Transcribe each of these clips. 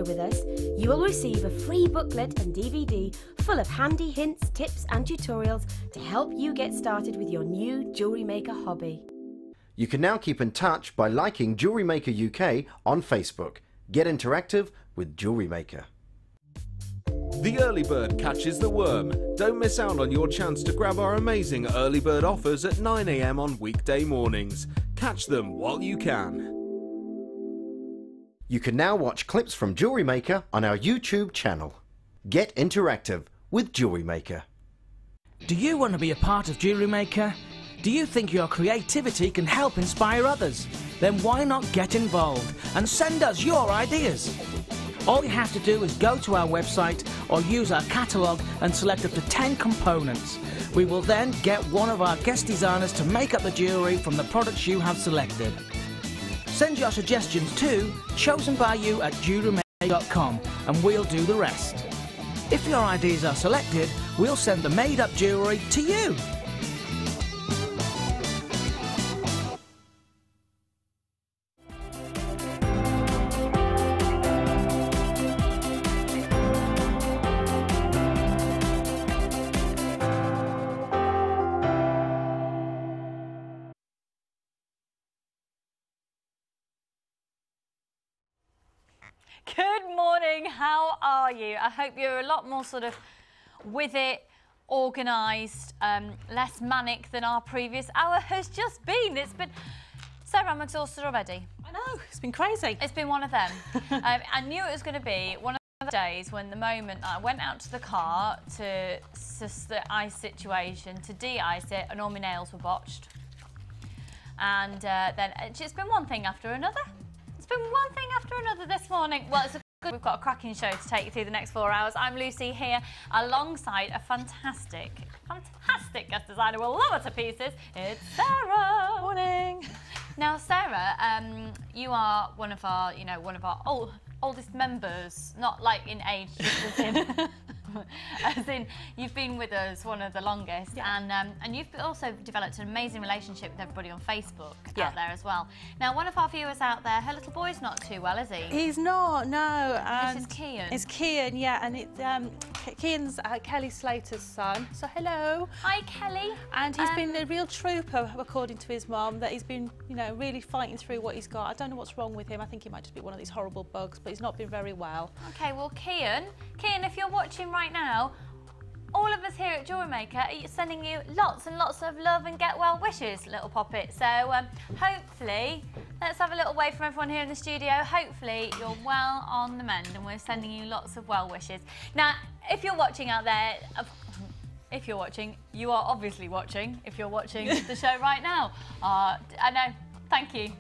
with us, you will receive a free booklet and DVD full of handy hints, tips and tutorials to help you get started with your new Jewellery Maker hobby. You can now keep in touch by liking Jewellery Maker UK on Facebook. Get interactive with Jewellery Maker. The early bird catches the worm. Don't miss out on your chance to grab our amazing early bird offers at 9 AM on weekday mornings. Catch them while you can. You can now watch clips from Jewellery Maker on our YouTube channel. Get interactive with Jewellery Maker. Do you want to be a part of Jewellery Maker? Do you think your creativity can help inspire others? Then why not get involved and send us your ideas? All you have to do is go to our website or use our catalogue and select up to 10 components. We will then get one of our guest designers to make up the jewellery from the products you have selected. Send your suggestions to chosenbyyou@jewellerymaker.com and we'll do the rest. If your ideas are selected, we'll send the made-up jewellery to you. Good morning, how are you? I hope you're a lot more sort of with it, organised, less manic than our previous hour has just been. Sarah, I'm exhausted already. I know, it's been crazy. It's been one of them. I knew it was going to be one of the days when the moment I went out to the car to suss the ice situation, to de-ice it, and all my nails were botched. And then it's been one thing after another. It's been one thing after another this morning. Well, we've got a cracking show to take you through the next 4 hours. I'm Lucy here alongside a fantastic guest designer. We'll love her to pieces. It's Sarah. Morning. Now, Sarah, you are one of our oldest members, not like in age, just as in you've been with us one of the longest, yeah. And you've also developed an amazing relationship with everybody on Facebook out there as well. Now, one of our viewers out there, her little boy's not too well, is he? He's not, no. This is Kian. It's Kian, yeah, and Kian's Kelly Slater's son. So hello. Hi, Kelly. And he's been a real trooper, according to his mum, that he's been, really fighting through what he's got. I don't know what's wrong with him. I think he might just be one of these horrible bugs, but he's not been very well. Okay, well, Kian, if you're watching right now, all of us here at Jewellery Maker are sending you lots and lots of love and get well wishes, little poppet. So hopefully, let's have a little wave from everyone here in the studio. Hopefully you're well on the mend and we're sending you lots of well wishes. Now, if you're watching out there, if you're watching, you are obviously watching if you're watching the show right now. I know, thank you.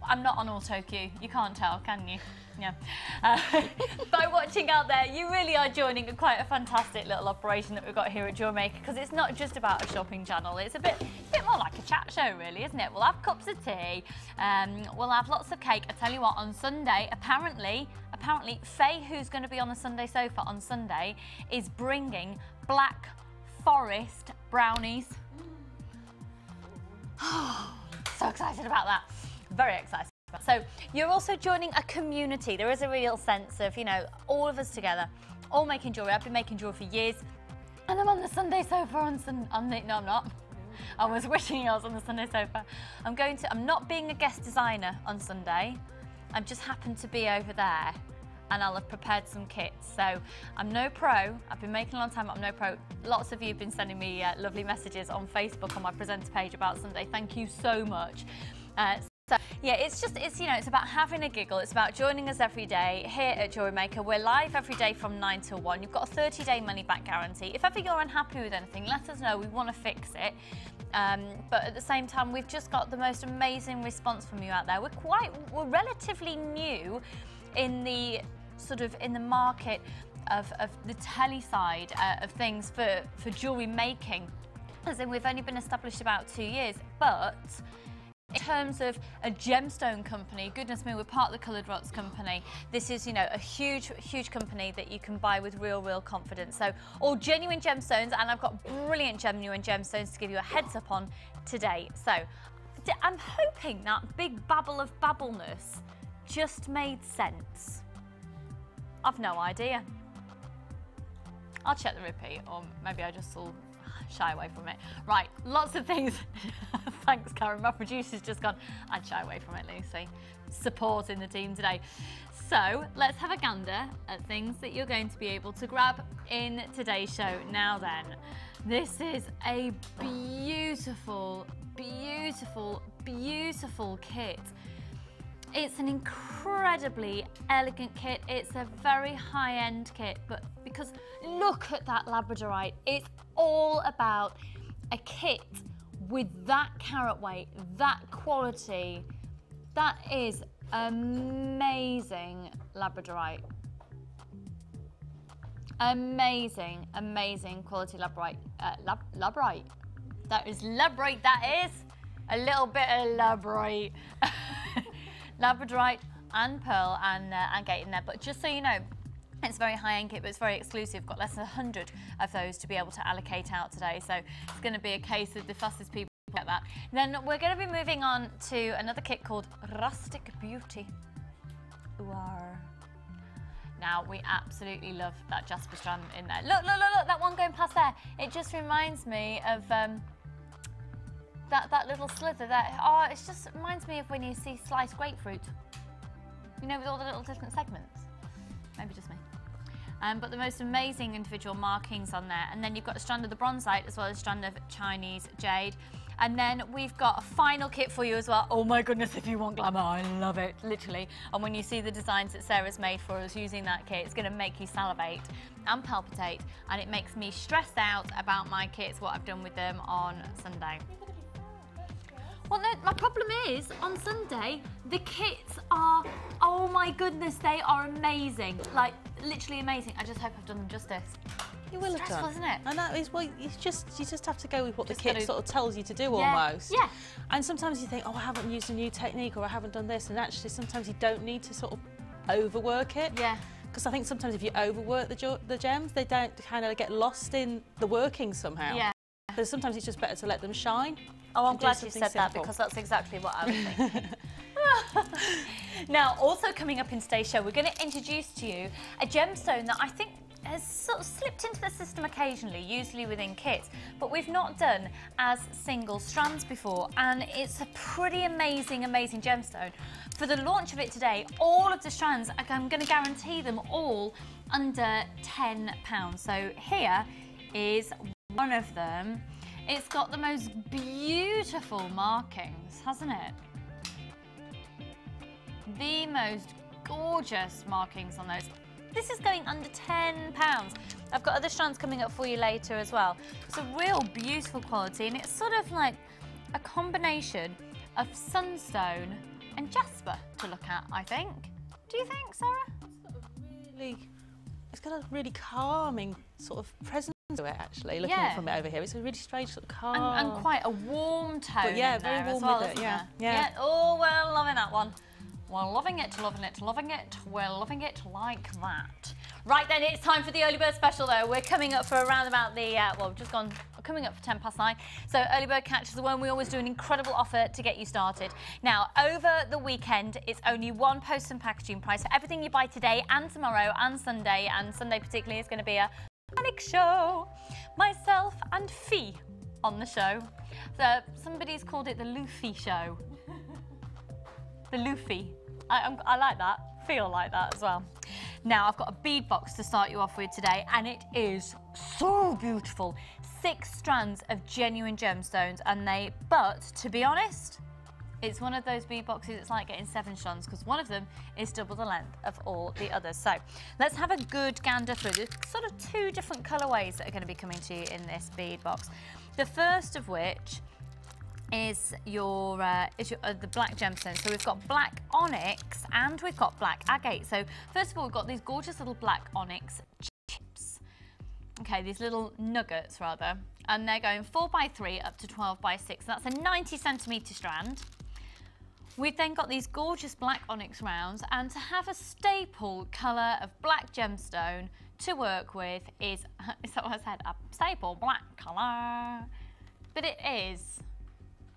I'm not on auto cue, you can't tell, can you? Yeah. By watching out there, you really are joining quite a fantastic little operation that we've got here at Jewellery Maker, because it's not just about a shopping channel. It's a bit more like a chat show, really, isn't it? We'll have cups of tea, we'll have lots of cake. I tell you what, on Sunday, apparently, Faye, who's going to be on the Sunday sofa on Sunday, is bringing Black Forest brownies. So excited about that. Very excited. So you're also joining a community. There is a real sense of, all of us together, all making jewellery. I've been making jewellery for years, and I'm on the Sunday sofa no, I'm not. I was wishing I was on the Sunday sofa. I'm not being a guest designer on Sunday. I just happened to be over there, and I'll have prepared some kits. So I'm no pro. I've been making a long time, but I'm no pro. Lots of you have been sending me lovely messages on Facebook on my presenter page about Sunday. Thank you so much. So yeah, it's about having a giggle. It's about joining us every day here at Jewellery Maker. We're live every day from 9 till 1. You've got a 30-day money-back guarantee. If ever you're unhappy with anything, let us know. We want to fix it. But at the same time, we've just got the most amazing response from you out there. We're relatively new in the market of the telly side of things for jewellery making. As in, we've only been established about 2 years, but in terms of a gemstone company, goodness me, we're part of the Coloured Rocks company. This is, a huge company that you can buy with real confidence. So all genuine gemstones, and I've got brilliant genuine gemstones to give you a heads up on today. So I'm hoping that big babble of babbleness just made sense. I've no idea. I'll check the repeat, or maybe I just will shy away from it. Right, lots of things. Thanks, Karen. My producer's just gone, I'd shy away from it, Lucy. Supporting the team today. So let's have a gander at things that you're going to be able to grab in today's show. Now then, this is a beautiful, beautiful, beautiful kit. It's an incredibly elegant kit. It's a very high-end kit, but because look at that labradorite. It's all about a kit with that carat weight, that quality. That is amazing labradorite. Amazing, amazing quality labradorite. Labradorite. That is labradorite. That is a little bit of labradorite. Labradorite and pearl and agate in there. But just so you know, it's a very high-end kit, but it's very exclusive. Got less than 100 of those to be able to allocate out today. So it's going to be a case of the fastest people get that. Then we're going to be moving on to another kit called Rustic Beauty. Ooh-ar. Now, we absolutely love that Jasper strand in there. Look, look, look, look, that one going past there. It just reminds me of that little slither there. Oh, it just reminds me of when you see sliced grapefruit. You know, with all the little different segments. Maybe just me. But the most amazing individual markings on there. And then you've got a strand of the bronzite as well as a strand of Chinese jade. And then we've got a final kit for you as well. Oh my goodness, if you want glamour, I love it, literally. And when you see the designs that Sarah's made for us using that kit, it's going to make you salivate and palpitate. And it makes me stressed out about my kits, what I've done with them on Sunday. Well, no, my problem is, on Sunday, the kits are, oh my goodness, they are amazing. Like, literally amazing. I just hope I've done them justice. You will have done. Isn't it? And that is, well, you just have to go with what Just the kit gotta- sort of tells you to do Yeah, almost. yeah. And sometimes you think, oh, I haven't used a new technique or I haven't done this. And actually, sometimes you don't need to sort of overwork it. Yeah. Because I think sometimes if you overwork the gems, they don't kind of get lost in the working somehow. Yeah. So sometimes it's just better to let them shine. Oh, I'm and do glad you something said that simple. because that's exactly what I was thinking. Now, also coming up in today's show, we're going to introduce to you a gemstone that I think has sort of slipped into the system occasionally, usually within kits, but we've not done as single strands before, and it's a pretty amazing, amazing gemstone. For the launch of it today, all of the strands, I'm going to guarantee them all under £10. So here is one of them. It's got the most beautiful markings, hasn't it? The most gorgeous markings on those. This is going under £10. I've got other strands coming up for you later as well. It's a real beautiful quality, and it's sort of like a combination of sunstone and jasper to look at, I think. Do you think, Sarah? It's got a really calming sort of presence to it, actually, looking from it over here. It's a really strange sort of calm. And quite a warm tone. But yeah, in very there warm as well, with it, isn't yeah. there? Yeah. Oh, we're loving that one. We're loving it, loving it, loving it. We're loving it like that. Right then, it's time for the early bird special though. We're coming up for around about the, well, we've just gone, coming up for 9:10. So early bird catch is the one we always do an incredible offer to get you started. Now, over the weekend, it's only one post and packaging price for everything you buy today and tomorrow and Sunday particularly is going to be a panic show. Myself and Fee on the show. So somebody's called it the Luffy show. The Luffy. I like that. Feel like that as well. Now, I've got a bead box to start you off with today, and it is so beautiful. 6 strands of genuine gemstones, but to be honest, it's one of those bead boxes, it's like getting 7 strands, because one of them is double the length of all the others. So let's have a good gander through. There's sort of 2 different colourways that are going to be coming to you in this bead box. The first of which is the black gemstone. So we've got black onyx and we've got black agate. So first of all, we've got these gorgeous little black onyx chips. Okay, these little nuggets rather, and they're going 4x3 up to 12x6. That's a 90cm strand. We've then got these gorgeous black onyx rounds, and to have a staple colour of black gemstone to work with is that what I said? A staple black colour. But it is.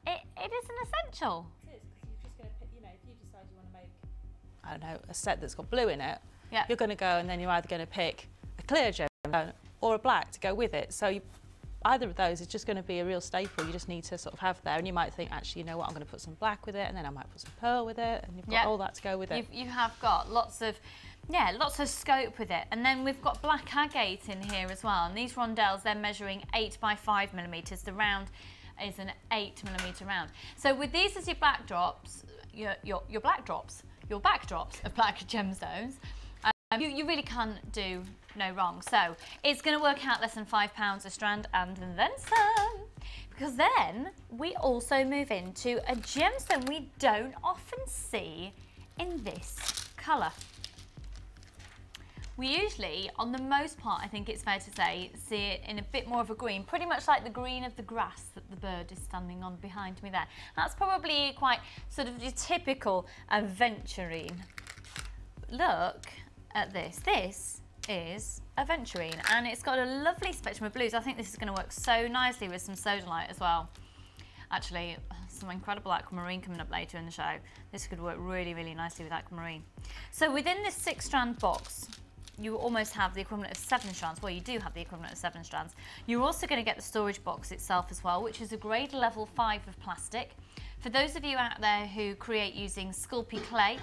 It is an essential. It is, because you're just going to pick, you know, if you decide you want to make, I don't know, a set that's got blue in it, Yeah. you're going to go and then you're either going to pick a clear gemstone or a black to go with it. So either of those is just going to be a real staple. You just need to sort of have there. And you might think, actually, you know what, I'm going to put some black with it, and then I might put some pearl with it, and you've got all that to go with it. You have got lots of scope with it. And then we've got black agate in here as well. And these rondelles, they're measuring 8 by 5 millimetres. The round is an 8 millimetre round. So with these as your backdrops, your backdrops of black gemstones, you really can do no wrong. So it's going to work out less than £5 a strand and then some. Because then we also move into a gemstone we don't often see in this colour. We usually, on the most part, I think it's fair to say, see it in a bit more of a green, pretty much like the green of the grass that the bird is standing on behind me there. That's probably quite sort of your typical aventurine. Look at this. This is aventurine, and it's got a lovely spectrum of blues. I think this is going to work so nicely with some sodalite as well. Actually, some incredible aquamarine coming up later in the show. This could work really, really nicely with aquamarine. So within this 6-strand box, you almost have the equivalent of 7 strands. Well, you do have the equivalent of 7 strands. You're also going to get the storage box itself as well, which is a grade level 5 of plastic. For those of you out there who create using Sculpey clay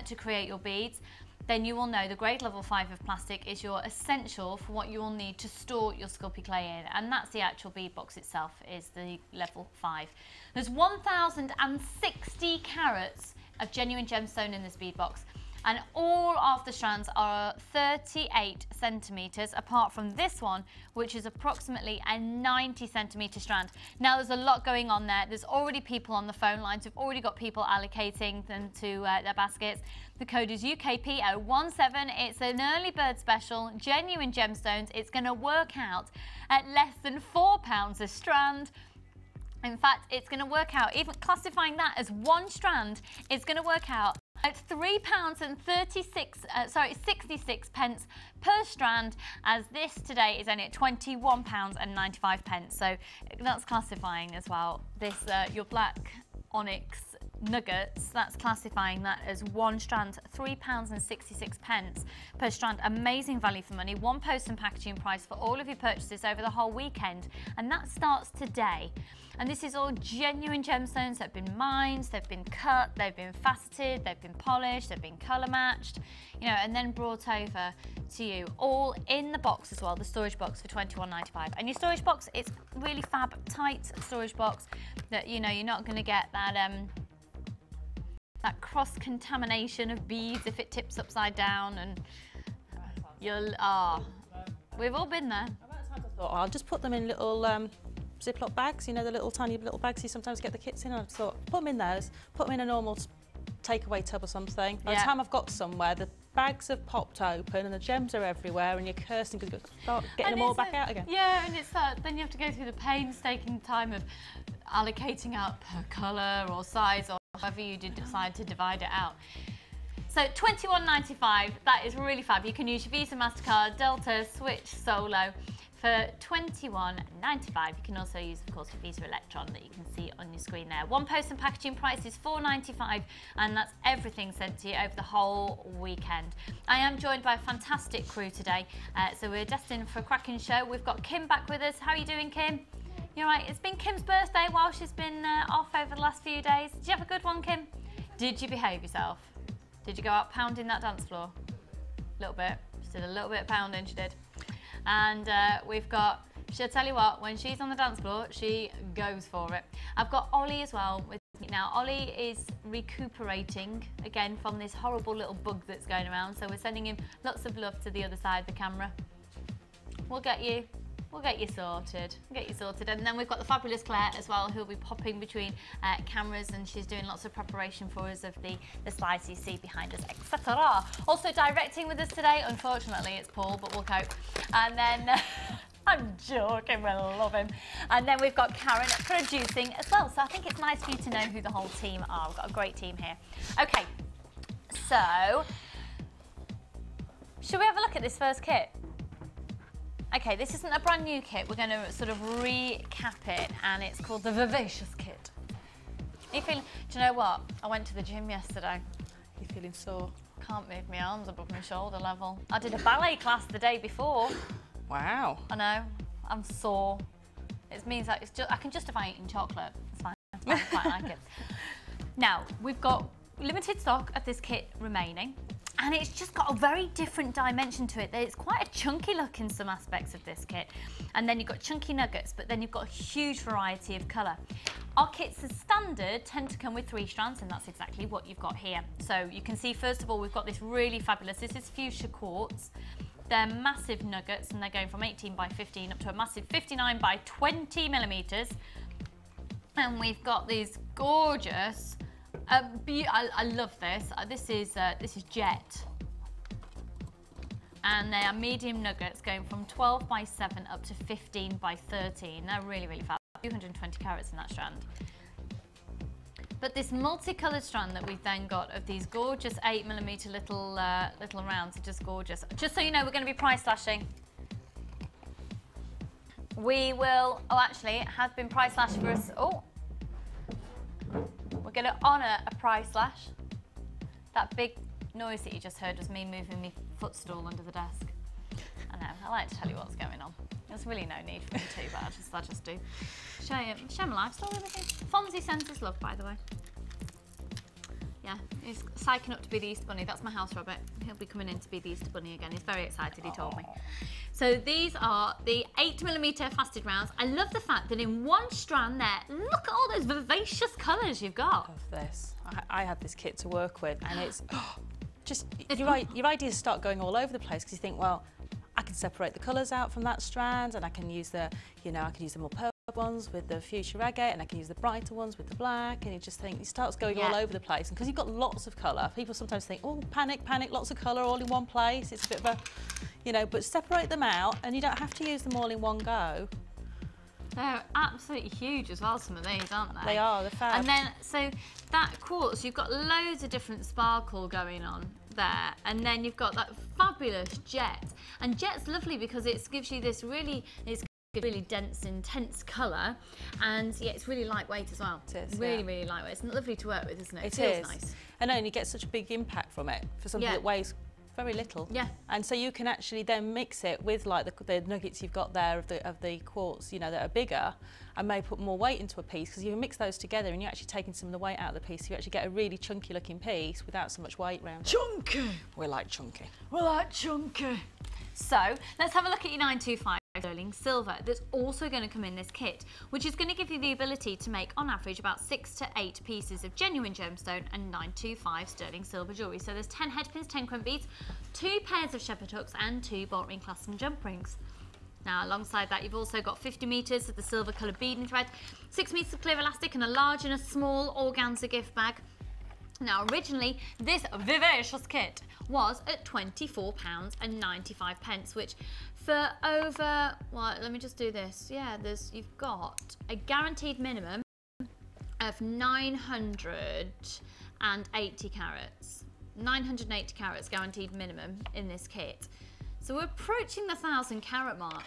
to create your beads, then you will know the grade level 5 of plastic is your essential for what you will need to store your Sculpey clay in, and that's the actual bead box itself, is the level 5. There's 1,060 carats of genuine gemstone in this bead box, and all of the strands are 38 centimetres, apart from this one, which is approximately a 90 centimetre strand. Now, there's a lot going on there. There's already people on the phone lines. We've already got people allocating them to their baskets. The code is UKP017. It's an early bird special, genuine gemstones. It's going to work out at less than £4 a strand. In fact, it's going to work out, even classifying that as one strand, it's going to work out at £3.66 per strand, as this today is only at £21.95. So that's classifying as well. This your black onyx nuggets, that's classifying that as one strand, £3.66 per strand. Amazing value for money. One post and packaging price for all of your purchases over the whole weekend, and that starts today. And this is all genuine gemstones that have been mined, they've been cut, they've been faceted, they've been polished, they've been colour matched, you know, and then brought over to you, all in the box as well, the storage box for £21.95. And your storage box, it's really fab, tight storage box that, you know, you're not going to get that that cross-contamination of beads if it tips upside down, and you'll, we've all been there. I thought, I'll just put them in little Ziploc bags, you know, the little tiny little bags you sometimes get the kits in. I thought, put them in those, put them in a normal takeaway tub or something. By the time I've got somewhere, the bags have popped open and the gems are everywhere, and you're cursing because you've got to start getting them all back out again. Yeah, and it's that, then you have to go through the painstaking time of allocating out per colour or size, or however you decide to divide it out. So £21.95, that is really fab. You can use your Visa, MasterCard, Delta, Switch, Solo for £21.95. You can also use, of course, your Visa Electron that you can see on your screen there. One post and packaging price is £4.95, and that's everything sent to you over the whole weekend. I am joined by a fantastic crew today, so we're destined for a cracking show. We've got Kim back with us. How are you doing, Kim? You're right. It's been Kim's birthday while she's been off over the last few days. Did you have a good one, Kim? Did you behave yourself? Did you go out pounding that dance floor? A little bit. She did a little bit of pounding, she did. And we've got, she'll tell you what, when she's on the dance floor, she goes for it. I've got Ollie as well with me now. Ollie is recuperating again from this horrible little bug that's going around, so we're sending him lots of love to the other side of the camera. We'll get you sorted. And then we've got the fabulous Claire as well, who'll be popping between cameras, and she's doing lots of preparation for us of the slides you see behind us, etc. Also directing with us today, unfortunately, it's Paul, but we'll cope. And then, I'm joking, we love him. And then we've got Karen producing as well. So I think it's nice for you to know who the whole team are. We've got a great team here. Okay, so, should we have a look at this first kit? Okay, this isn't a brand new kit. We're going to sort of recap it, and it's called the Vivacious Kit. Are you feeling, do you know what? I went to the gym yesterday. You're feeling sore? Can't move my arms above my shoulder level. I did a ballet class the day before. Wow. I know, I'm sore. It means that I can justify eating chocolate. It's fine. I quite like it. Now, we've got limited stock of this kit remaining, and it's just got a very different dimension to it. It's quite a chunky look in some aspects of this kit. And then you've got chunky nuggets, but then you've got a huge variety of colour. Our kits as standard tend to come with 3 strands, and that's exactly what you've got here. So you can see, first of all, we've got this really fabulous, this is fuchsia quartz. They're massive nuggets, and they're going from 18 by 15 up to a massive 59 by 20 millimetres. And we've got these gorgeous, I love this. This is jet. And they are medium nuggets going from 12 by 7 up to 15 by 13. They're really, really fab. 220 carats in that strand. But this multicoloured strand that we've then got of these gorgeous 8mm little rounds are just gorgeous. Just so you know, we're going to be price slashing. We will, actually, it has been price slashed for us. We're going to honour a price slash. That big noise that you just heard was me moving my footstool under the desk. I know, I like to tell you what's going on. There's really no need for me to, but I just do. Show my life story with you. Fonzie sends us love, by the way. Yeah, he's psyching up to be the Easter Bunny. That's my house rabbit. He'll be coming in to be the Easter Bunny again. He's very excited, he told me. So these are the 8mm faceted rounds. I love the fact that in one strand there, look at all those vivacious colours you've got. I love this. I had this kit to work with, and it's just, your ideas start going all over the place, because you think, well, I can separate the colours out from that strand, and I can use the, I can use the more purple ones with the fuchsia agate, and I can use the brighter ones with the black, and you just think, it starts going all over the place. And because you've got lots of colour, people sometimes think, oh, panic, lots of colour all in one place. It's a bit of a, but separate them out, and you don't have to use them all in one go. They're absolutely huge as well, some of these, aren't they? They are, they're fab. And then, so that quartz, you've got loads of different sparkle going on there, and then you've got that fabulous jet. And jet's lovely because it gives you this really dense, intense colour, and yeah, it's really lightweight as well. It is, really lightweight. It's lovely to work with, isn't it? It feels nice. And you get such a big impact from it for something that weighs very little. Yeah. And so you can actually then mix it with like the nuggets you've got there of the quartz, that are bigger, and may put more weight into a piece, because you mix those together and you're actually taking some of the weight out of the piece, so you actually get a really chunky looking piece without so much weight around. Chunky! We like chunky. We like chunky. So let's have a look at your 925 sterling silver that's also going to come in this kit, which is going to give you the ability to make on average about 6 to 8 pieces of genuine gemstone and 925 sterling silver jewellery. So there's 10 headpins, 10 crumb beads, 2 pairs of shepherd hooks and 2 bolt ring clasps and jump rings. Now alongside that you've also got 50 metres of the silver coloured beading thread, 6 metres of clear elastic, and a large and a small organza gift bag. Now originally this vivacious kit was at £24.95, which for over, well, let me just do this. Yeah, you've got a guaranteed minimum of 980 carats. 980 carats guaranteed minimum in this kit. So we're approaching the 1,000 carat mark.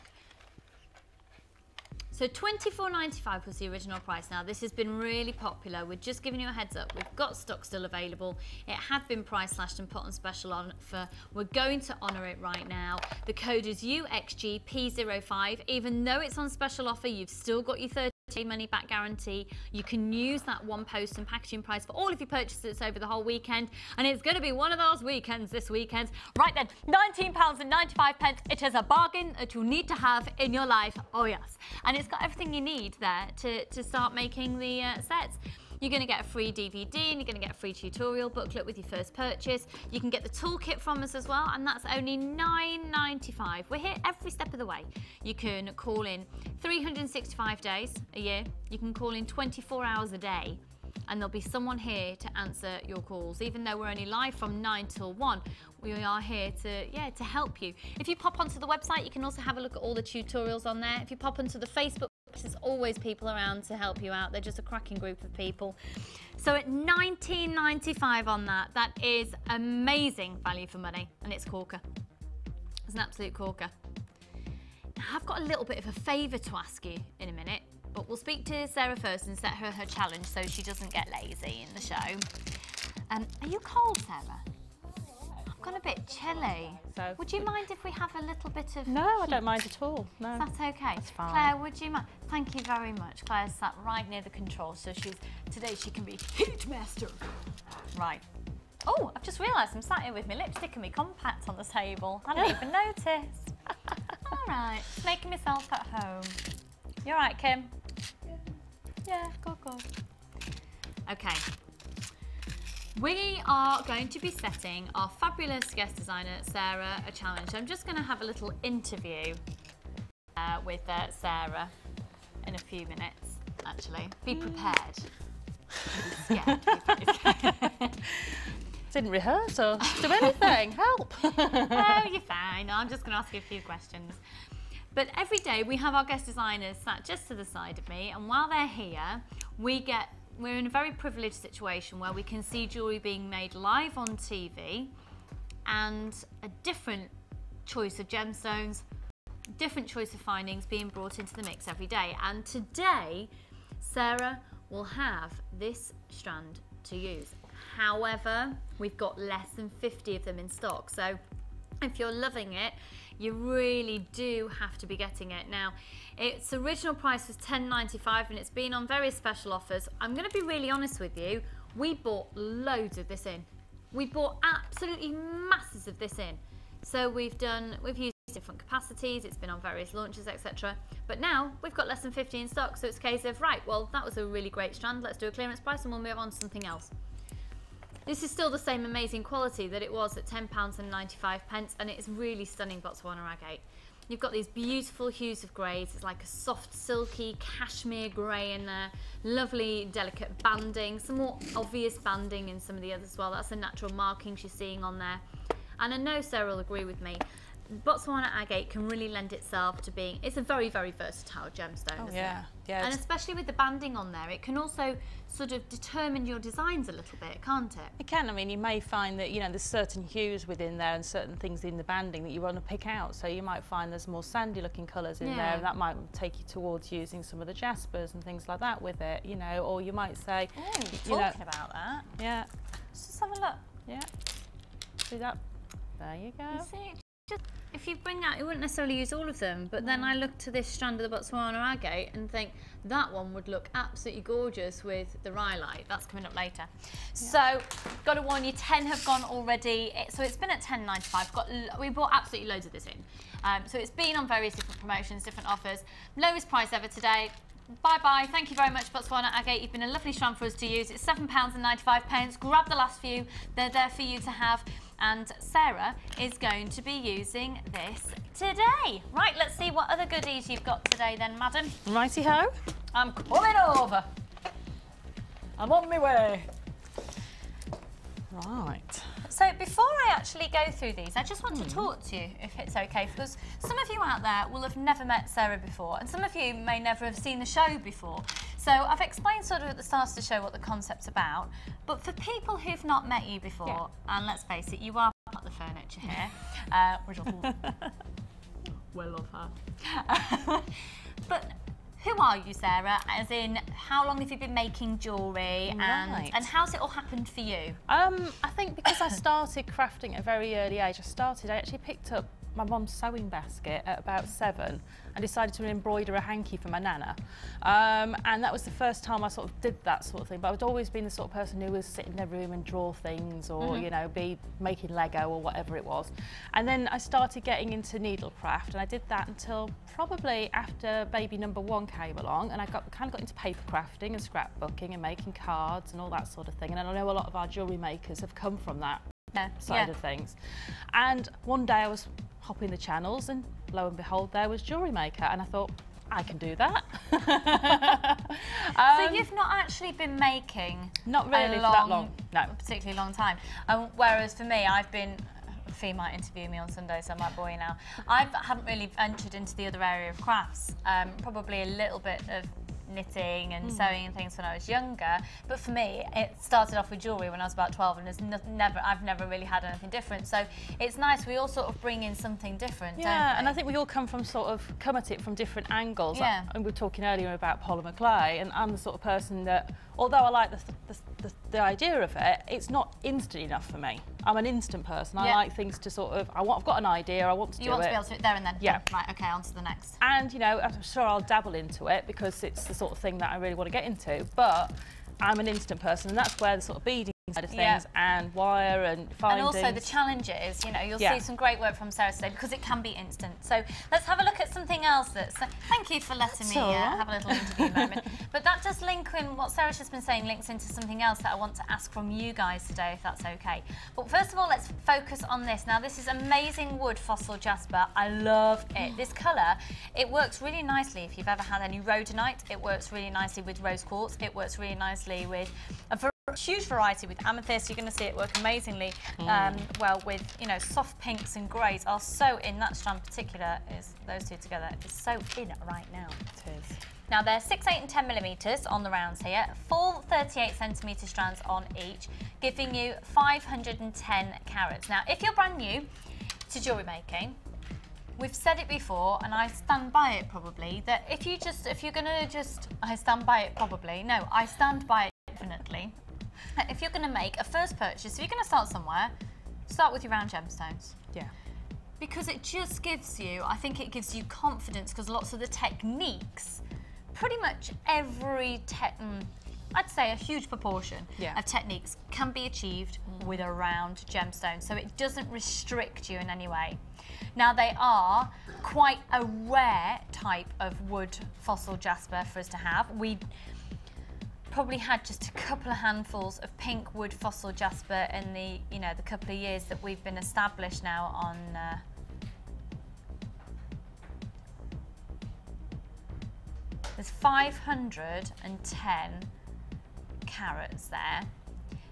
So £24.95 was the original price. Now this has been really popular. We're just giving you a heads up. We've got stock still available. It had been price slashed and put on special offer. We're going to honour it right now. The code is UXGP05. Even though it's on special offer, you've still got your 30-day money back guarantee. You can use that one post and packaging price for all of your purchases over the whole weekend. And it's going to be one of those weekends this weekend. Right then, £19.95. It is a bargain that you'll need to have in your life. Oh yes. And it's got everything you need there to start making the sets. You're going to get a free DVD, and you're going to get a free tutorial booklet with your first purchase. You can get the toolkit from us as well, and that's only £9.95. We're here every step of the way. You can call in 365 days a year. You can call in 24 hours a day, and there'll be someone here to answer your calls. Even though we're only live from 9 till 1, we are here to help you. If you pop onto the website, you can also have a look at all the tutorials on there. If you pop onto the Facebook, there's always people around to help you out. They're just a cracking group of people. So at £19.95 on that is amazing value for money, and it's corker. It's an absolute corker. Now, I've got a little bit of a favour to ask you in a minute, but we'll speak to Sarah first and set her challenge so she doesn't get lazy in the show. Are you cold, Sarah? gone a bit chilly. So, would you mind if we have a little bit of no, I heat? don't mind at all. No. That's okay. That's fine. Claire, would you mind? Thank you very much. Claire's sat right near the controls, so today she can be heat master. Right. Oh, I've just realised I'm sat here with my lipstick and my compacts on the table. I didn't even notice. All right, just making myself at home. You all right, Kim? Yeah, good. Okay. We are going to be setting our fabulous guest designer, Sarah, a challenge. I'm just going to have a little interview with Sarah in a few minutes, actually. Be prepared. Be scared. Didn't rehearse or do anything. Help. Oh, you're fine. I'm just going to ask you a few questions. But every day we have our guest designers sat just to the side of me, and while they're here, we're in a very privileged situation where we can see jewellery being made live on TV and a different choice of gemstones, different choice of findings being brought into the mix every day. And today, Sarah will have this strand to use. However, we've got less than 50 of them in stock. So if you're loving it, you really do have to be getting it. Now, its original price was $10.95 and it's been on various special offers. I'm going to be really honest with you, we bought loads of this in. We bought absolutely masses of this in. So we've used different capacities, it's been on various launches, etc. But now we've got less than 50 in stock, so it's a case of, right, well, that was a really great strand, let's do a clearance price and we'll move on to something else. This is still the same amazing quality that it was at £10.95, and it is really stunning Botswana agate. You've got these beautiful hues of greys. It's like a soft, silky cashmere grey in there. Lovely, delicate banding. Some more obvious banding in some of the others as well. That's the natural markings you're seeing on there. And I know Sarah will agree with me. Botswana agate can really lend itself to being, it's a very, very versatile gemstone, isn't it? Yeah. And especially with the banding on there, it can also sort of determine your designs a little bit, can't it? It can. I mean, you may find that, you know, there's certain hues within there and certain things in the banding that you want to pick out. So you might find there's more sandy looking colours in there, and that might take you towards using some of the jaspers and things like that with it, you know, or you might say... Oh, talking about that. Yeah. Let's just have a look. Yeah. See that? There you go. You see, just, if you bring out, you wouldn't necessarily use all of them, but then I look to this strand of the Botswana agate and think that one would look absolutely gorgeous with the rhyolite. That's coming up later. Yeah. So, got to warn you, 10 have gone already. So it's been at $10.95. We bought absolutely loads of this in. So it's been on various different promotions, different offers. Lowest price ever today. Bye-bye. Thank you very much, Botswana agate. You've been a lovely strand for us to use. It's £7.95. Grab the last few. They're there for you to have. And Sarah is going to be using this today. Right, let's see what other goodies you've got today then, madam. Righty-ho. I'm coming over. I'm on my way. Right. So before I actually go through these, I just want to talk to you, if it's okay, because some of you out there will have never met Sarah before, and some of you may never have seen the show before. So I've explained sort of at the start of the show what the concept's about, but for people who've not met you before, and let's face it, you are part of the furniture here, which I well love her. But who are you, Sarah? As in, how long have you been making jewellery, and how's it all happened for you? I think because I started crafting at a very early age, I actually picked up my mum's sewing basket at about 7 and decided to embroider a hanky for my nana. And that was the first time I sort of did that sort of thing. But I'd always been the sort of person who would sit in their room and draw things, or you know, be making Lego or whatever it was. And then I started getting into needlecraft, and I did that until probably after baby number 1 came along, and I kind of got into paper crafting and scrapbooking and making cards and all that sort of thing. And I know a lot of our jewellery makers have come from that side of things. And one day I was hopping the channels, and lo and behold, there was Jewellery Maker, and I thought, I can do that. So you've not actually been making not really for that long, no, a particularly long time. Whereas for me, I've been. Fee might interview me on Sunday, so I might bore you now. I haven't really ventured into the other area of crafts. Probably a little bit of knitting and sewing and things when I was younger, but for me it started off with jewellery when I was about 12, and I've never really had anything different. So it's nice we all sort of bring in something different, don't we? And I think we all come at it from different angles. And we were talking earlier about polymer clay, and I'm the sort of person that, although I like the the idea of it, it's not instant enough for me. I'm an instant person. I like things to sort of, I've got an idea, I want to do it. You want to be able to do it there and then? Yeah. Right, okay, on to the next. And, you know, I'm sure I'll dabble into it because it's the sort of thing that I really want to get into, but I'm an instant person, and that's where the sort of beading side of things and wire and findings. And also the challenges, you know, you'll see some great work from Sarah today because it can be instant. So let's have a look at something else that's, thank you for letting me have a little interview moment. But that does link in, what Sarah's just been saying links into something else that I want to ask from you guys today, if that's okay. But first of all, let's focus on this. Now, this is amazing wood fossil jasper. I love it. This colour, it works really nicely if you've ever had any rhodonite. It works really nicely with rose quartz. It works really nicely with a huge variety with amethyst. You're going to see it work amazingly well with, you know, soft pinks and greys are so in. That strand particular is, those two together, is so in right now. It is. Now they're 6, 8 and 10 millimetres on the rounds here, full 38 centimetre strands on each, giving you 510 carats. Now if you're brand new to jewellery making, we've said it before, and I stand by it probably, that if you're going to just, I stand by it probably, no, I stand by it definitely. If you're going to make a first purchase, if you're going to start somewhere, start with your round gemstones. Yeah. Because it just gives you, I think it gives you confidence, because lots of the techniques, pretty much every, I'd say a huge proportion of techniques can be achieved with a round gemstone. So it doesn't restrict you in any way. Now they are quite a rare type of wood fossil jasper for us to have. We probably had just a couple of handfuls of pink wood fossil jasper in the, you know, the couple of years that we've been established now on there's 510 carats there.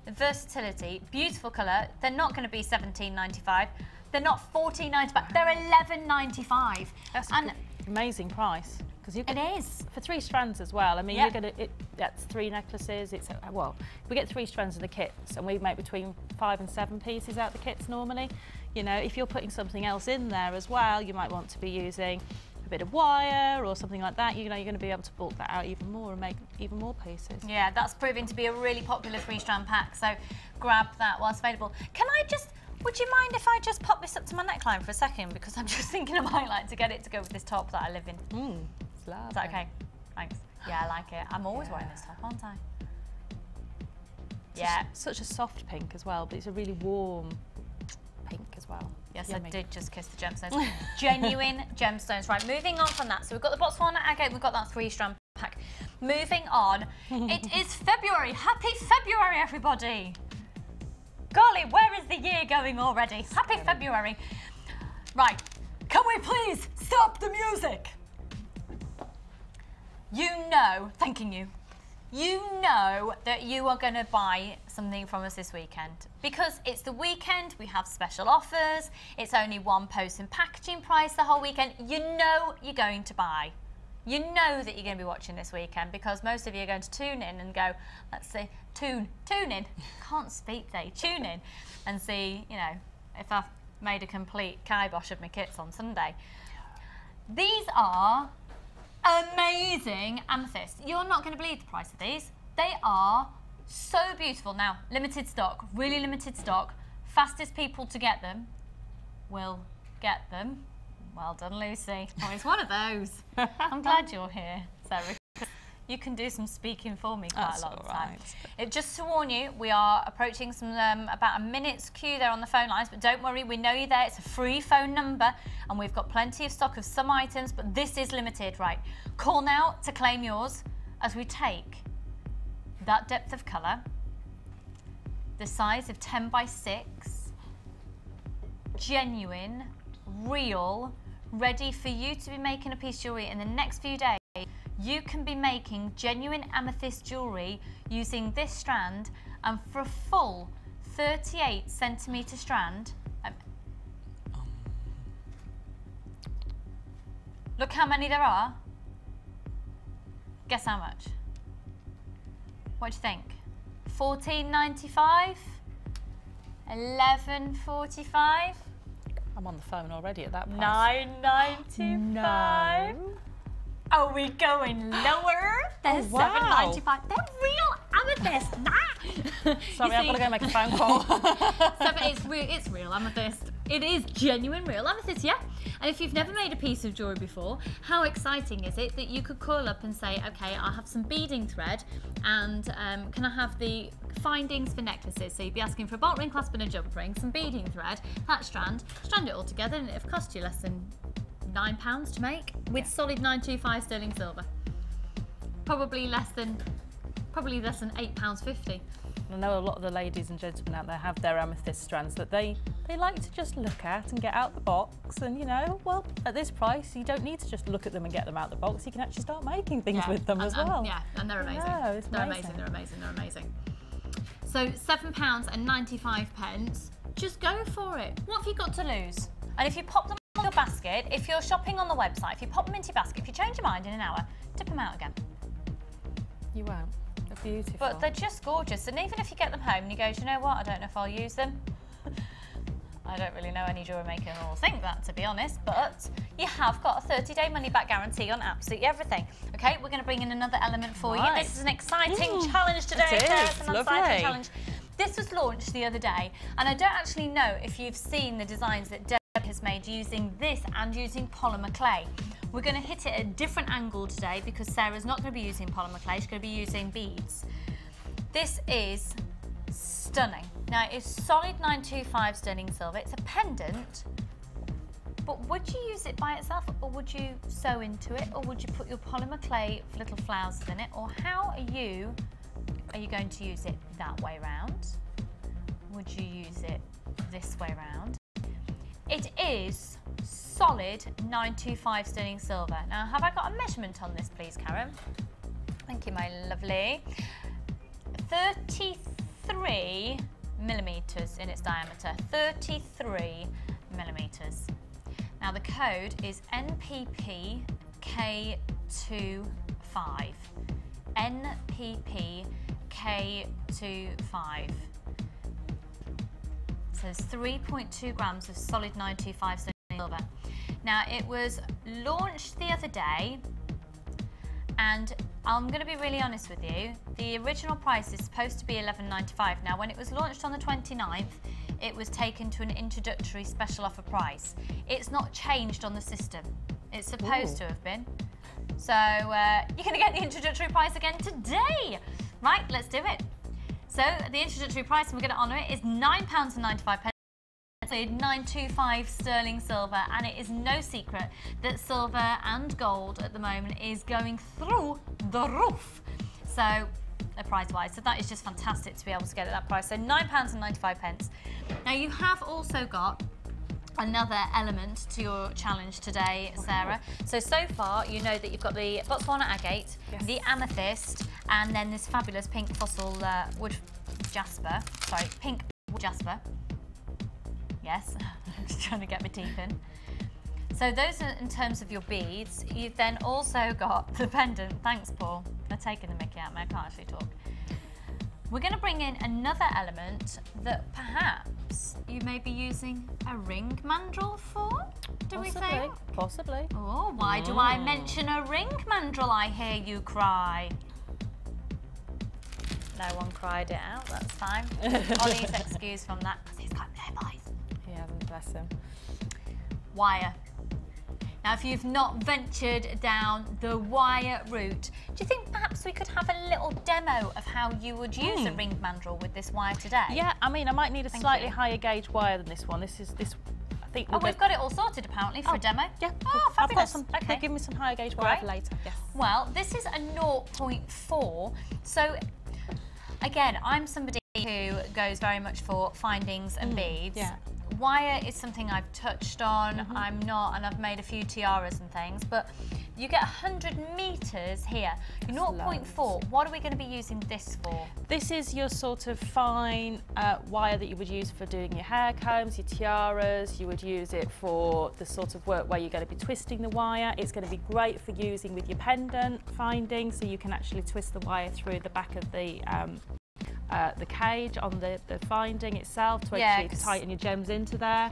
The versatility, beautiful colour. They're not going to be $17.95. They're not $14.95. They're $11.95. That's an amazing price. Because it is for 3 strands as well. I mean, you're gonna that's 3 necklaces. It's well, we get 3 strands in the kits, and we make between 5 and 7 pieces out the kits normally. You know, if you're putting something else in there as well, you might want to be using a bit of wire or something like that. You know, you're going to be able to bulk that out even more and make even more pieces. Yeah, that's proving to be a really popular 3-strand pack. So grab that whilst available. Can I just? Would you mind if I just pop this up to my neckline for a second? Because I'm just thinking I might like to get it to go with this top that I live in. It's lovely. Is that okay? Thanks. Yeah, I like it. I'm always wearing this top, aren't I? Yeah. Such a soft pink as well, but it's a really warm pink as well. Yes, Yummy. I did just kiss the gemstones. Genuine gemstones. Right, moving on from that. So we've got the Botswana agate, we've got that 3-strand pack. Moving on, it is February. Happy February, everybody. Golly, where is the year going already? Happy February. Right, can we please stop the music? You know, thanking you. You know that you are going to buy something from us this weekend because it's the weekend, we have special offers, it's only one post and packaging price the whole weekend. You know you're going to buy. You know that you're going to be watching this weekend because most of you are going to tune in and go, let's see, tune in. Can't speak today. Tune in and see, you know, if I've made a complete kibosh of my kits on Sunday. These are amazing amethyst. You're not going to believe the price of these. They are so beautiful. Now, limited stock, really limited stock. Fastest people to get them will get them. Well done, Lucy. Oh, it's one of those. I'm glad you're here, Sarah. You can do some speaking for me quite a lot of the time. Just to warn you, we are approaching some about a minute's queue there on the phone lines, but don't worry, we know you're there. It's a free phone number, and we've got plenty of stock of some items, but this is limited, right? Call now to claim yours as we take that depth of colour, the size of 10 by 6, genuine, real, ready for you to be making a piece of jewellery in the next few days. You can be making genuine amethyst jewellery using this strand, and for a full 38 centimetre strand, look how many there are. Guess how much? What do you think? $14.95? $11.45? I'm on the phone already at that price. $9.95? No. Are we going lower? They're $7.95. They're real amethyst. Sorry, I've got to go make a phone call. So, but it's real amethyst. It is genuine real amethyst, yeah. And if you've never made a piece of jewellery before, how exciting is it that you could call up and say, okay, I'll have some beading thread, and can I have the findings for necklaces? So you'd be asking for a bolt ring, clasp and a jump ring, some beading thread, that strand it all together, and it'll cost you less than £9 to make with solid 925 sterling silver. Probably less than £8.50. I know a lot of the ladies and gentlemen out there have their amethyst strands that they like to just look at and get out the box, and you know, well, at this price you don't need to just look at them and get them out the box, you can actually start making things with them as well. Yeah, and they're amazing. They're amazing. So £7.95, just go for it. What have you got to lose? And if you pop them in your basket, if you're shopping on the website, if you pop them into your basket, if you change your mind in an hour, dip them out again. You won't. They're beautiful. But they're just gorgeous, and even if you get them home and you go, do you know what, I don't know if I'll use them. I don't really know any jewellery maker who will think that, to be honest, but you have got a 30-day money-back guarantee on absolutely everything. Okay, we're going to bring in another element for you. This is an exciting challenge today. It is. It's an exciting challenge. This was launched the other day, and I don't actually know if you've seen the designs that Deb has made using this and using polymer clay. We're going to hit it at a different angle today because Sarah's not going to be using polymer clay, she's going to be using beads. This is stunning. Now, it's solid 925 sterling silver. It's a pendant, but would you use it by itself, or would you sew into it, or would you put your polymer clay little flowers in it, or how are you going to use it that way round? Would you use it this way round? It is solid 925 sterling silver. Now, have I got a measurement on this, please, Karen? Thank you, my lovely. 33 millimetres in its diameter. 33 millimetres. Now, the code is NPP K25. NPP K25. So there's 3.2 grams of solid 925 sterling silver. Now, it was launched the other day, and I'm going to be really honest with you, the original price is supposed to be $11.95. Now, when it was launched on the 29th, it was taken to an introductory special offer price. It's not changed on the system. It's supposed to have been. So you're going to get the introductory price again today. Right, let's do it. So the introductory price, and we're going to honour it, is £9.95. 925 sterling silver, and it is no secret that silver and gold at the moment is going through the roof. So, price-wise, so that is just fantastic to be able to get at that price. So £9.95. Now you have also got another element to your challenge today, Sarah. So far, you know that you've got the Botswana agate, the amethyst, and then this fabulous pink fossil wood jasper. Sorry, pink wood jasper. Yes, I'm just trying to get my teeth in. So those are in terms of your beads. You've then also got the pendant. Thanks, Paul. They're taking the mickey out of me. I can't actually talk. We're going to bring in another element that perhaps you may be using a ring mandrel for, do we think? Possibly. Oh, why do I mention a ring mandrel, I hear you cry? No one cried it out, that's fine. Ollie's excused from that because he's got no voice. He hasn't, bless him. Wire. Now, if you've not ventured down the wire route, do you think perhaps we could have a little demo of how you would use a ring mandrel with this wire today? Yeah, I mean, I might need a slightly higher gauge wire than this one. I think. Oh, we've got it all sorted apparently for a demo. Yeah. Oh, fabulous. Okay. Give me some higher gauge wire for later. Yes. Well, this is a 0.4. So, again, I'm somebody who goes very much for findings and beads. Yeah. Wire is something I've touched on. I'm not, and I've made a few tiaras and things, but you get 100 metres here. Your 0.4, what are we going to be using this for? This is your sort of fine wire that you would use for doing your hair combs, your tiaras. You would use it for the sort of work where you're going to be twisting the wire. It's going to be great for using with your pendant finding, so you can actually twist the wire through the back of the cage on the finding itself to actually tighten your gems into there.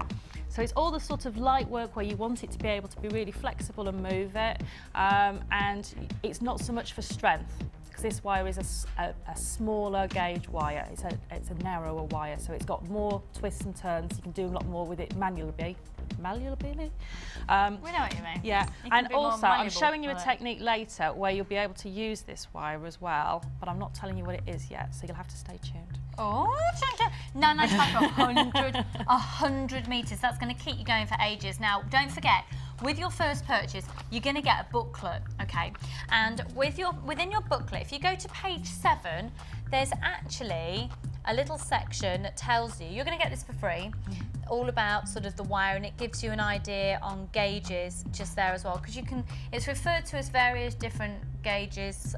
So it's all the sort of light work where you want it to be able to be really flexible and move it, and it's not so much for strength, because this wire is a smaller gauge wire. It's a narrower wire, so it's got more twists and turns. You can do a lot more with it manually. We know what you mean. Yeah, and also I'm showing you a technique later where you'll be able to use this wire as well, but I'm not telling you what it is yet, so you'll have to stay tuned. Oh, 995 for 100 metres. That's going to keep you going for ages. Now, don't forget, with your first purchase, you're going to get a booklet, okay? And within your booklet, if you go to page 7, there's actually a little section that tells you, you're going to get this for free, all about sort of the wire, and it gives you an idea on gauges just there as well, because it's referred to as various different gauges.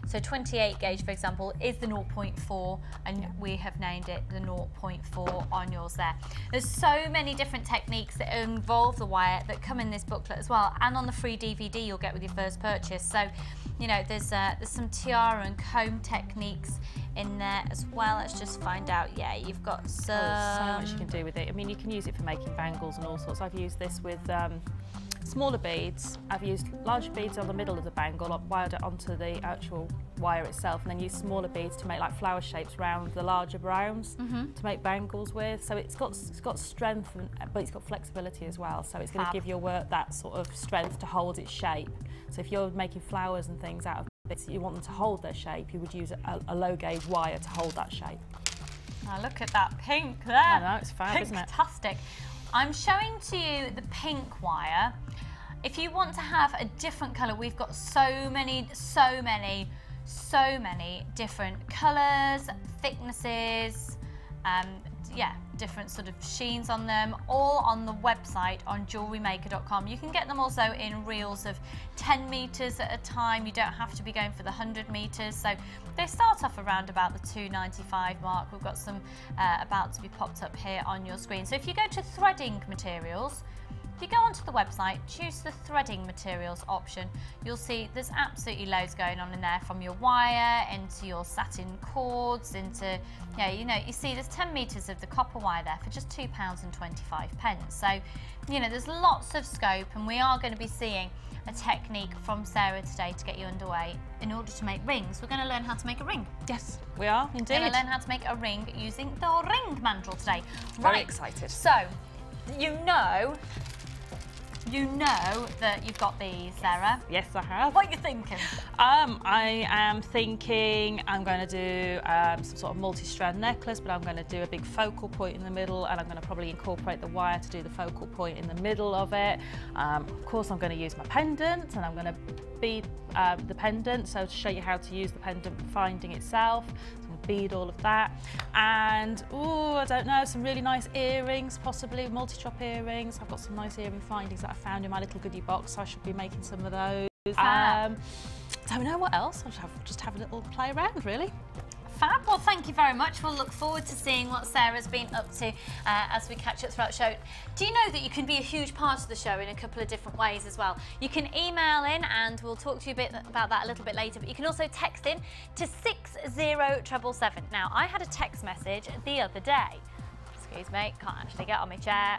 So 28 gauge, for example, is the 0.4, and we have named it the 0.4 on yours there. There's so many different techniques that involve the wire that come in this booklet as well, and on the free DVD you'll get with your first purchase. So, you know, there's some tiara and comb techniques in there as well. Let's just find out. Yeah, you've got some... so much you can do with it. I mean, you can use it for making bangles and all sorts. I've used this with smaller beads. I've used larger beads on the middle of the bangle, I've wired it onto the actual wire itself, and then used smaller beads to make like flower shapes around the larger browns to make bangles with. So it's got strength, but it's got flexibility as well. So it's going to give your work that sort of strength to hold its shape. So if you're making flowers and things out of bits, you want them to hold their shape, you would use a low gauge wire to hold that shape. Now look at that pink there. I know, it's fab, isn't it? Fantastic. I'm showing to you the pink wire. If you want to have a different colour, we've got so many different colours, thicknesses, yeah, different sort of sheens on them, all on the website on jewellerymaker.com. You can get them also in reels of 10 metres at a time. You don't have to be going for the 100 metres. So they start off around about the £2.95 mark. We've got some about to be popped up here on your screen. So if you go to threading materials, if you go onto the website, choose the threading materials option, you'll see there's absolutely loads going on in there, from your wire into your satin cords, into, you see there's 10 metres of the copper wire there for just £2.25. So, there's lots of scope, and we are going to be seeing a technique from Sarah today to get you underway in order to make rings. We're going to learn how to make a ring. Yes, we are indeed. We're going to learn how to make a ring using the ring mantle today. Very excited. So, you know that you've got these, Sarah. Yes, I have. What are you thinking? I am thinking I'm going to do some sort of multi-strand necklace, but I'm going to do a big focal point in the middle, and I'm going to probably incorporate the wire to do the focal point in the middle of it. Of course, I'm going to use my pendant, and I'm going to bead the pendant, so to show you how to use the pendant finding itself. Bead all of that, and I don't know, some really nice earrings, possibly multi-drop earrings. I've got some nice earring findings that I found in my little goodie box, so I should be making some of those. Don't know what else. I'll just have a little play around, really. Fab. Well, thank you very much. We'll look forward to seeing what Sarah's been up to as we catch up throughout the show. Do you know that you can be a huge part of the show in a couple of different ways as well? You can email in, and we'll talk to you a bit about that a little bit later, but you can also text in to 60777. Now, I had a text message the other day. Excuse me, can't actually get on my chair.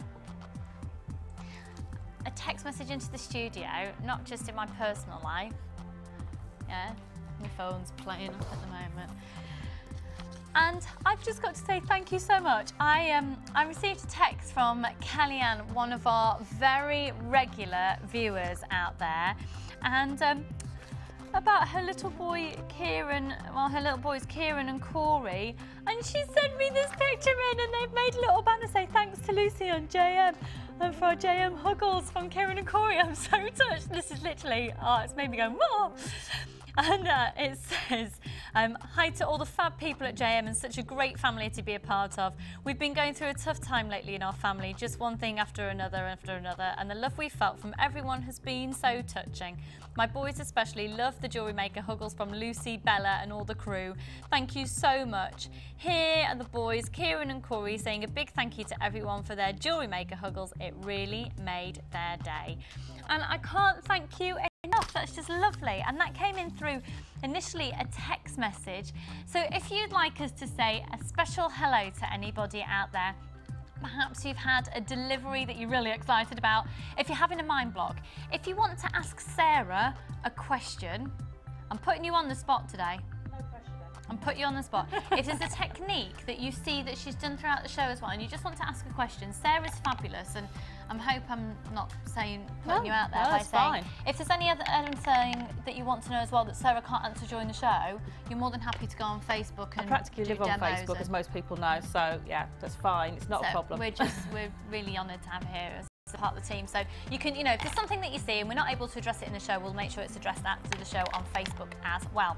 A text message into the studio, not just in my personal life. Yeah, my phone's playing up at the moment. And I've just got to say thank you so much. I received a text from Kellyanne, one of our very regular viewers out there, and about her little boy Kieran, well, her little boys Kieran and Corey, and she sent me this picture in, and they've made a little banner say thanks to Lucy on JM, and for our JM Huggles from Kieran and Corey. I'm so touched. This is literally, it's made me go, whoa. And it says, hi to all the fab people at JM, and such a great family to be a part of. We've been going through a tough time lately in our family, just one thing after another, and the love we felt from everyone has been so touching. My boys especially love the Jewellery Maker Huggles from Lucy, Bella and all the crew. Thank you so much. Here are the boys, Kieran and Corey, saying a big thank you to everyone for their Jewellery Maker Huggles. It really made their day. And I can't thank you enough. That's just lovely. And that came in through initially a text message. So if you'd like us to say a special hello to anybody out there, perhaps you've had a delivery that you're really excited about, if you're having a mind block, if you want to ask Sarah a question, I'm putting you on the spot today. And put you on the spot. If there's a technique that you see that she's done throughout the show as well, and you just want to ask a question, Sarah's fabulous, and I hope I'm not putting you out there by saying. Fine. If there's any other thing that you want to know as well that Sarah can't answer during the show, you're more than happy to go on Facebook and I practically live on Facebook, as most people know. So yeah, that's fine. It's not a problem. We're really honoured to have her here as part of the team. So you can, if there's something that you see and we're not able to address it in the show, we'll make sure it's addressed after the show on Facebook as well.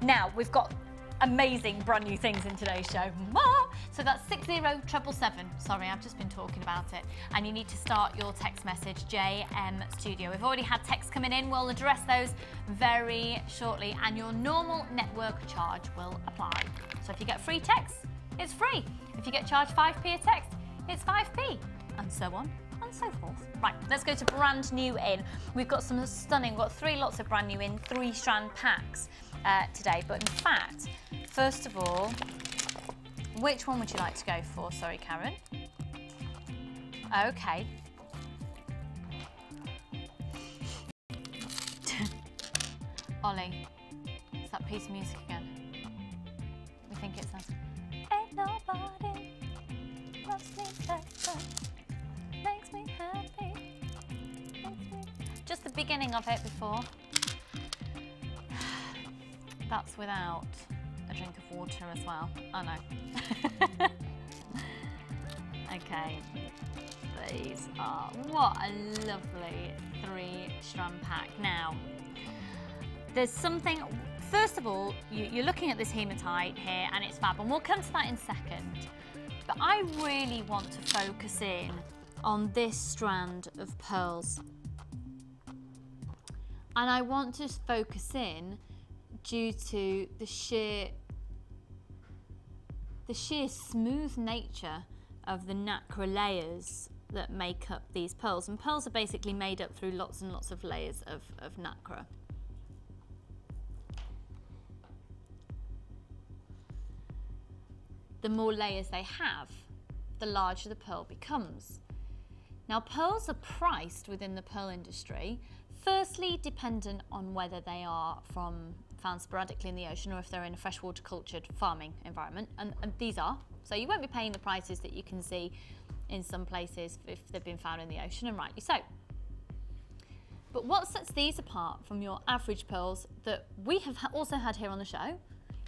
Now we've got amazing brand new things in today's show. So that's 60777. Sorry, I've just been talking about it. And you need to start your text message, JM Studio. We've already had texts coming in. We'll address those very shortly, and your normal network charge will apply. So if you get free text, it's free. If you get charged 5p a text, it's 5p, and so on and so forth. Right, let's go to brand new in. We've got some stunning, we've got 3 lots of brand new in, 3-strand packs today. But in fact, first of all, which one would you like to go for? Sorry, Karen. Okay. Ollie, it's that piece of music again. We think it's us. Ain't nobody loves me better. Makes me happy. Just the beginning of it before. That's without a drink of water as well. Oh no. Okay. These are, what a lovely 3-strand pack. Now, there's something, first of all, you're looking at this hematite here and it's fab, and we'll come to that in a second. But I really want to focus in on this strand of pearls. And I want to focus in due to the sheer smooth nature of the nacre layers that make up these pearls. And pearls are basically made up through lots and lots of layers of nacre. The more layers they have, the larger the pearl becomes. Now, pearls are priced within the pearl industry, firstly dependent on whether they are found sporadically in the ocean or if they're in a freshwater cultured farming environment, and these are. So you won't be paying the prices that you can see in some places if they've been found in the ocean, and rightly so. But what sets these apart from your average pearls that we have also had here on the show,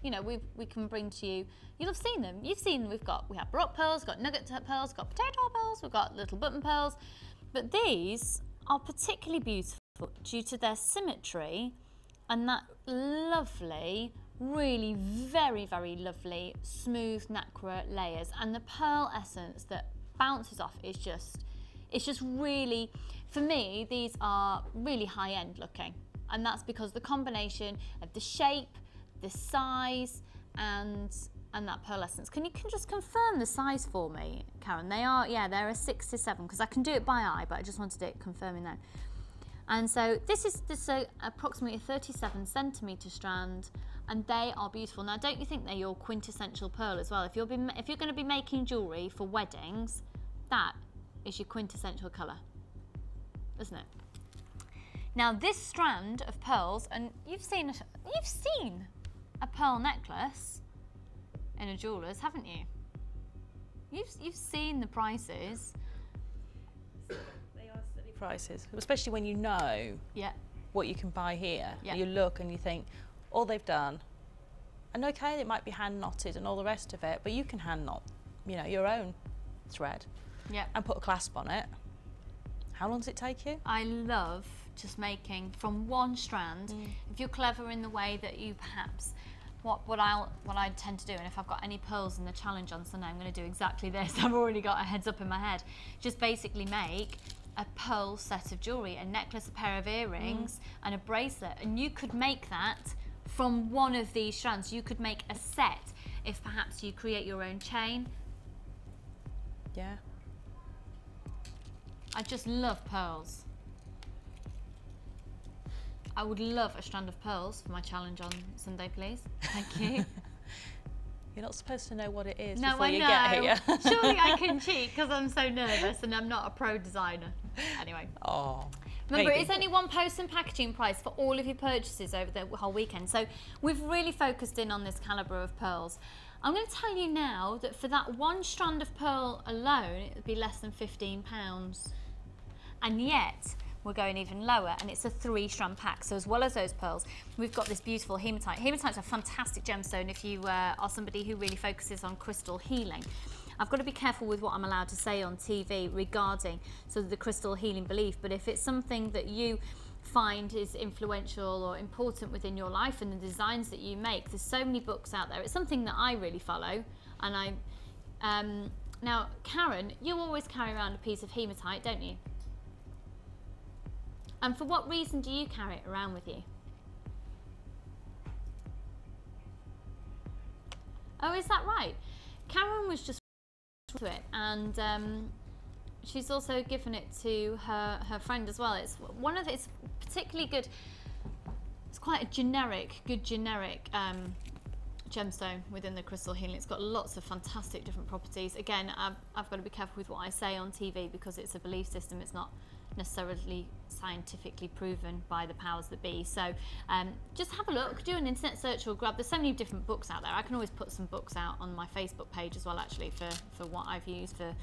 we can bring to you, you'll have seen them. You've seen we have baroque pearls, got nugget pearls, got potato pearls, we've got little button pearls, but these are particularly beautiful due to their symmetry and that lovely, really very, very lovely smooth nacre layers, and the pearl essence that bounces off is it's just really, for me, these are really high-end looking, and that's because the combination of the shape, the size, and that pearl essence. Can you just confirm the size for me, Karen? They're a 6 to 7, because I can do it by eye, but I just wanted it confirming that. And so this is approximately a 37 centimetre strand, and they are beautiful. Now, don't you think they're your quintessential pearl as well? If you're going to be making jewellery for weddings, that is your quintessential colour, isn't it? Now, this strand of pearls, and you've seen a pearl necklace in a jeweller's, haven't you? You've seen the prices. They are silly prices, especially when you know what you can buy here. Yeah. You look and you think, all they've done, and okay, it might be hand knotted and all the rest of it, but you can hand knot, your own thread and put a clasp on it. How long does it take you? I love just making from one strand. If you're clever in the way that you perhaps, what I tend to do, and if I've got any pearls in the challenge on Sunday, I'm going to do exactly this. I've already got a heads up in my head. Just basically make a pearl set of jewellery, a necklace, a pair of earrings, and a bracelet. And you could make that from one of these strands. You could make a set if perhaps you create your own chain. Yeah. I just love pearls. I would love a strand of pearls for my challenge on Sunday, please. Thank you. You're not supposed to know what it is no, before I you know. get here. Surely I can cheat because I'm so nervous and I'm not a pro designer. Anyway. Oh. Remember, Maybe. it's only one post and packaging price for all of your purchases over the whole weekend. So we've really focused in on this calibre of pearls. I'm going to tell you now that for that one strand of pearl alone, it would be less than £15. And yet, we're going even lower, and it's a 3-strand pack. So as well as those pearls, we've got this beautiful hematite. Hematite's a fantastic gemstone if you are somebody who really focuses on crystal healing. I've got to be careful with what I'm allowed to say on TV regarding sort of the crystal healing belief, but if it's something that you find is influential or important within your life and the designs that you make, there's so many books out there. It's something that I really follow, and now Karen, you always carry around a piece of hematite, don't you? And for what reason do you carry it around with you? Oh, is that right? Karen was just to it, and she's also given it to her friend as well. It's it's particularly good. It's quite a good generic gemstone within the crystal healing. It's got lots of fantastic different properties. Again, I've got to be careful with what I say on TV because it's a belief system. It's not necessarily scientifically proven by the powers that be. So just have a look, do an internet search or grab. There's so many different books out there. I can always put some books out on my Facebook page as well, actually, for what I've used for.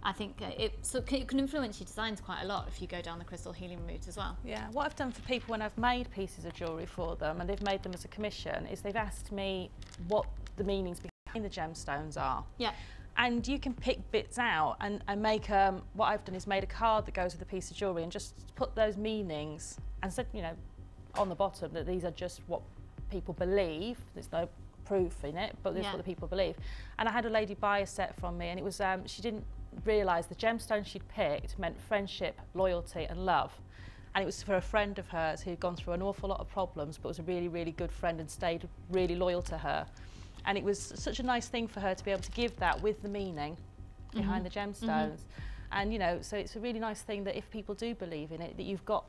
I think it can influence your designs quite a lot if you go down the crystal healing route as well. Yeah, what I've done for people when I've made pieces of jewellery for them and they've made them as a commission is they've asked me what the meanings behind the gemstones are. Yeah. And you can pick bits out and make, what I've done is made a card that goes with a piece of jewellery and just put those meanings and said, you know, on the bottom that these are just what people believe. There's no proof in it, but this is what the people believe. And I had a lady buy a set from me, and it was, she didn't realise the gemstone she'd picked meant friendship, loyalty and love. And it was for a friend of hers who'd gone through an awful lot of problems but was a really, really good friend and stayed really loyal to her. And it was such a nice thing for her to be able to give that with the meaning behind the gemstones. And, you know, so it's a really nice thing that if people do believe in it, that you've got.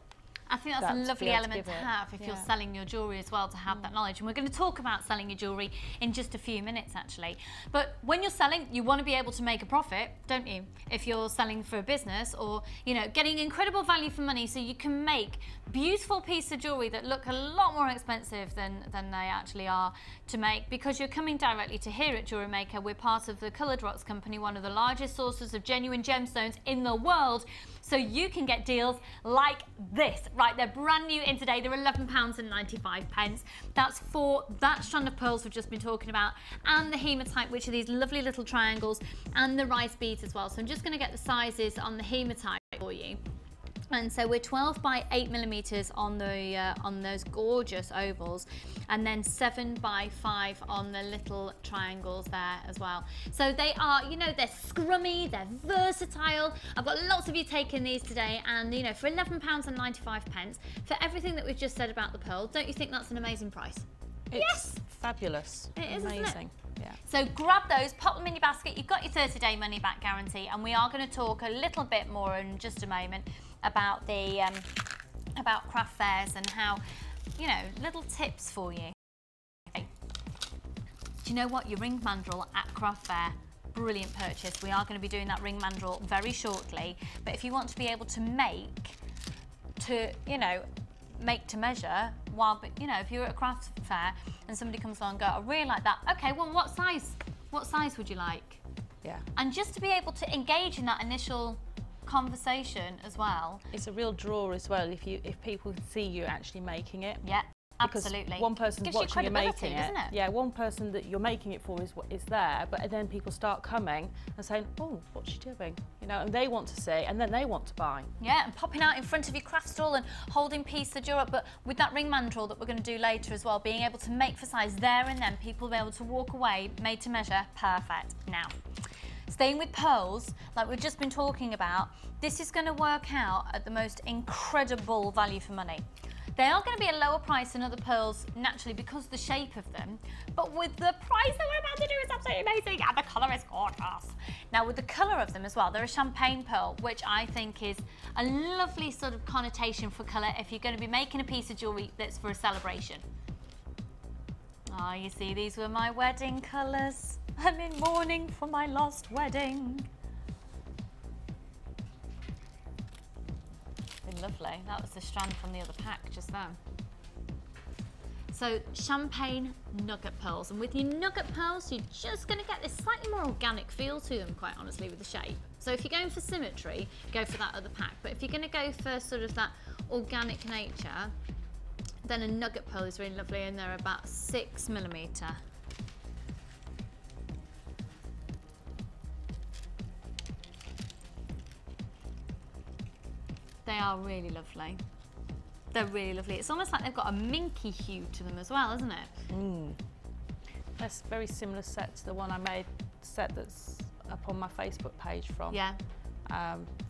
I think that's a lovely element to have if you're selling your jewellery as well, to have that knowledge. And we're going to talk about selling your jewellery in just a few minutes, actually. But when you're selling, you want to be able to make a profit, don't you? If you're selling for a business or, you know, getting incredible value for money so you can make beautiful pieces of jewellery that look a lot more expensive than they actually are to make, because you're coming directly to here at Jewellery Maker. We're part of the Coloured Rocks Company, one of the largest sources of genuine gemstones in the world. So you can get deals like this, right? They're brand new in today. They're £11.95. That's for that strand of pearls we've just been talking about, and the hematite, which are these lovely little triangles, and the rice beads as well. So I'm just going to get the sizes on the hematite for you. And so we're 12 by 8 millimeters on the on those gorgeous ovals, and then 7 by 5 on the little triangles there as well. So they are, you know, they're scrummy, they're versatile. I've got lots of you taking these today, and you know, for £11.95 for everything that we've just said about the pearl, don't you think that's an amazing price? It's fabulous. It is, amazing. isn't it? Yeah. So grab those, pop them in your basket. You've got your 30-day money-back guarantee, and we are going to talk a little bit more in just a moment about the about craft fairs and how, you know, little tips for you. Okay. Do you know what? Your ring mandrel at craft fair, brilliant purchase. We are going to be doing that ring mandrel very shortly. But if you want to be able to make to measure, while, you know, if you're at a craft fair and somebody comes along and go, I really like that. Okay, well, what size would you like? Yeah. And just to be able to engage in that initial conversation as well. It's a real draw as well if people can see you actually making it. Yeah, because absolutely. one person's watching you making it. Doesn't it? Yeah, one person that you're making it for is there, but then people start coming and saying, oh, what's she doing? You know, and they want to see, and then they want to buy. Yeah, and popping out in front of your craft stall and holding piece of jewelry up, but with that ring mandrel that we're going to do later as well, being able to make for size there and then, people will be able to walk away, made to measure, perfect. Now, staying with pearls, like we've just been talking about, this is going to work out at the most incredible value for money. They are going to be a lower price than other pearls naturally because of the shape of them, but with the price that we're about to do, it's absolutely amazing, and the colour is gorgeous. Now with the colour of them as well, they're a champagne pearl, which I think is a lovely sort of connotation for colour if you're going to be making a piece of jewellery that's for a celebration. Ah, you see, these were my wedding colours. I'm in mourning for my lost wedding. lovely. That was the strand from the other pack just then. So champagne nugget pearls, and with your nugget pearls you're just going to get this slightly more organic feel to them, quite honestly, with the shape. So if you're going for symmetry, go for that other pack, but if you're going to go for sort of that organic nature, then a nugget pearl is really lovely, and they're about 6mm. They are really lovely. They're really lovely. It's almost like they've got a minky hue to them as well, isn't it? That's a very similar set to the one I made, set that's up on my Facebook page from. Yeah.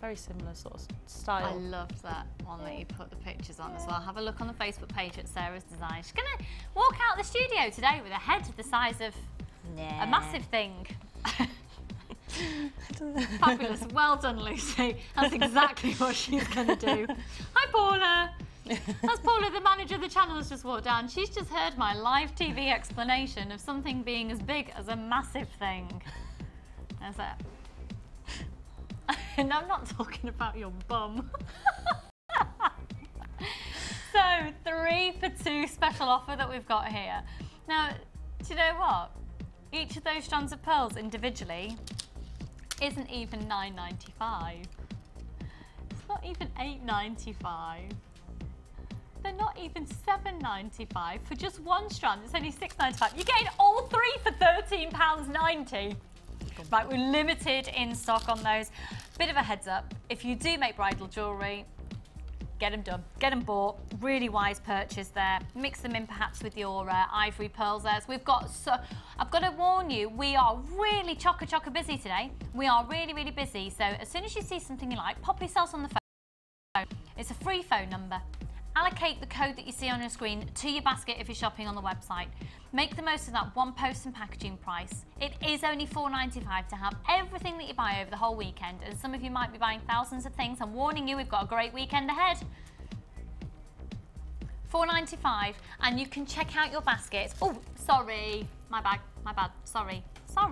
Very similar sort of style. I loved that one that you put the pictures on as well. Have a look on the Facebook page at Sarah's Design. She's going to walk out the studio today with a head the size of a massive thing. Fabulous. Well done, Lucy. That's exactly what she's going to do. Hi, Paula. That's Paula, the manager of the channel, has just walked down. She's just heard my live TV explanation of something being as big as a massive thing. That's it. And I'm not talking about your bum. So, 3 for 2 special offer that we've got here. Now, do you know what? Each of those strands of pearls individually isn't even $9.95. It's not even $8.95. They're not even $7.95 for just one strand. It's only $6.95. You're getting all 3 for £13.90. Right, we're limited in stock on those. Bit of a heads up, if you do make bridal jewellery, get them done, get them bought. Really wise purchase there. Mix them in perhaps with your ivory pearls there. So we've got, I've got to warn you, we are really chocker busy today. We are really busy. So as soon as you see something you like, pop yourselves on the phone. It's a free phone number. Allocate the code that you see on your screen to your basket if you're shopping on the website. Make the most of that one post and packaging price. It is only $4.95 to have everything that you buy over the whole weekend, and some of you might be buying thousands of things. I'm warning you, we've got a great weekend ahead. $4.95, and you can check out your baskets. Oh, sorry, my bad, sorry. Oh,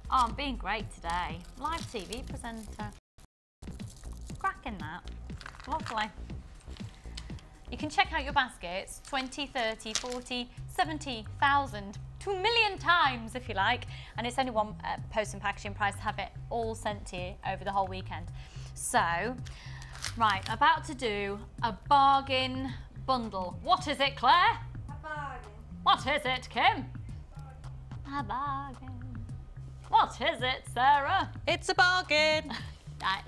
I'm being great today. Live TV presenter. Cracking that. Lovely. You can check out your baskets 20, 30, 40, 70,000, 2 million times if you like, and it's only one post and packaging price to have it all sent to you over the whole weekend. So, right, about to do a bargain bundle. What is it, Claire? A bargain. What is it, Kim? A bargain. What is it, Sarah? It's a bargain.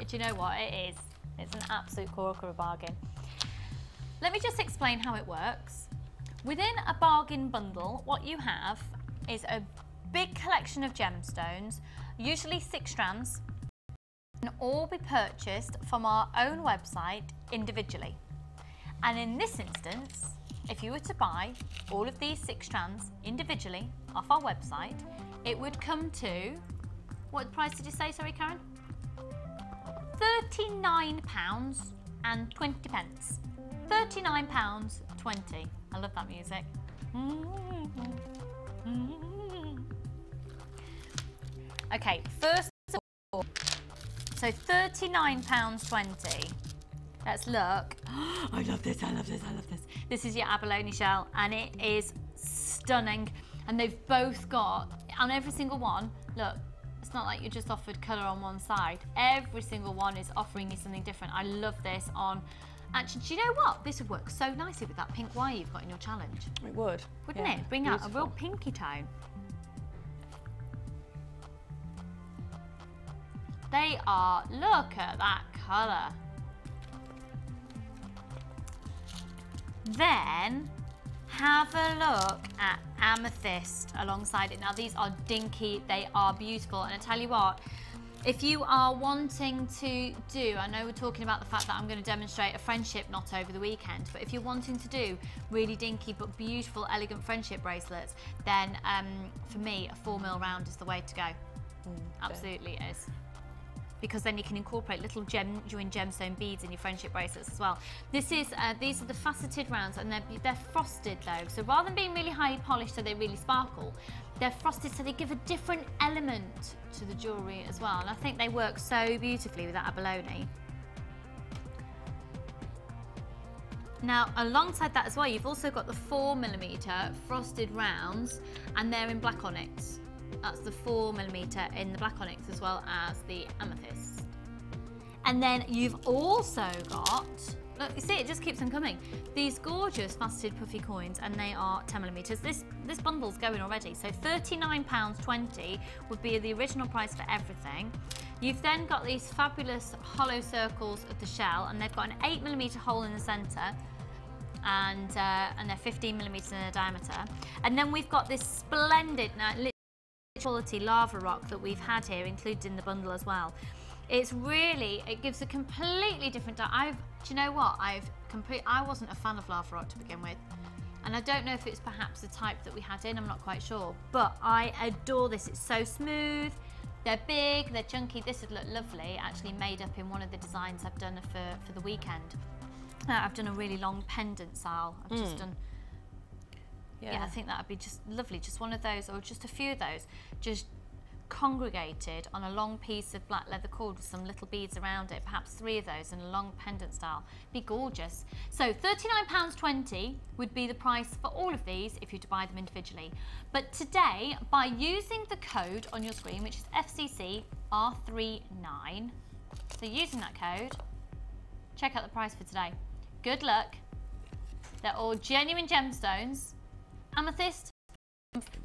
Do you know what it is? It's an absolute corker of a bargain. Let me just explain how it works. Within a bargain bundle, what you have is a big collection of gemstones, usually 6 strands, and all be purchased from our own website individually. And in this instance, if you were to buy all of these 6 strands individually off our website, it would come to, what price did you say, sorry, Karen? £39.20. £39.20. I love that music. Okay, first of all, so £39.20. Let's look. I love this, I love this, I love this. This is your abalone shell, and it is stunning. And they've both got, on every single one, look, it's not like you're just offered colour on one side. Every single one is offering you something different. I love this on, actually, do you know what? This would work so nicely with that pink wire you've got in your challenge. It would. Wouldn't it? Bring out a real pinky tone. They are, look at that colour. Then have a look at amethyst alongside it. Now these are dinky, they are beautiful, and I tell you what, if you are wanting to do, I know we're talking about the fact that I'm going to demonstrate a friendship knot over the weekend, but if you're wanting to do really dinky but beautiful, elegant friendship bracelets, then for me, a 4mm round is the way to go. Absolutely is. Because then you can incorporate little genuine gemstone beads in your friendship bracelets as well. This is these are the faceted rounds, and they're frosted though. So rather than being really highly polished so they really sparkle, they're frosted so they give a different element to the jewellery as well. And I think they work so beautifully with that abalone. Now, alongside that as well, you've also got the 4mm frosted rounds, and they're in black onyx. That's the 4mm in the black onyx, as well as the amethyst. And then you've also got, look, you see, it just keeps on coming. These gorgeous faceted puffy coins, and they are 10mm. This bundle's going already, so £39.20 would be the original price for everything. You've then got these fabulous hollow circles of the shell, and they've got an 8mm hole in the centre, and they're 15mm in their diameter. And then we've got this splendid quality lava rock that we've had here included in the bundle as well. It's really, it gives a completely different, do you know what, I wasn't a fan of lava rock to begin with, and I don't know if it's perhaps the type that we had in, I'm not quite sure, but I adore this. It's so smooth, they're big, they're chunky. This would look lovely, actually made up in one of the designs I've done for the weekend. I've done a really long pendant style. I've just done, yeah, I think that would be just lovely. Just one of those, or just a few of those, just congregated on a long piece of black leather cord with some little beads around it, perhaps 3 of those in a long pendant style. Be gorgeous. So £39.20 would be the price for all of these if you were to buy them individually. But today, by using the code on your screen, which is FCC-R39, so using that code, check out the price for today. Good luck. They're all genuine gemstones. Amethyst,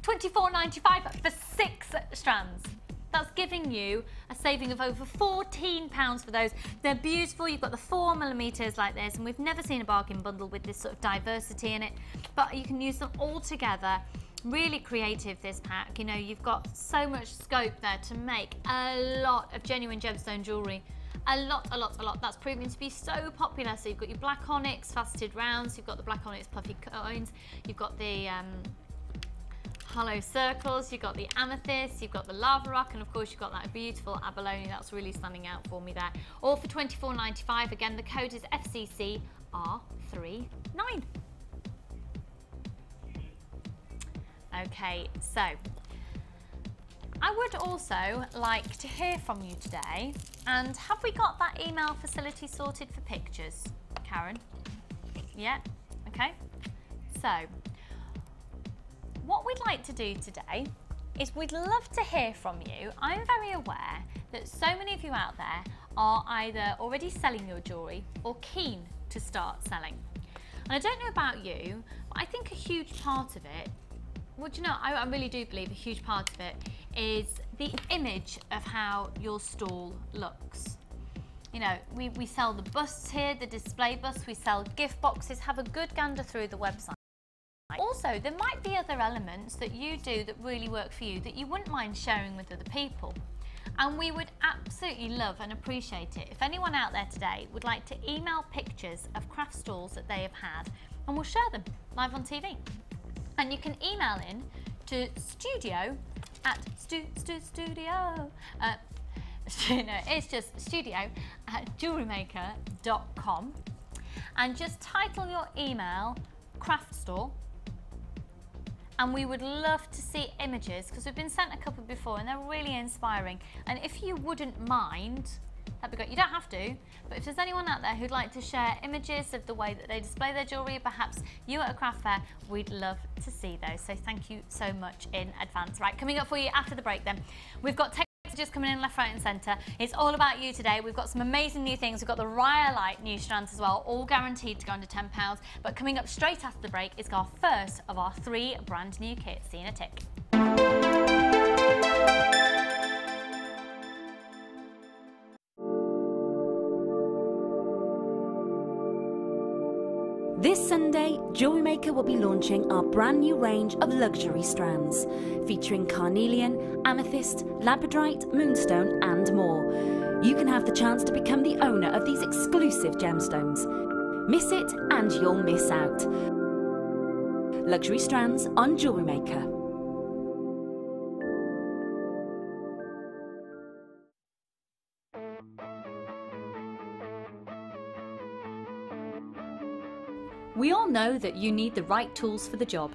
£24.95 for 6 strands. That's giving you a saving of over £14 for those. They're beautiful. You've got the 4mm like this, and we've never seen a bargain bundle with this sort of diversity in it, but you can use them all together. Really creative, this pack. You know, you've got so much scope there to make a lot of genuine gemstone jewellery. A lot. That's proving to be so popular. So you've got your black onyx faceted rounds, you've got the black onyx puffy coins, you've got the hollow circles, you've got the amethyst, you've got the lava rock, and of course you've got that beautiful abalone that's really standing out for me there. All for £24.95. Again, the code is FCC-R39. Okay, so I would also like to hear from you today. And have we got that email facility sorted for pictures, Karen? Yeah, okay. So, what we'd like to do today is we'd love to hear from you. I'm very aware that so many of you out there are either already selling your jewellery or keen to start selling. And I don't know about you, but I think a huge part of it, well, do you know, I really do believe a huge part of it is the image of how your stall looks. You know, we sell the busts here, the display busts, we sell gift boxes. Have a good gander through the website. Also, there might be other elements that you do that really work for you that you wouldn't mind sharing with other people. And we would absolutely love and appreciate it if anyone out there today would like to email pictures of craft stalls that they have had, and we'll share them live on TV. And you can email in to studio@studio. No, it's just studio@jewellerymaker.com, and just title your email craft stall, and we would love to see images because we've been sent a couple before and they're really inspiring. And if you wouldn't mind, that'd be great. You don't have to, but if there's anyone out there who'd like to share images of the way that they display their jewellery, perhaps you at a craft fair, we'd love to see those. So thank you so much in advance. Right, coming up for you after the break then, we've got text messages coming in left, right and centre. It's all about you today. We've got some amazing new things. We've got the Rhyolite new strands as well, all guaranteed to go under £10. But coming up straight after the break is our first of our 3 brand new kits. See you in a tick. This Sunday, Jewellery Maker will be launching our brand new range of luxury strands, featuring carnelian, amethyst, labradorite, moonstone and more. You can have the chance to become the owner of these exclusive gemstones. Miss it and you'll miss out. Luxury strands on Jewellery Maker. We all know that you need the right tools for the job.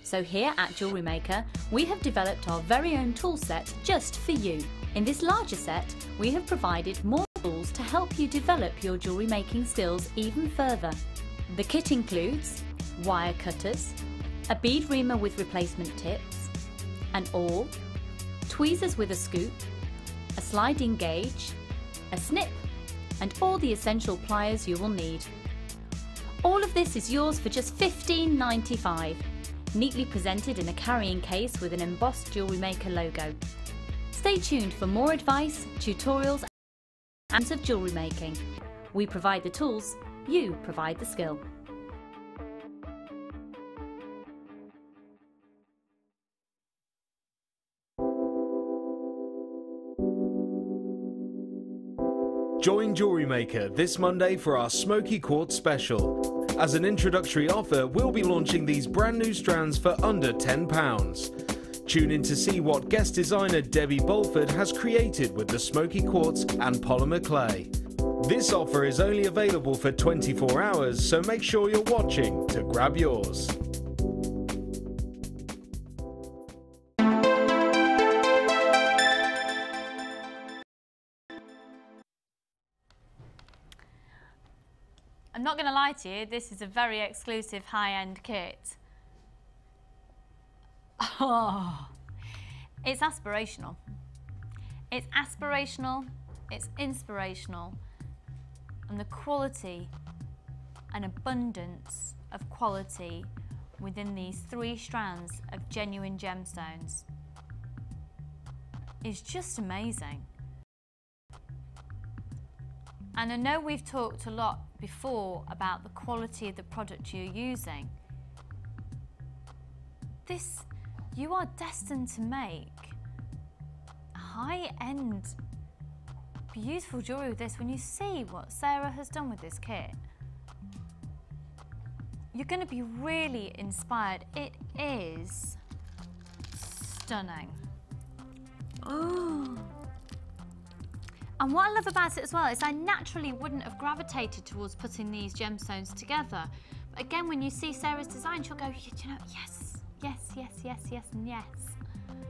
So here at Jewellery Maker, we have developed our very own tool set just for you. In this larger set, we have provided more tools to help you develop your jewellery making skills even further. The kit includes wire cutters, a bead reamer with replacement tips, an awl, tweezers with a scoop, a sliding gauge, a snip, and all the essential pliers you will need. All of this is yours for just $15.95, neatly presented in a carrying case with an embossed Jewellery Maker logo. Stay tuned for more advice, tutorials and of jewellery making. We provide the tools, you provide the skill. Join Jewellery Maker this Monday for our Smoky Quartz special. As an introductory offer, we'll be launching these brand new strands for under £10. Tune in to see what guest designer Debbie Bolford has created with the Smoky Quartz and polymer clay. This offer is only available for 24 hours, so make sure you're watching to grab yours. I'm not going to lie to you, this is a very exclusive high-end kit. Oh, it's aspirational. It's aspirational, it's inspirational, and the quality and abundance of quality within these 3 strands of genuine gemstones is just amazing. And I know we've talked a lot before about the quality of the product you're using. This, you are destined to make high-end, beautiful jewellery with this. When you see what Sarah has done with this kit, you're going to be really inspired. It is stunning. Oh. And what I love about it as well is I naturally wouldn't have gravitated towards putting these gemstones together. But again, when you see Sarah's design, she'll go, you know, yes, yes, yes, yes, yes, and yes.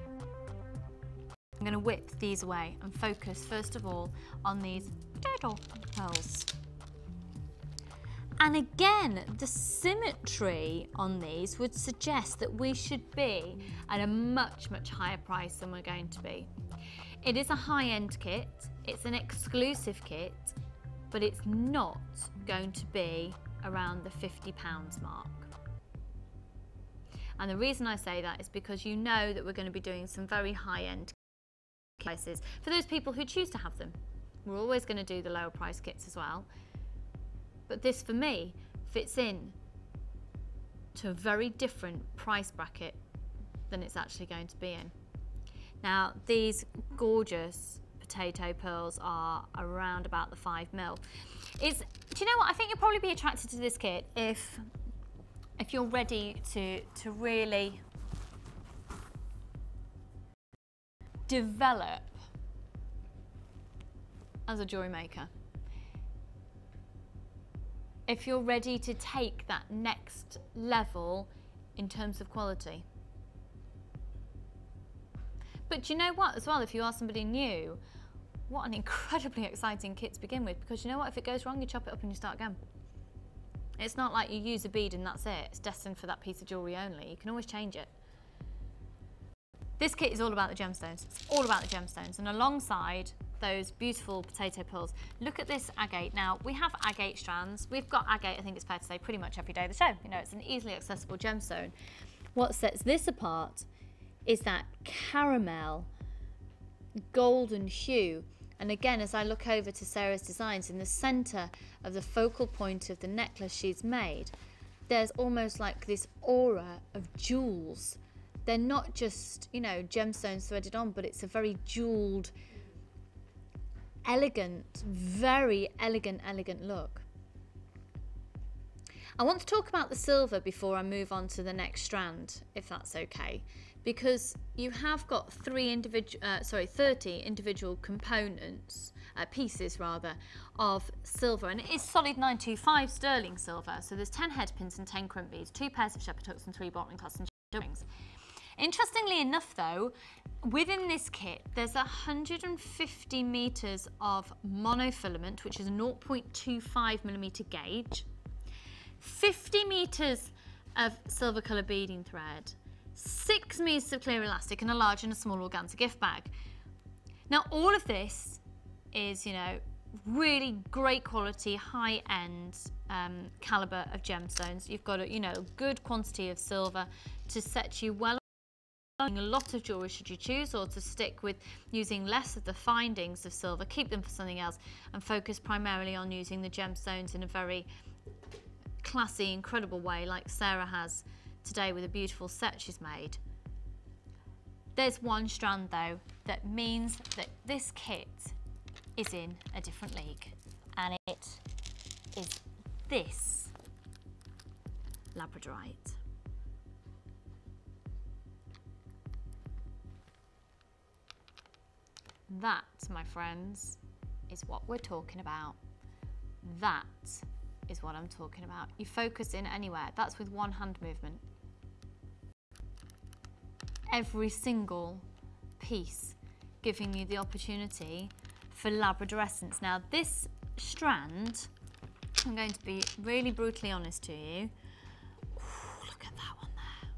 I'm going to whip these away and focus first of all on these potato pearls. And again, the symmetry on these would suggest that we should be at a much, much higher price than we're going to be. It is a high-end kit, it's an exclusive kit, but it's not going to be around the £50 mark. And the reason I say that is because you know that we're going to be doing some very high-end prices for those people who choose to have them. We're always going to do the lower price kits as well. But this, for me, fits in to a very different price bracket than it's actually going to be in. Now, these gorgeous potato pearls are around about the 5mm. Do you know what? I think you'll probably be attracted to this kit if you're ready to really develop as a jewellery maker. If you're ready to take that next level in terms of quality. But do you know what as well, if you are somebody new, what an incredibly exciting kit to begin with, because you know what, if it goes wrong, you chop it up and you start again. It's not like you use a bead and that's it. It's destined for that piece of jewellery only. You can always change it. This kit is all about the gemstones. It's all about the gemstones. And alongside those beautiful potato pearls, look at this agate. Now, we have agate strands. We've got agate, I think it's fair to say, pretty much every day of the show. You know, it's an easily accessible gemstone. What sets this apart is that caramel golden hue. And again, as I look over to Sarah's designs, in the centre of the focal point of the necklace she's made, there's almost like this aura of jewels. They're not just, you know, gemstones threaded on, but it's a very jewelled, elegant, very elegant look. I want to talk about the silver before I move on to the next strand, if that's okay, because you have got 30 individual components, pieces rather, of silver, and it is solid 925 sterling silver. So there's 10 head pins and 10 crimp beads, 2 pairs of shepherd hooks and 3 bottling clasps and rings. Interestingly enough though, within this kit there's 150 meters of monofilament, which is a 0.25mm gauge, 50 metres of silver colour beading thread, 6 metres of clear elastic, and a large and a small organza gift bag. Now all of this is, you know, really great quality, high-end calibre of gemstones. You've got a, you know, good quantity of silver to set you well. A lot of jewellery should you choose, or to stick with using less of the findings of silver, keep them for something else, and focus primarily on using the gemstones in a very classy, incredible way, like Sarah has today with a beautiful set she's made. There's one strand though that means that this kit is in a different league, and it is this labradorite. That, my friends, is what we're talking about. That is what I'm talking about. You focus in anywhere. That's with one hand movement. Every single piece giving you the opportunity for Labrador essence. Now this strand, I'm going to be really brutally honest to you. Ooh, look at that one there.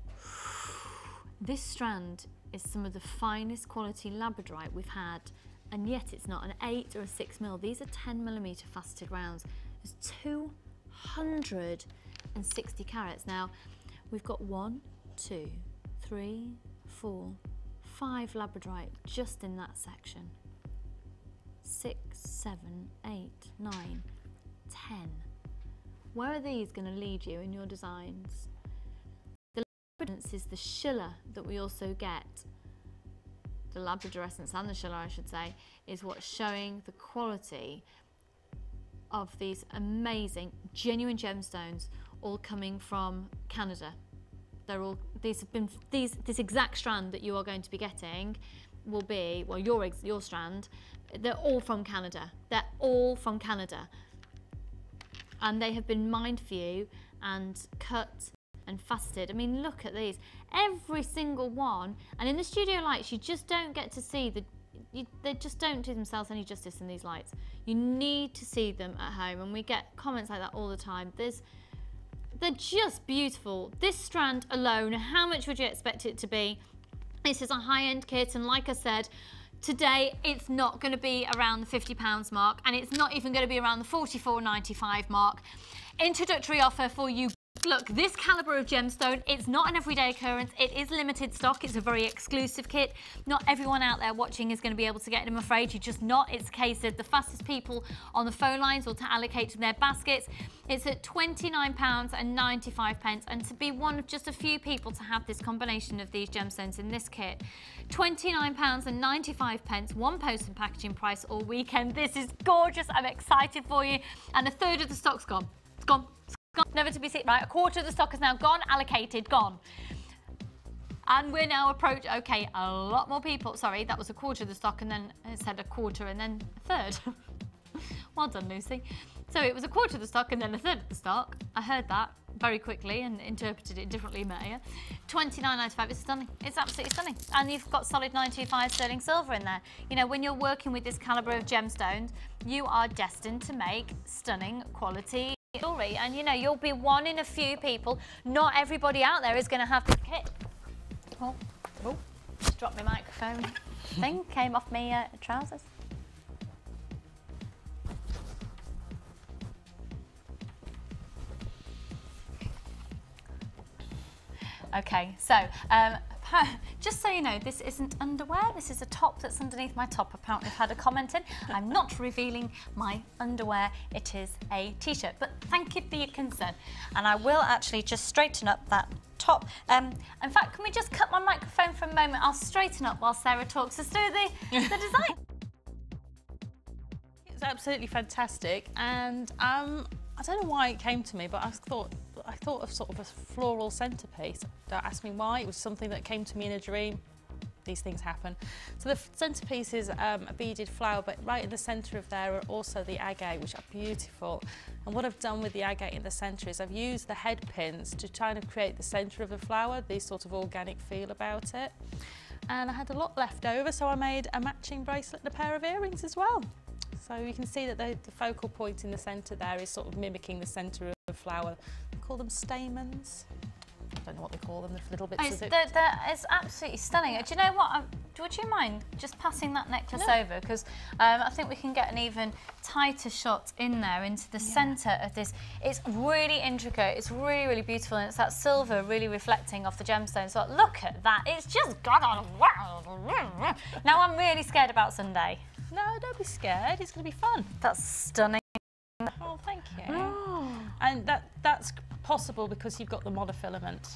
This strand is some of the finest quality labradorite we've had, and yet it's not an 8 or a 6 mil. These are 10mm faceted rounds. There's 260 carats. Now we've got 1, 2, 3, 4, 5 labradorite just in that section. 6, 7, 8, 9, 10. Where are these going to lead you in your designs? The labrador is the schiller that we also get. The Labrador essence and the schiller, I should say, is what's showing the quality of these amazing, genuine gemstones, all coming from Canada. They're all, this exact strand that you are going to be getting will be, well, your strand, they're all from Canada. They're all from Canada. And they have been mined for you and cut and faceted. I mean, look at these. Every single one. And in the studio lights, you just don't get to see they just don't do themselves any justice in these lights. You need to see them at home, and we get comments like that all the time. They're just beautiful. This strand alone, how much would you expect it to be? This is a high-end kit, and like I said, today it's not going to be around the £50 mark, and it's not even going to be around the $44.95 mark. Introductory offer for you. Look, this calibre of gemstone, it's not an everyday occurrence. It is limited stock. It's a very exclusive kit. Not everyone out there watching is going to be able to get it, I'm afraid. You're just not. It's a case of the fastest people on the phone lines or to allocate to their baskets. It's at £29.95, and to be one of just a few people to have this combination of these gemstones in this kit, £29.95, one post and packaging price all weekend. This is gorgeous. I'm excited for you. And a third of the stock's gone. It's gone. Gone, never to be seen. Right, a quarter of the stock is now gone, allocated, gone. And we're now okay, a lot more people. Sorry, that was a quarter of the stock, and then it said a quarter and then a third. Well done, Lucy. So it was a quarter of the stock and then a third of the stock. I heard that very quickly and interpreted it differently, Maya. £29.95 is stunning. It's absolutely stunning. And you've got solid 925 sterling silver in there. You know, when you're working with this calibre of gemstones, you are destined to make stunning quality jewellery, and you know, you'll be one in a few people. Not everybody out there is going to have this kit. Oh, just dropped my microphone thing, came off my trousers. Okay, so just so you know, this isn't underwear, this is a top that's underneath my top. Apparently I've had a comment in. I'm not revealing my underwear, it is a t-shirt, but thank you for your concern. And I will actually just straighten up that top. In fact, can we just cut my microphone for a moment? I'll straighten up while Sarah talks us through the design. It's absolutely fantastic, and I don't know why it came to me, but I thought of sort of a floral centerpiece. Don't ask me why. It was something that came to me in a dream. These things happen. So the centerpiece is a beaded flower, but right in the center of there are also the agate, which are beautiful. And what I've done with the agate in the center is I've used the head pins to try and create the center of the flower, this sort of organic feel about it. And I had a lot left over, so I made a matching bracelet and a pair of earrings as well. So you can see that the focal point in the center there is sort of mimicking the center of flower. They call them stamens. I don't know what they call them, the little bits of it. It's absolutely stunning. Do you know what? Would you mind just passing that necklace over? Because I think we can get an even tighter shot in there into the centre of this. It's really intricate. It's really, really beautiful. And it's that silver really reflecting off the gemstones. So look at that. It's just got on. Now I'm really scared about Sunday. No, don't be scared. It's going to be fun. That's stunning. Oh, thank you. Oh. And that's possible because you've got the monofilament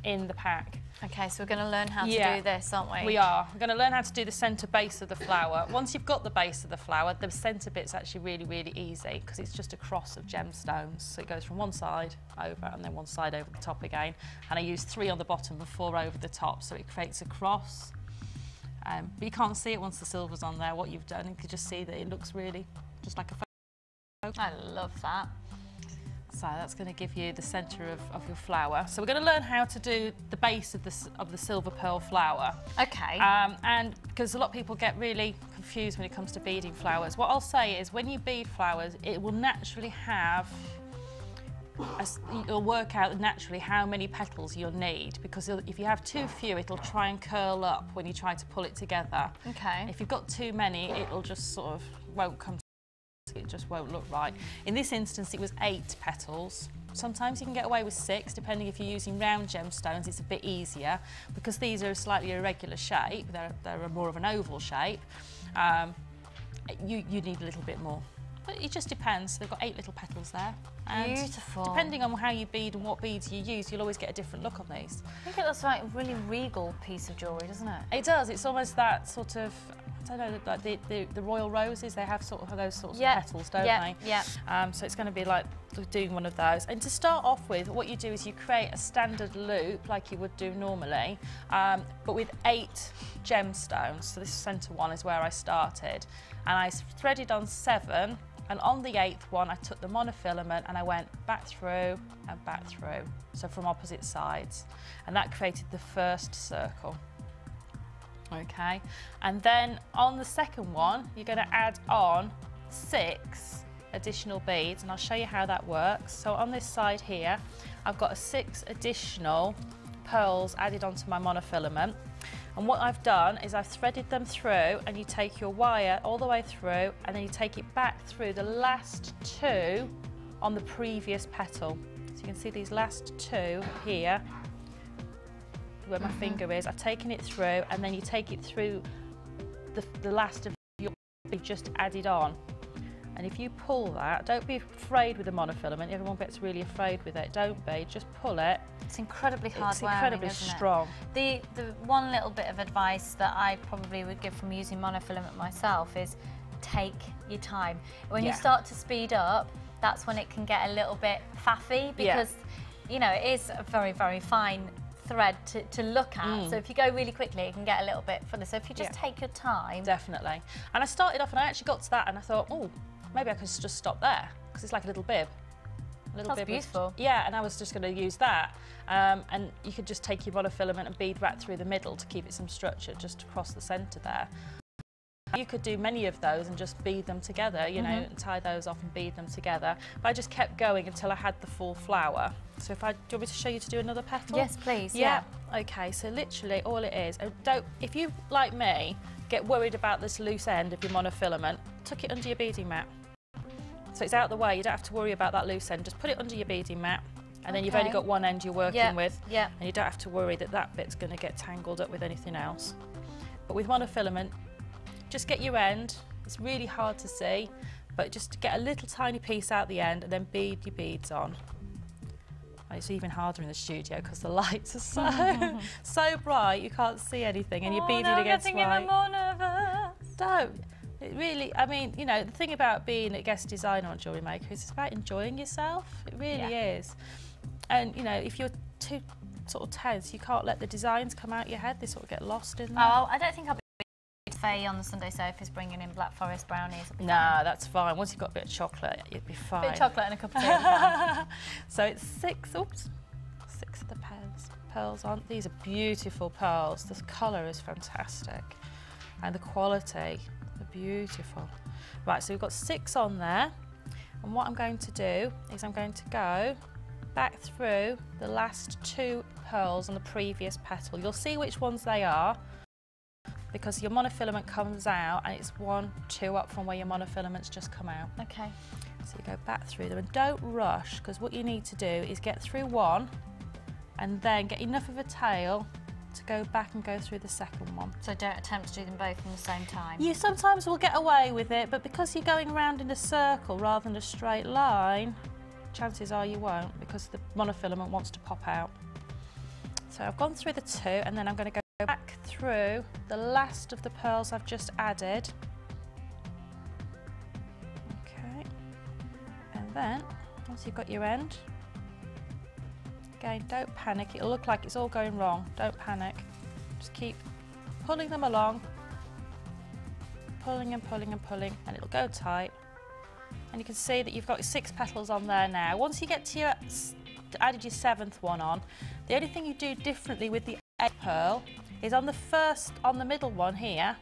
in the pack. Okay, so we're going to learn how to do this, aren't we? We are. We're going to learn how to do the centre base of the flower. Once you've got the base of the flower, the centre bit's actually really, really easy because it's just a cross of gemstones. So it goes from one side over and then one side over the top again. And I use 3 on the bottom and 4 over the top, so it creates a cross. But you can't see it once the silver's on there, what you've done. You can just see that it looks really just like a photo. I love that. So that's going to give you the centre of your flower. So we're going to learn how to do the base of the silver pearl flower. Okay. And because a lot of people get really confused when it comes to beading flowers. What I'll say is when you bead flowers, it will naturally have, you'll work out naturally how many petals you'll need, because if you have too few, it'll try and curl up when you try to pull it together. Okay. If you've got too many, it'll just sort of won't come. It just won't look right. In this instance, it was 8 petals. Sometimes you can get away with 6, depending if you're using round gemstones, it's a bit easier. Because these are a slightly irregular shape, they're more of an oval shape, you need a little bit more. But it just depends. They've got 8 little petals there. And beautiful. Depending on how you bead and what beads you use, you'll always get a different look on these. I think it looks like a really regal piece of jewellery, doesn't it? It does. It's almost that sort of, I don't know, like the royal roses, they have sort of those sorts of petals, don't they? Yeah. So it's going to be like doing one of those. And to start off with, what you do is you create a standard loop like you would do normally, but with 8 gemstones. So this centre one is where I started. And I threaded on 7, and on the 8th one, I took the monofilament and I went back through and back through. So from opposite sides. And that created the first circle. Okay, and then on the second one, you're going to add on 6 additional beads, and I'll show you how that works. So on this side here, I've got 6 additional pearls added onto my monofilament. And what I've done is I've threaded them through, and you take your wire all the way through, and then you take it back through the last 2 on the previous petal. So you can see these last 2 here, where my finger is. I've taken it through, and then you take it through the last of your you've just added on. And if you pull that, don't be afraid with the monofilament. Everyone gets really afraid with it. Don't be. Just pull it. It's incredibly hard It's wearing, incredibly isn't it? strong. The one little bit of advice that I probably would give from using monofilament myself is take your time. When you start to speed up, that's when it can get a little bit faffy, because you know, it is a very, very fine thread to look at. So if you go really quickly, it can get a little bit funny. So if you just take your time. Definitely. And I started off and I actually got to that and I thought, oh, maybe I could just stop there, because it's like a little bib. That's beautiful. And I was just going to use that. And you could just take your monofilament and bead right through the middle to keep it some structure just across the centre there. You could do many of those and just bead them together, you know, and tie those off and bead them together. But I just kept going until I had the full flower. So do you want me to show you to do another petal? Yes, please. Yeah. Okay, so literally all it is, if you, like me, get worried about this loose end of your monofilament, tuck it under your beading mat. So it's out of the way, you don't have to worry about that loose end. Just put it under your beading mat, and then you've only got one end you're working with. Yeah. And you don't have to worry that that bit's going to get tangled up with anything else. But with monofilament, just get your end. It's really hard to see, but just get a little tiny piece out the end and then bead your beads on. It's even harder in the studio because the lights are so bright you can't see anything, and you're beading against getting light. even more nervous. Don't. It really, I mean, you know, the thing about being a guest designer on Jewellery Maker is it's about enjoying yourself. It really is. And, you know, if you're too sort of tense, you can't let the designs come out your head. They sort of get lost in there. Oh, I don't think I'll be Faye on the Sunday sofas bringing in Black Forest brownies. No, that's fine. Once you've got a bit of chocolate, you'd be fine. A bit of chocolate and a cup of tea. So it's 6 of the pearls on. These are beautiful pearls. The colour is fantastic. And the quality, they're beautiful. Right, so we've got 6 on there. And what I'm going to do is I'm going to go back through the last 2 pearls on the previous petal. You'll see which ones they are because your monofilament comes out and it's 1, 2 up from where your monofilament's just come out. Okay. So you go back through them and don't rush, because what you need to do is get through one and then get enough of a tail to go back and go through the second one. So don't attempt to do them both in the same time. You sometimes will get away with it, but because you're going around in a circle rather than a straight line, chances are you won't, because the monofilament wants to pop out. So I've gone through the 2 and then I'm going to go back through the last of the pearls I've just added. Okay. And then, once you've got your end, again, don't panic. It'll look like it's all going wrong. Don't panic. Just keep pulling them along. Pulling and pulling and pulling, and it'll go tight. And you can see that you've got 6 petals on there now. Once you get to your added your 7th one on, the only thing you do differently with the 8th pearl is on the middle one here,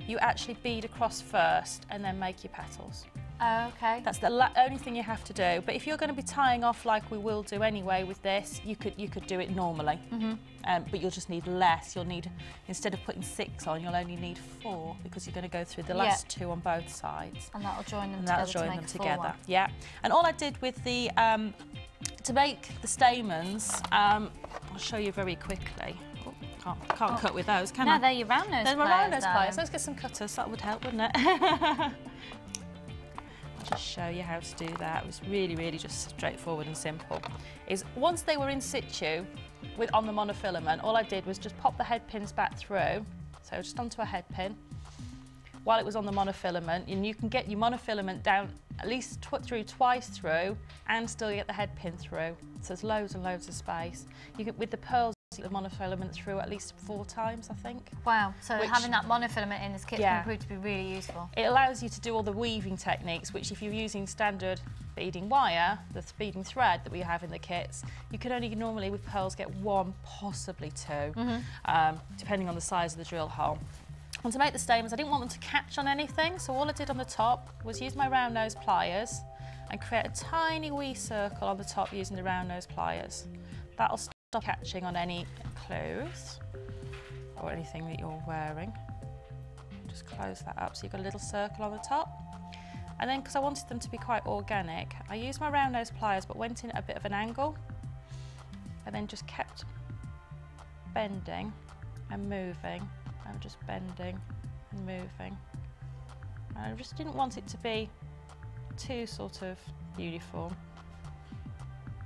you actually bead across first and then make your petals. Oh, okay. That's the only thing you have to do. But if you're going to be tying off like we will do anyway with this, you could do it normally. But you'll just need less. You'll need, instead of putting 6 on, you'll only need 4 because you're going to go through the last 2 on both sides. And that'll join them and together. That'll join them to together. one. Yeah. And all I did with the to make the stamens, I'll show you very quickly. Oh, can't cut with those, can I? No, they're your round nose pliers. They're my round nose pliers. Let's get some cutters. That would help, wouldn't it? I'll just show you how to do that. It was really, really just straightforward and simple. Is once they were in situ on the monofilament, all I did was just pop the head pins back through. So just onto a head pin while it was on the monofilament, and you can get your monofilament down at least through twice through and still get the head pin through. So there's loads and loads of space. You can, with the pearls, the monofilament through at least 4 times, I think. Wow, so having that monofilament in this kit can prove to be really useful. It allows you to do all the weaving techniques, which if you're using standard beading wire, the beading thread that we have in the kits, you can only normally with pearls get 1, possibly 2, depending on the size of the drill hole. And to make the stamens, I didn't want them to catch on anything, so all I did on the top was use my round nose pliers and create a tiny wee circle on the top using the round nose pliers. That'll stop catching on any clothes or anything that you're wearing. Just close that up so you've got a little circle on the top. And then, because I wanted them to be quite organic, I used my round nose pliers but went in at a bit of an angle and then just kept bending and moving and just bending and moving. And I just didn't want it to be too sort of uniform.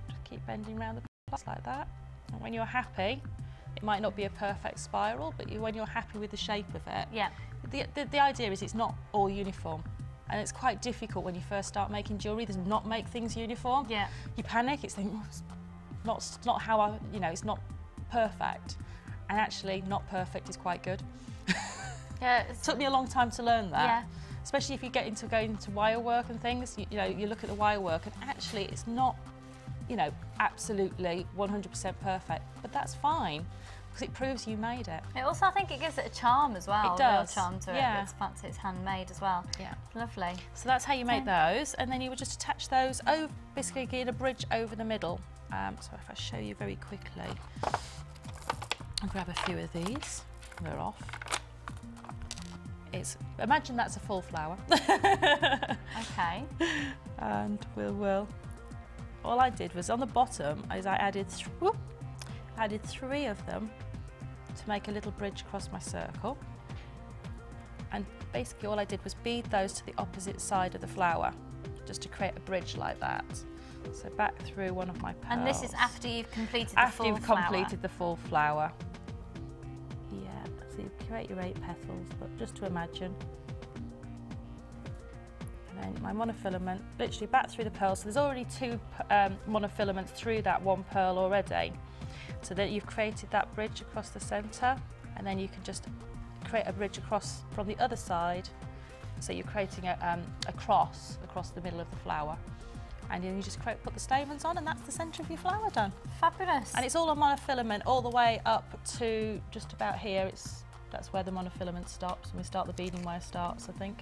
Just keep bending around the place like that. And when you're happy, it might not be a perfect spiral, but when you're happy with the shape of it, the idea is it's not all uniform. And it's quite difficult when you first start making jewellery to not make things uniform. Yeah. You panic, it's thinking, oh, it's not how I, it's not perfect. And actually, not perfect is quite good. Yeah. It took me a long time to learn that. Yeah. Especially if you get into going into wire work and things, you look at the wire work and actually it's not, absolutely 100% perfect, but that's fine because it proves you made it. It also, I think it gives it a charm as well. It does. A real charm to it. It's fancy, it's handmade as well. Yeah. Lovely. So that's how you make those, and then you would just attach those over, basically get a bridge over the middle. So if I show you very quickly, I'll grab a few of these. They're off. Imagine that's a full flower. Okay. And we'll. All I did was on the bottom is I added 3 of them to make a little bridge across my circle. And basically all I did was bead those to the opposite side of the flower, just to create a bridge like that. So back through one of my pearls. And this is after you've completed the full flower? After you've completed the full flower. Yeah, so you create your 8 petals, but just to imagine. And then my monofilament, literally back through the pearl. So there's already 2 monofilaments through that 1 pearl already. So that you've created that bridge across the centre, and then you can just create a bridge across from the other side. So you're creating a cross across the middle of the flower. And then you just put the stamens on, and that's the centre of your flower done. Fabulous. And it's all on monofilament all the way up to just about here. That's where the monofilament stops, and we start the beading wire starts, I think.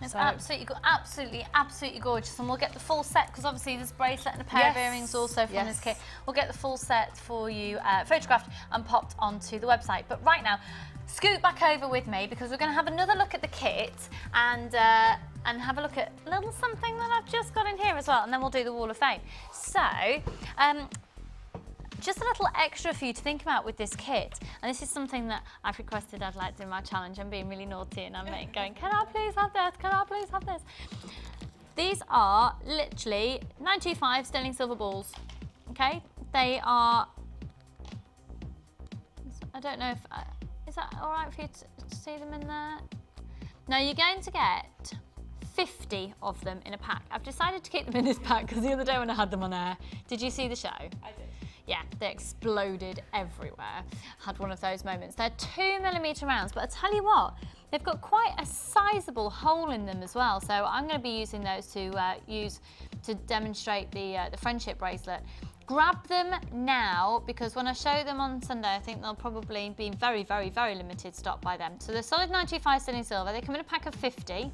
It's absolutely gorgeous, and we'll get the full set because obviously there's bracelet and a pair of earrings also from this kit. We'll get the full set for you photographed and popped onto the website. But right now, scoot back over with me because we're going to have another look at the kit and have a look at a little something that I've just got in here as well, and then we'll do the Wall of Fame. So, just a little extra for you to think about with this kit, and this is something that I've requested I'd like to do in my challenge. I'm being really naughty and I'm going, can I please have this? Can I please have this? These are literally 925 sterling silver balls, okay? They are, I don't know if, is that all right for you to see them in there? Now you're going to get 50 of them in a pack. I've decided to keep them in this pack because the other day when I had them on air, did you see the show? I did. Yeah, they exploded everywhere. Had one of those moments. They're 2mm rounds, but I tell you what, they've got quite a sizable hole in them as well. So I'm going to be using those to demonstrate the friendship bracelet. Grab them now because when I show them on Sunday, I think they'll probably be very, very, very limited stock by then. So they're solid 925 sterling silver. They come in a pack of 50.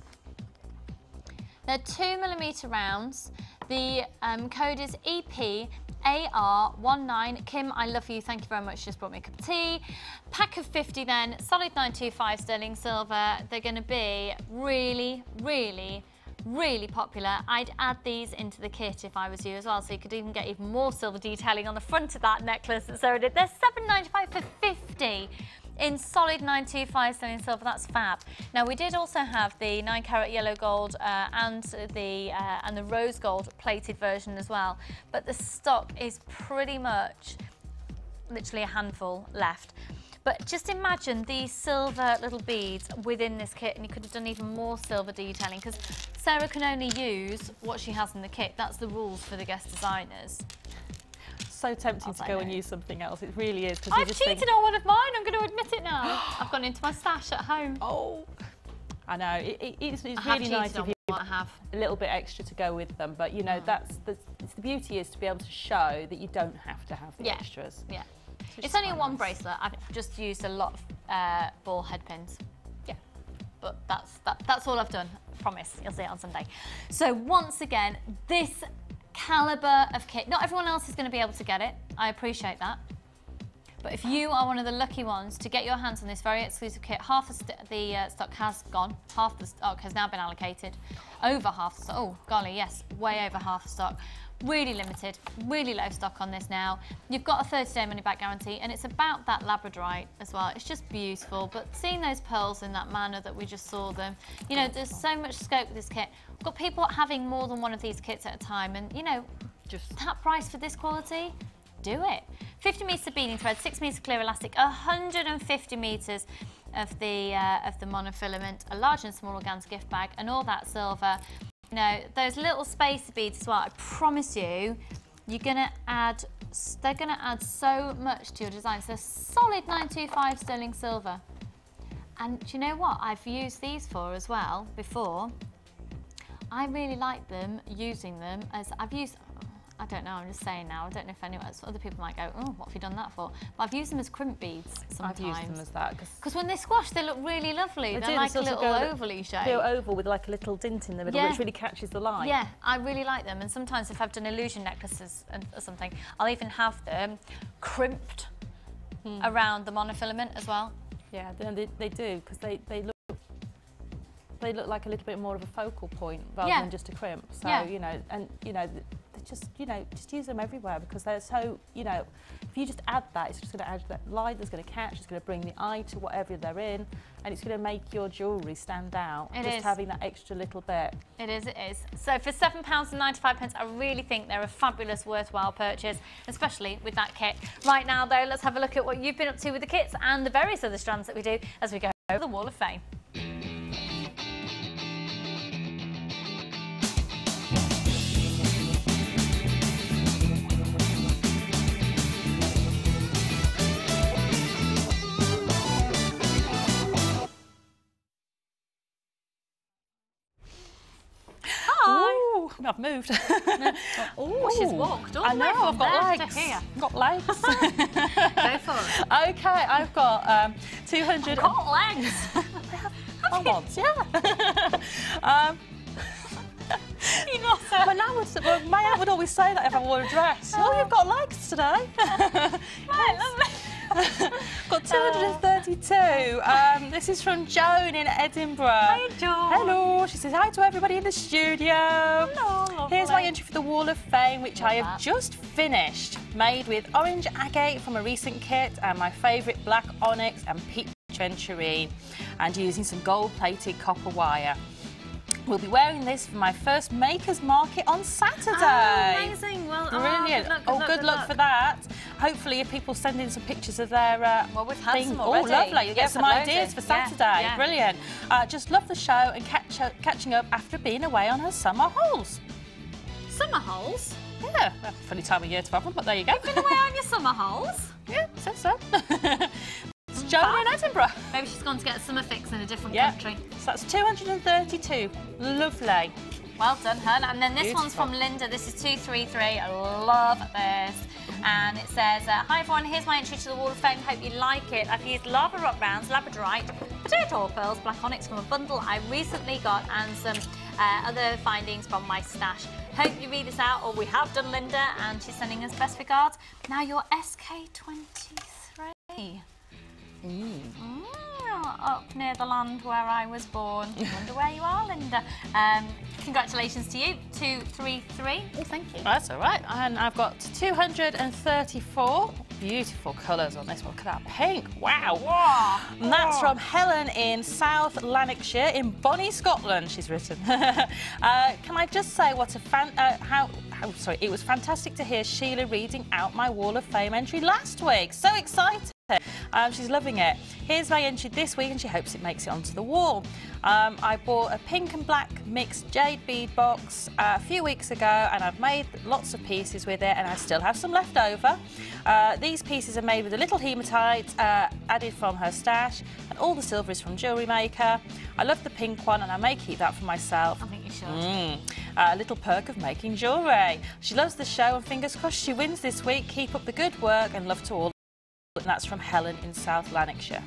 They're 2mm rounds. The code is EPAR19. Kim, I love you. Thank you very much. Just brought me a cup of tea. Pack of 50 then, solid 925 sterling silver. They're going to be really, really, really popular. I'd add these into the kit if I was you as well, so you could even get even more silver detailing on the front of that necklace that Sarah did. They're $7.95 for 50. In solid 925 sterling silver, that's fab. Now we did also have the 9-carat yellow gold and the rose gold plated version as well, but the stock is pretty much literally a handful left. But just imagine these silver little beads within this kit, and you could have done even more silver detailing because Sarah can only use what she has in the kit. That's the rules for the guest designers. So tempting to go and use something else. It really is. I've cheated on one of mine. I'm going to admit it now. I've gone into my stash at home. Oh, I know. It's really nice if you have a little bit extra to go with them. But you know, that's the beauty is to be able to show that you don't have to have the extras. Yeah. It's only one bracelet. I've just used a lot of ball head pins. Yeah. But that's all I've done. I promise. You'll see it on Sunday. So once again, this caliber of kit. Not everyone else is going to be able to get it. I appreciate that. But if you are one of the lucky ones to get your hands on this very exclusive kit, half the stock has gone. Half the stock has now been allocated. Over half the stock. Oh, golly, yes, way over half the stock. Really limited, really low stock on this now. You've got a 30-day money-back guarantee, and it's about that labradorite as well. It's just beautiful. But seeing those pearls in that manner that we just saw them, you know, there's so much scope with this kit. We've got people having more than one of these kits at a time, and you know, just that price for this quality, do it. 50 metres of beading thread, 6 metres clear elastic, 150 metres of the monofilament, a large and small organza gift bag, and all that silver. You know, those little spacer beads as well, I promise you, they're going to add so much to your design. So solid 925 sterling silver. And do you know what I've used these for as well before? I really like them, using them as I've used, I don't know, I'm just saying now, I don't know if anyone else, other people might go, oh, what have you done that for? But I've used them as crimp beads sometimes. I've used them as that. Because when they squash, they look really lovely. They're like a little oval-y shape. They're oval with like a little dint in the middle, which really catches the light. Yeah, I really like them. And sometimes if I've done illusion necklaces or something, I'll even have them crimped around the monofilament as well. Yeah, they do, because they look like a little bit more of a focal point rather than just a crimp. So, you know, and, you know, just use them everywhere because they're so, you know, if you just add that, it's just going to add that light that's going to catch, it's going to bring the eye to whatever they're in, and it's going to make your jewellery stand out. Having that extra little bit. It is, it is. So for £7.95, I really think they're a fabulous, worthwhile purchase, especially with that kit. Right now, though, let's have a look at what you've been up to with the kits and the various other strands that we do as we go over the Wall of Fame. I've moved. Oh, she's walked all the way from there to here. I've got legs. Go for it. Okay, I've got 200. I've got legs. I once, yeah. You know, so My aunt would always say that if I wore a dress. Oh, you've got legs today. right, lovely. Got 232. This is from Joan in Edinburgh. Hi, Joan. Hello. She says hi to everybody in the studio. Hello, lovely. Here's my entry for the Wall of Fame, which I have that. just finished. Made with orange agate from a recent kit and my favourite black onyx and peach aventurine, and using some gold-plated copper wire. We'll be wearing this for my first Makers Market on Saturday. Oh, amazing. Well, brilliant. Good luck for that. Hopefully, if people send in some pictures of their well, we've had thing. some already. Oh, lovely. You'll Yeah, get some put loads ideas in. for Saturday. Yeah. Brilliant. Just love the show and catching up after being away on her summer holes. Summer holes? Yeah, well, funny time of year to have them, but there you go. Been away on your summer holes? Yeah, so. It's Joan in Edinburgh. Maybe she's gone to get a summer fix in a different Yeah. country. So that's 232. Lovely. Well done, hun. And then this one's Beautiful. from Linda. This is 233. I love this. And it says, hi everyone, here's my entry to the Wall of Fame. Hope you like it. I've used lava rock rounds, labradorite, potato oil pearls, black onyx from a bundle I recently got, and some other findings from my stash. Hope you read this out, or we have done, Linda, and she's sending us best regards. Now you're SK23. Up near the land where I was born. I wonder where you are, Linda. Congratulations to you, 233. Oh, thank you. That's all right. And I've got 234 beautiful colours on this one. Look at that pink. Wow. Wow. And that's from Helen in South Lanarkshire in Bonnie, Scotland, she's written. Can I just say what a sorry, it was fantastic to hear Sheila reading out my Wall of Fame entry last week. So excited. She's loving it. Here's my entry this week, and she hopes it makes it onto the wall. I bought a pink and black mixed jade bead box a few weeks ago, and I've made lots of pieces with it, and I still have some left over. These pieces are made with a little hematite added from her stash, and all the silver is from Jewellery Maker. I love the pink one, and I may keep that for myself. I think you should. A little perk of making jewellery. She loves the show, and fingers crossed she wins this week. Keep up the good work, and love to all. And that's from Helen in South Lanarkshire.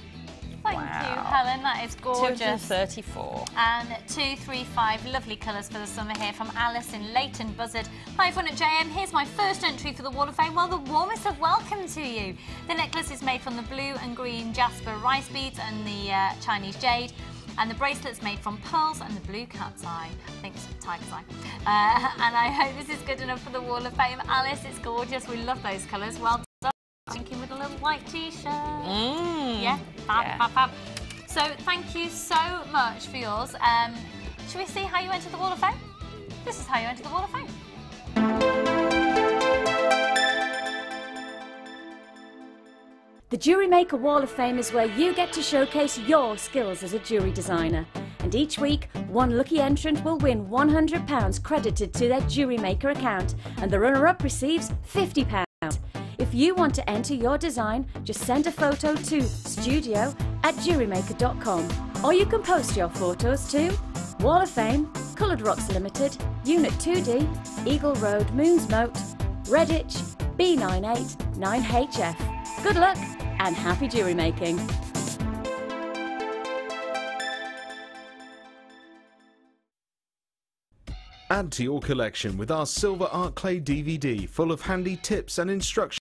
Thank you, Helen. That is gorgeous. 234. And 235, lovely colours for the summer here from Alice in Leighton Buzzard. Hi everyone at JM, here's my first entry for the Wall of Fame. Well, the warmest of welcome to you. The necklace is made from the blue and green jasper rice beads and the Chinese jade. And the bracelet's made from pearls and the blue cat's eye. I think it's tiger's eye. And I hope this is good enough for the Wall of Fame. Alice, it's gorgeous. We love those colours. Well done. Drinking with a little white t-shirt. Yeah, fab, fab. So thank you so much for yours. Should we see how you entered the Wall of Fame? This is how you entered the Wall of Fame. The Jewellery Maker Wall of Fame is where you get to showcase your skills as a jewellery designer. And each week, one lucky entrant will win £100 credited to their Jewellery Maker account, and the runner-up receives £50. If you want to enter your design, just send a photo to studio@jewellerymaker.com, or you can post your photos to Wall of Fame, Coloured Rocks Limited, Unit 2D, Eagle Road, Moonsmote, Redditch, B98 9HF. Good luck and happy jewellery making! Add to your collection with our Silver Art Clay DVD full of handy tips and instructions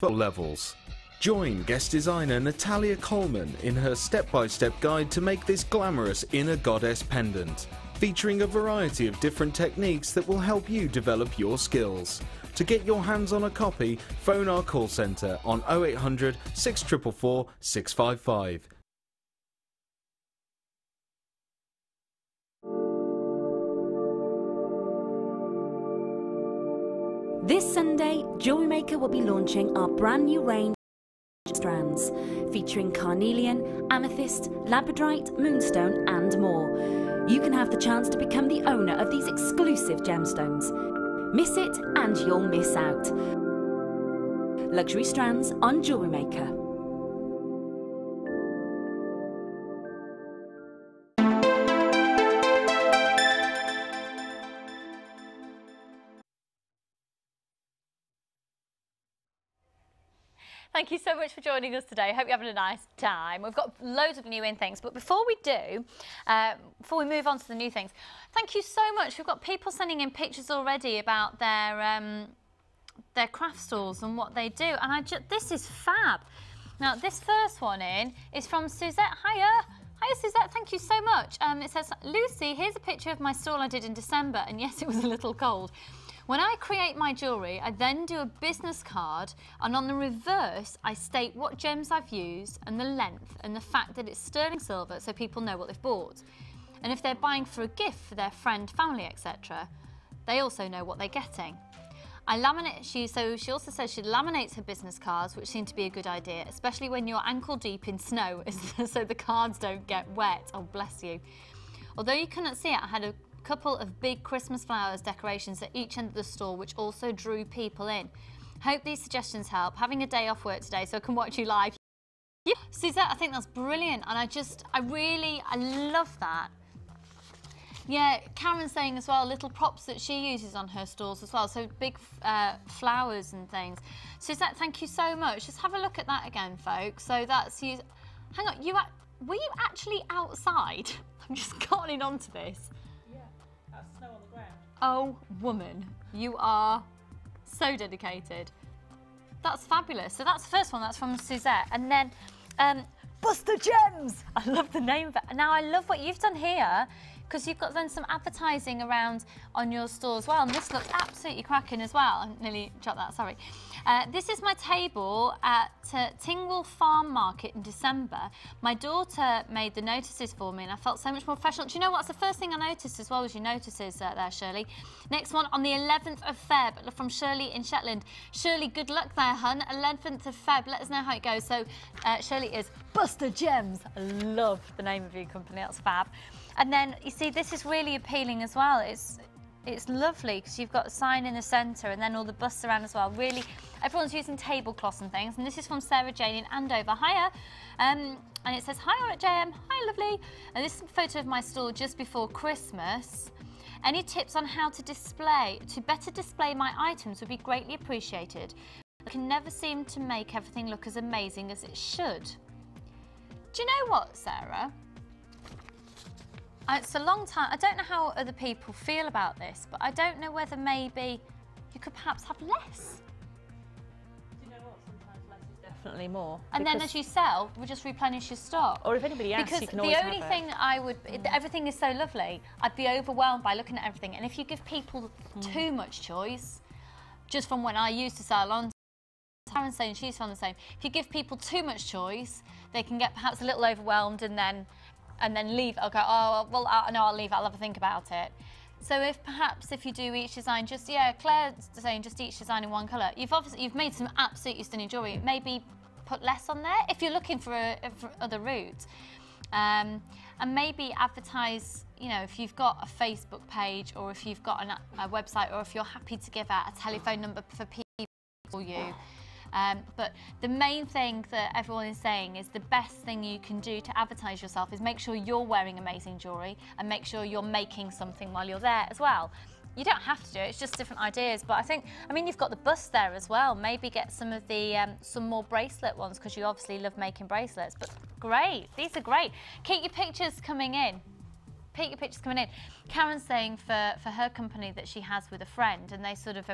for all levels. Join guest designer Natalia Coleman in her step-by-step guide to make this glamorous inner goddess pendant, featuring a variety of different techniques that will help you develop your skills. To get your hands on a copy, phone our call centre on 0800 644 655. This Sunday, Jewellery Maker will be launching our brand new range of strands, featuring carnelian, amethyst, labradorite, moonstone and more. You can have the chance to become the owner of these exclusive gemstones. Miss it and you'll miss out. Luxury strands on Jewellery Maker. Thank you so much for joining us today. Hope you're having a nice time. We've got loads of new in things, but before we do, before we move on to the new things, thank you so much. We've got people sending in pictures already about their craft stores and what they do, and this is fab. Now, this first one in is from Suzette. Hiya, Suzette, thank you so much. It says, Lucy, here's a picture of my stall I did in December, and yes, it was a little cold. When I create my jewellery, I then do a business card, and on the reverse, I state what gems I've used and the length and the fact that it's sterling silver so people know what they've bought. And if they're buying for a gift for their friend, family, etc., they also know what they're getting. I laminate, she also says she laminates her business cards, which seem to be a good idea, especially when you're ankle deep in snow, so the cards don't get wet. Oh, bless you. Although you couldn't see it, I had a couple of big Christmas flowers decorations at each end of the store, which also drew people in. Hope these suggestions help. Having a day off work today so I can watch you live. Yeah, Suzette, I think that's brilliant, and I love that. Yeah, Karen's saying as well, little props that she uses on her stalls as well, so big flowers and things. Suzette, thank you so much. Just have a look at that again, folks. So that's you. Hang on, were you actually outside? I'm just cottoning onto this. Yeah, that's snow on the ground. Oh, woman, you are so dedicated. That's fabulous. So that's the first one. That's from Suzette, and then Buster Gems. I love the name of it. Now I love what you've done here, because you've got then some advertising around on your store as well, and this looks absolutely cracking as well. I nearly dropped that, sorry. This is my table at Tingle Farm Market in December. My daughter made the notices for me and I felt so much more professional. Do you know what's the first thing I noticed as well as your notices there, Shirley? Next one on the 11th of Feb from Shirley in Shetland. Shirley, good luck there, hun. 11th of Feb, let us know how it goes. So Shirley is Buster Gems. I love the name of your company, that's fab. And then, you see, this is really appealing as well. It's lovely because you've got a sign in the centre and then all the busts around as well. Really, everyone's using tablecloths and things. And this is from Sarah Jane in Andover. Hiya. And it says, hi at JM. Hi, lovely. And this is a photo of my store just before Christmas. Any tips on how to better display my items would be greatly appreciated. I can never seem to make everything look as amazing as it should. Do you know what, Sarah? It's a long time. I don't know how other people feel about this, but I don't know whether maybe you could perhaps have less. Do you know what? Sometimes less is definitely more. And then as you sell, we'll just replenish your stock. Or if anybody asks, you can always have it. Because the only thing I would, everything is so lovely, I'd be overwhelmed by looking at everything. And if you give people too much choice, just from when I used to sell on, Karen's saying she's found the same. If you give people too much choice, they can get perhaps a little overwhelmed and then leave. I'll go, oh, well, no, I'll leave. I'll have a think about it. So if you do each design, just, yeah, Claire's saying just each design in one colour. You've made some absolutely stunning jewellery. Maybe put less on there if you're looking for other routes. And maybe advertise, you know, if you've got a Facebook page or if you've got a website or if you're happy to give out a telephone number for people for you. But the main thing that everyone is saying is the best thing you can do to advertise yourself is make sure you're wearing amazing jewellery and make sure you're making something while you're there as well. You don't have to do it, it's just different ideas. But I mean, you've got the bust there as well. Maybe get some of the, some more bracelet ones because you obviously love making bracelets. But great, these are great. Keep your pictures coming in. Keep your pictures coming in. Karen's saying for her company that she has with a friend and they sort of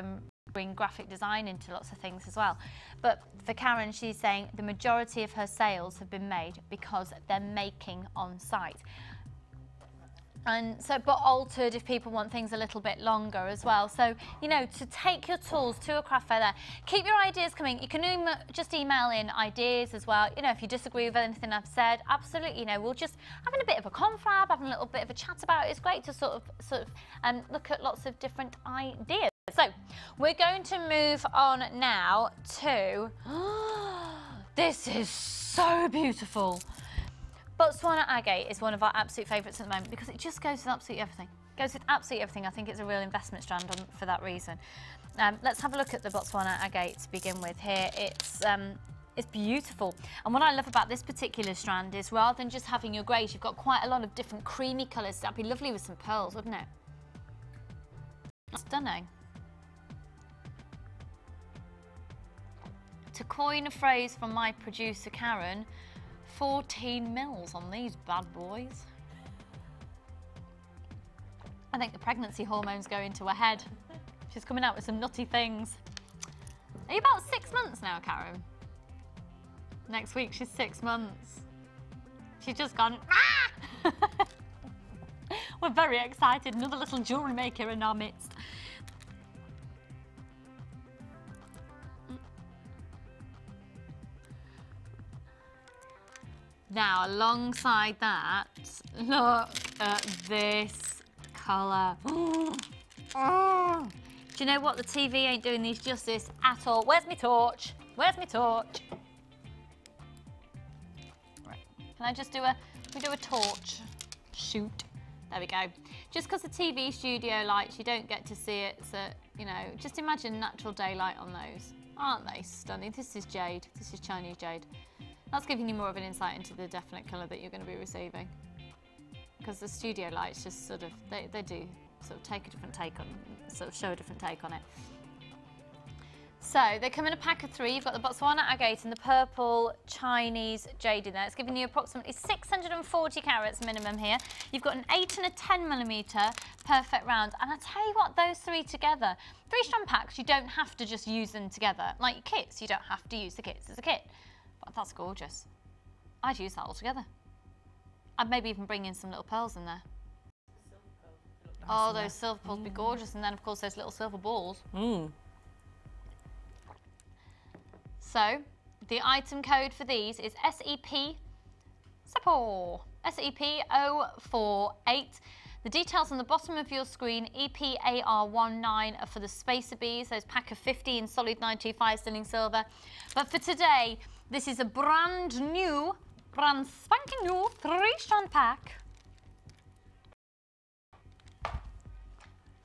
bring graphic design into lots of things as well. But for Karen, she's saying the majority of her sales have been made because they're making on site. And so, but altered if people want things a little bit longer as well. So, you know, to take your tools to a craft fair there. Keep your ideas coming. You can just email in ideas as well. You know, if you disagree with anything I've said, absolutely, you know, we'll just having a bit of a confab, having a little bit of a chat about it. It's great to sort of look at lots of different ideas. So, we're going to move on now to, this is so beautiful. Botswana agate is one of our absolute favourites at the moment because it just goes with absolutely everything. Goes with absolutely everything. I think it's a real investment strand for that reason. Let's have a look at the Botswana agate to begin with here. It's beautiful. And what I love about this particular strand is rather than just having your greys, you've got quite a lot of different creamy colours. That'd be lovely with some pearls, wouldn't it? Stunning. to coin a phrase from my producer Karen, 14 mils on these bad boys. I think the pregnancy hormones go into her head. She's coming out with some nutty things. Are you about 6 months now, Karen? Next week she's 6 months. She's just gone, ah! We're very excited, another little jewellery maker in our midst. Now, alongside that, look at this colour. Oh. Do you know what? The TV ain't doing these justice at all. Where's my torch? Where's my torch? Right. Can I just do a torch shoot? There we go. Just because the TV studio lights, you don't get to see it, so, you know, just imagine natural daylight on those. Aren't they stunning? This is jade. This is Chinese jade. That's giving you more of an insight into the definite colour that you're going to be receiving. Because the studio lights just sort of, they do sort of take a different take on, sort of show a different take on it. So they come in a pack of 3. You've got the Botswana agate and the purple Chinese jade in there. It's giving you approximately 640 carats minimum here. You've got an 8 and a 10mm perfect round. And I tell you what, those 3 together, 3-strand packs, you don't have to just use them together. Like your kits, you don't have to use the kits as a kit. But that's gorgeous. I'd use that all together. I'd maybe even bring in some little pearls in there. Oh, those silver pearls would be gorgeous. And then, of course, those little silver balls. So, the item code for these is SEP support. SEP048. The details on the bottom of your screen, EPAR19 are for the spacer bees, those pack of 50 in solid 925 sterling silver. But for today, this is a brand spanking new 3-strand pack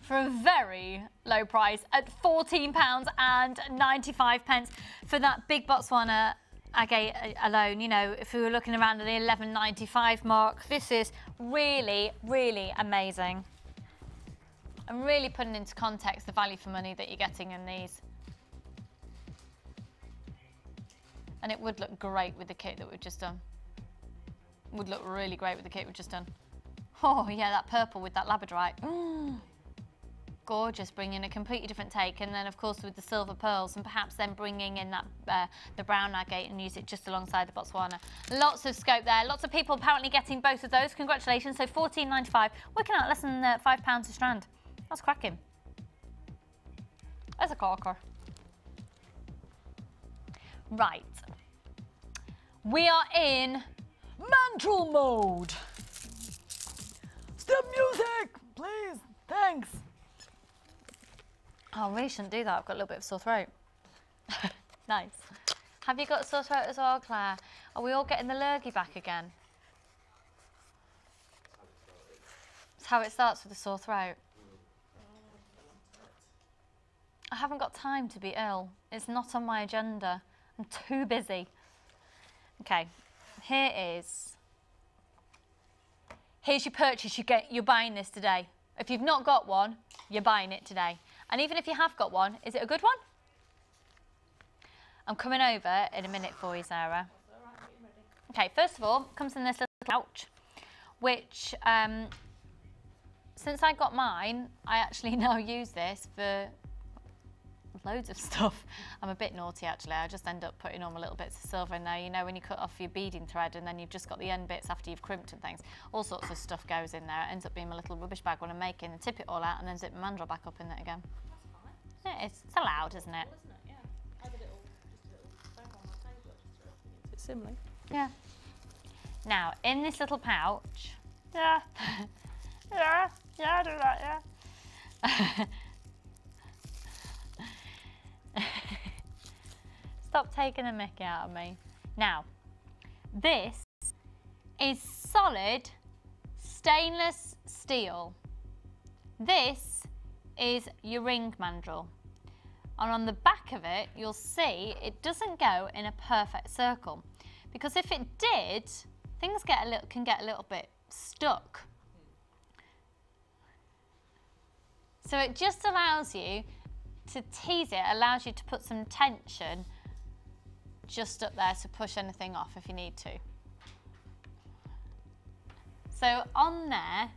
for a very low price at £14.95 for that big Botswana agate alone. You know, if we were looking around at the £11.95 mark, this is really, really amazing. I'm really putting into context the value for money that you're getting in these. And it would look great with the kit that we've just done. Would look really great with the kit we've just done. Oh yeah, that purple with that labradorite. Gorgeous, bringing a completely different take, and then of course with the silver pearls, and perhaps then bringing in that the brown agate and use it just alongside the Botswana. Lots of scope there. Lots of people apparently getting both of those. Congratulations. So £14.95, working out less than £5 a strand. That's cracking. There's a corker. Right. We are in mantle mode. Stop music, please. Thanks. Oh, I really shouldn't do that. I've got a little bit of sore throat. Nice. Have you got sore throat as well, Claire? Are we all getting the lurgy back again? That's how it starts with a sore throat. I haven't got time to be ill. It's not on my agenda. I'm too busy. Okay, here's your purchase. You're buying this today. If you've not got one, you're buying it today. And even if you have got one, is it a good one? I'm coming over in a minute for you, Sarah. Okay, first of all, it comes in this little pouch, which, since I got mine, I actually now use this for loads of stuff. I'm a bit naughty, actually. I just end up putting all my little bits of silver in there. You know, when you cut off your beading thread and then you've just got the end bits after you've crimped and things, all sorts of stuff goes in there. It ends up being my little rubbish bag when I'm making, and tip it all out and then zip my mandrel back up in it again. That's fine. It's allowed, isn't it? Isn't it? Yeah. I have just a little bag on my table. It's similar. Yeah. Now, in this little pouch, yeah, I do that, yeah. Stop taking a mickey out of me. Now, this is solid stainless steel. This is your ring mandrel. And on the back of it, you'll see it doesn't go in a perfect circle. Because if it did, things can get a little bit stuck. So it just allows you to tease it, allows you to put some tension just up there to push anything off if you need to. So on there,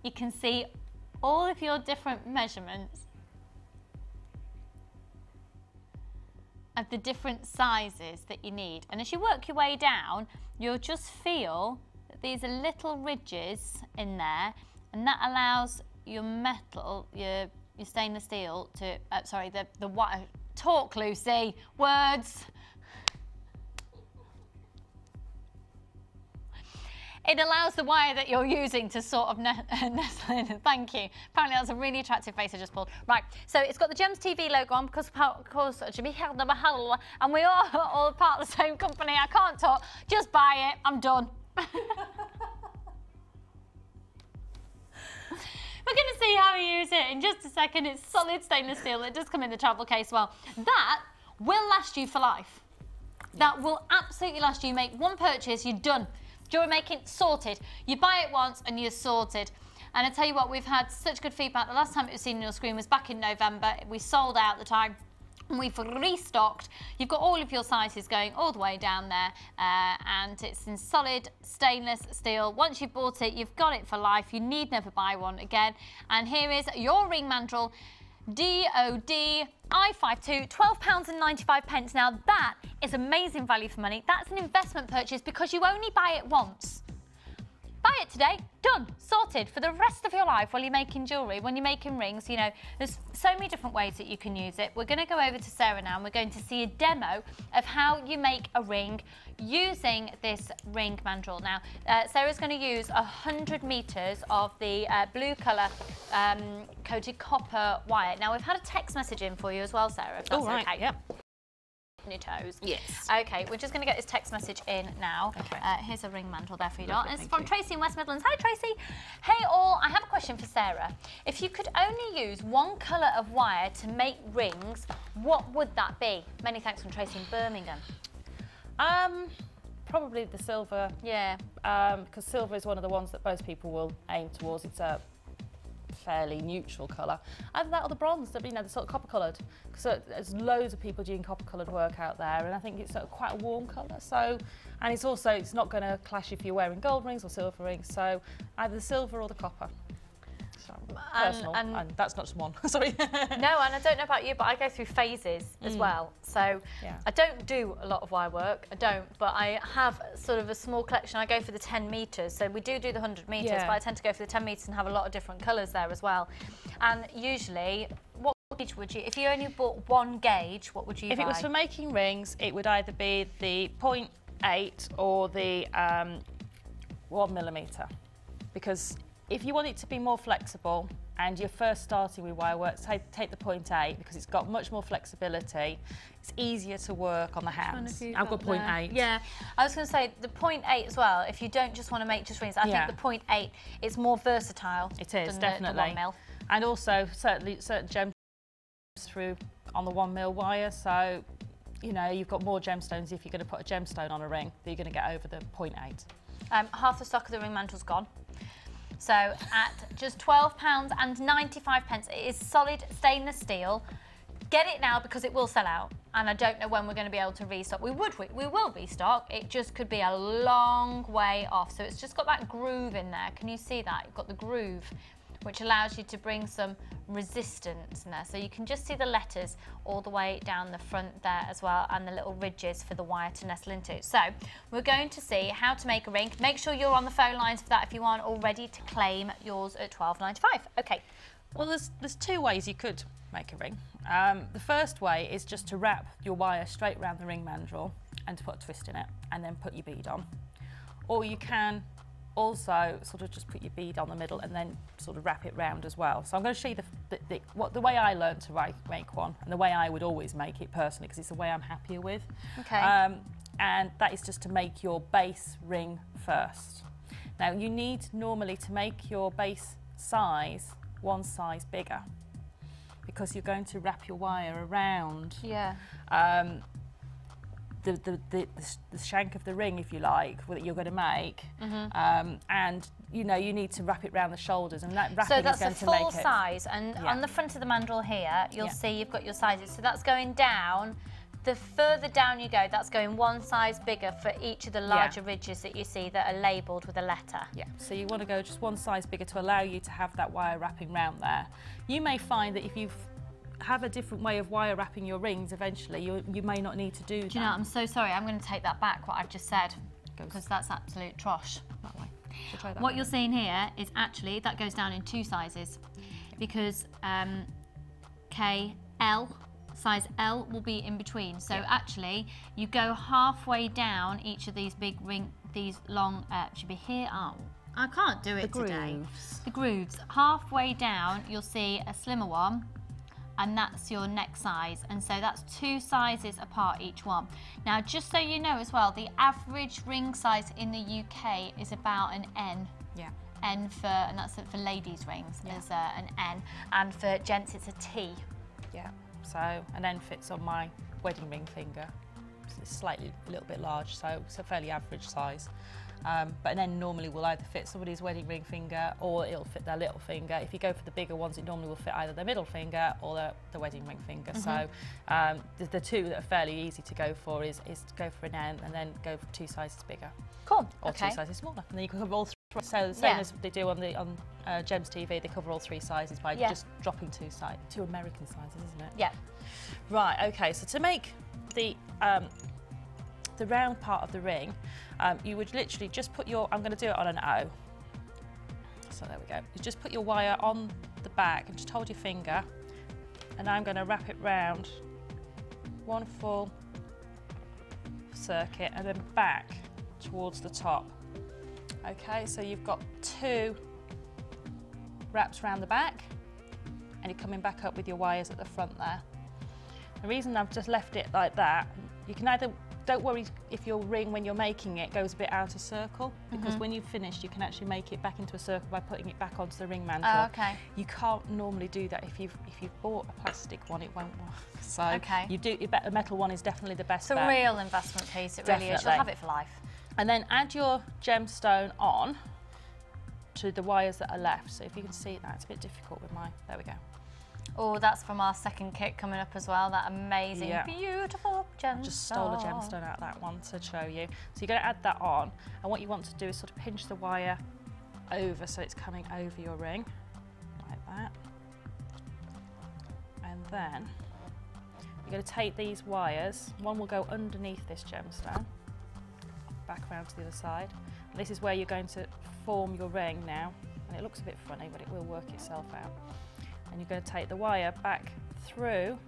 you can see all of your different measurements of the different sizes that you need. And as you work your way down, you'll just feel that these are little ridges in there, and that allows your metal, your stainless steel to, sorry, the wire, talk Lucy, words. It allows the wire that you're using to sort of nestle in. Thank you. Apparently that's a really attractive face I just pulled. Right, so it's got the Gems TV logo on because of course, and we are all part of the same company. I can't talk. Just buy it. I'm done. We're going to see how we use it in just a second. It's solid stainless steel. It does come in the travel case well. That will last you for life. That will absolutely last you. You make one purchase, you're done. Jewellery making, sorted. You buy it once and you're sorted. And I tell you what, we've had such good feedback. The last time it was seen on your screen was back in November. We sold out at the time. And we've restocked. You've got all of your sizes going all the way down there, and it's in solid stainless steel. Once you've bought it, you've got it for life. You need never buy one again. And here is your ring mandrel, DOD I52, £12.95. Now that is amazing value for money. That's an investment purchase because you only buy it once. Buy it today, done, sorted for the rest of your life while you're making jewellery, when you're making rings. You know, there's so many different ways that you can use it. We're going to go over to Sarah now and we're going to see a demo of how you make a ring using this ring mandrel. Now, Sarah's going to use 100 metres of the blue colour coated copper wire. Now, we've had a text message in for you as well, Sarah, if that's okay. Yep. Your toes. Yes. Okay, we're just going to get this text message in now. Okay. Here's a ring mandrel there for you. It's from Tracy in West Midlands. Hi, Tracy. Hey, all. I have a question for Sarah. If you could only use one colour of wire to make rings, what would that be? Many thanks from Tracy in Birmingham. Probably the silver. Yeah. Because silver is one of the ones that most people will aim towards. It's a fairly neutral colour. Either that or the bronze, you know, the sort of copper coloured. So there's loads of people doing copper coloured work out there, and I think it's sort of quite a warm colour. So, and it's also, it's not going to clash if you're wearing gold rings or silver rings. So either the silver or the copper. So, personal, and that's not just one. Sorry. No, and I don't know about you, but I go through phases as well. So yeah. I don't do a lot of wire work, I don't, but I have sort of a small collection. I go for the 10 metres, so we do the 100 metres, but I tend to go for the 10 metres and have a lot of different colours there as well. And usually, what gauge would you, if you only bought one gauge, what would you buy? If it was for making rings, it would either be the 0.8 or the 1mm, because if you want it to be more flexible and you're first starting with wire work, take the 0.8 because it's got much more flexibility. It's easier to work on the hands. I've got 0.8. Yeah, I was going to say the 0.8 as well. If you don't just want to make just rings, I think the 0.8 is more versatile. It is, than definitely. The 1mm. And also certain gems through on the 1mm wire. So, you know, you've got more gemstones if you're going to put a gemstone on a ring that you're going to get over the 0.8. Half the stock of the ring mantel's gone. So at just £12.95, it is solid stainless steel. Get it now because it will sell out, and I don't know when we're going to be able to restock. We will restock. It just could be a long way off. So it's just got that groove in there. Can you see that? You've got the groove, which allows you to bring some resistance in there. So you can just see the letters all the way down the front there as well, and the little ridges for the wire to nestle into. So we're going to see how to make a ring. Make sure you're on the phone lines for that if you aren't already to claim yours at £12.95. Okay. Well, there's two ways you could make a ring. The first way is just to wrap your wire straight around the ring mandrel and to put a twist in it and then put your bead on. Or you can also sort of just put your bead on the middle and then sort of wrap it round as well. So I'm going to show you the way I learned to make one, and the way I would always make it personally, because it's the way I'm happier with. Okay. And that is just to make your base ring first. Now you need normally to make your base size one size bigger, because you're going to wrap your wire around the shank of the ring, if you like, that you're going to make, and you know you need to wrap it around the shoulders, and that wrapping is going to make it. So that's a full size, and on the front of the mandrel here, you'll see you've got your sizes. So that's going down the further down you go, that's going one size bigger for each of the larger ridges that you see that are labelled with a letter. Yeah, so you want to go just one size bigger to allow you to have that wire wrapping round there. You may find that if you have a different way of wire wrapping your rings, eventually you may not need to do that. Do you know, I'm so sorry, I'm going to take that back, what I've just said, because that's absolute trosh. That way. So try that What way. you're seeing here is actually, that goes down in 2 sizes, because size L will be in between. So actually, you go halfway down each of these big these long, should be here, I can't do it today. The grooves. Halfway down, you'll see a slimmer one, and that's your neck size. And so that's 2 sizes apart each one. Now, just so you know as well, the average ring size in the UK is about an N. Yeah. N for, and that's for ladies' rings, is an N, and for gents it's a T. Yeah. So an N fits on my wedding ring finger. It's a little bit large, so it's a fairly average size. But an N normally will either fit somebody's wedding ring finger or it'll fit their little finger. If you go for the bigger ones, it normally will fit either their middle finger or the wedding ring finger. So the 2 that are fairly easy to go for is to go for an N and then go for 2 sizes bigger. Cool. Or 2 sizes smaller. And then you can cover all 3. So the same as they do on Gems TV, they cover all 3 sizes by just dropping 2 American sizes, isn't it? Yeah. Right, okay, so to make the round part of the ring, you would literally just put your, I'm going to do it on an O. So there we go. You just put your wire on the back and just hold your finger, and I'm going to wrap it round 1 full circuit and then back towards the top. Okay, so you've got 2 wraps around the back, and you're coming back up with your wires at the front there. The reason I've just left it like that, you can either, don't worry if your ring, when you're making it, goes a bit out of circle, because when you've finished, you can actually make it back into a circle by putting it back onto the ring mantle. Oh, okay. You can't normally do that. If you've bought a plastic one, it won't work. So a metal one is definitely the best bet. It's a real investment piece, it really is. You'll have it for life. And then add your gemstone on to the wires that are left. So if you can see that, it's a bit difficult with mine. There we go. Oh, that's from our second kit coming up as well. That amazing, beautiful gemstone. I just stole a gemstone out of that one to show you. So you're going to add that on, and what you want to do is sort of pinch the wire over so it's coming over your ring, like that. And then you're going to take these wires, one will go underneath this gemstone, back around to the other side. And this is where you're going to form your ring now, and it looks a bit funny, but it will work itself out. And you're going to take the wire back through.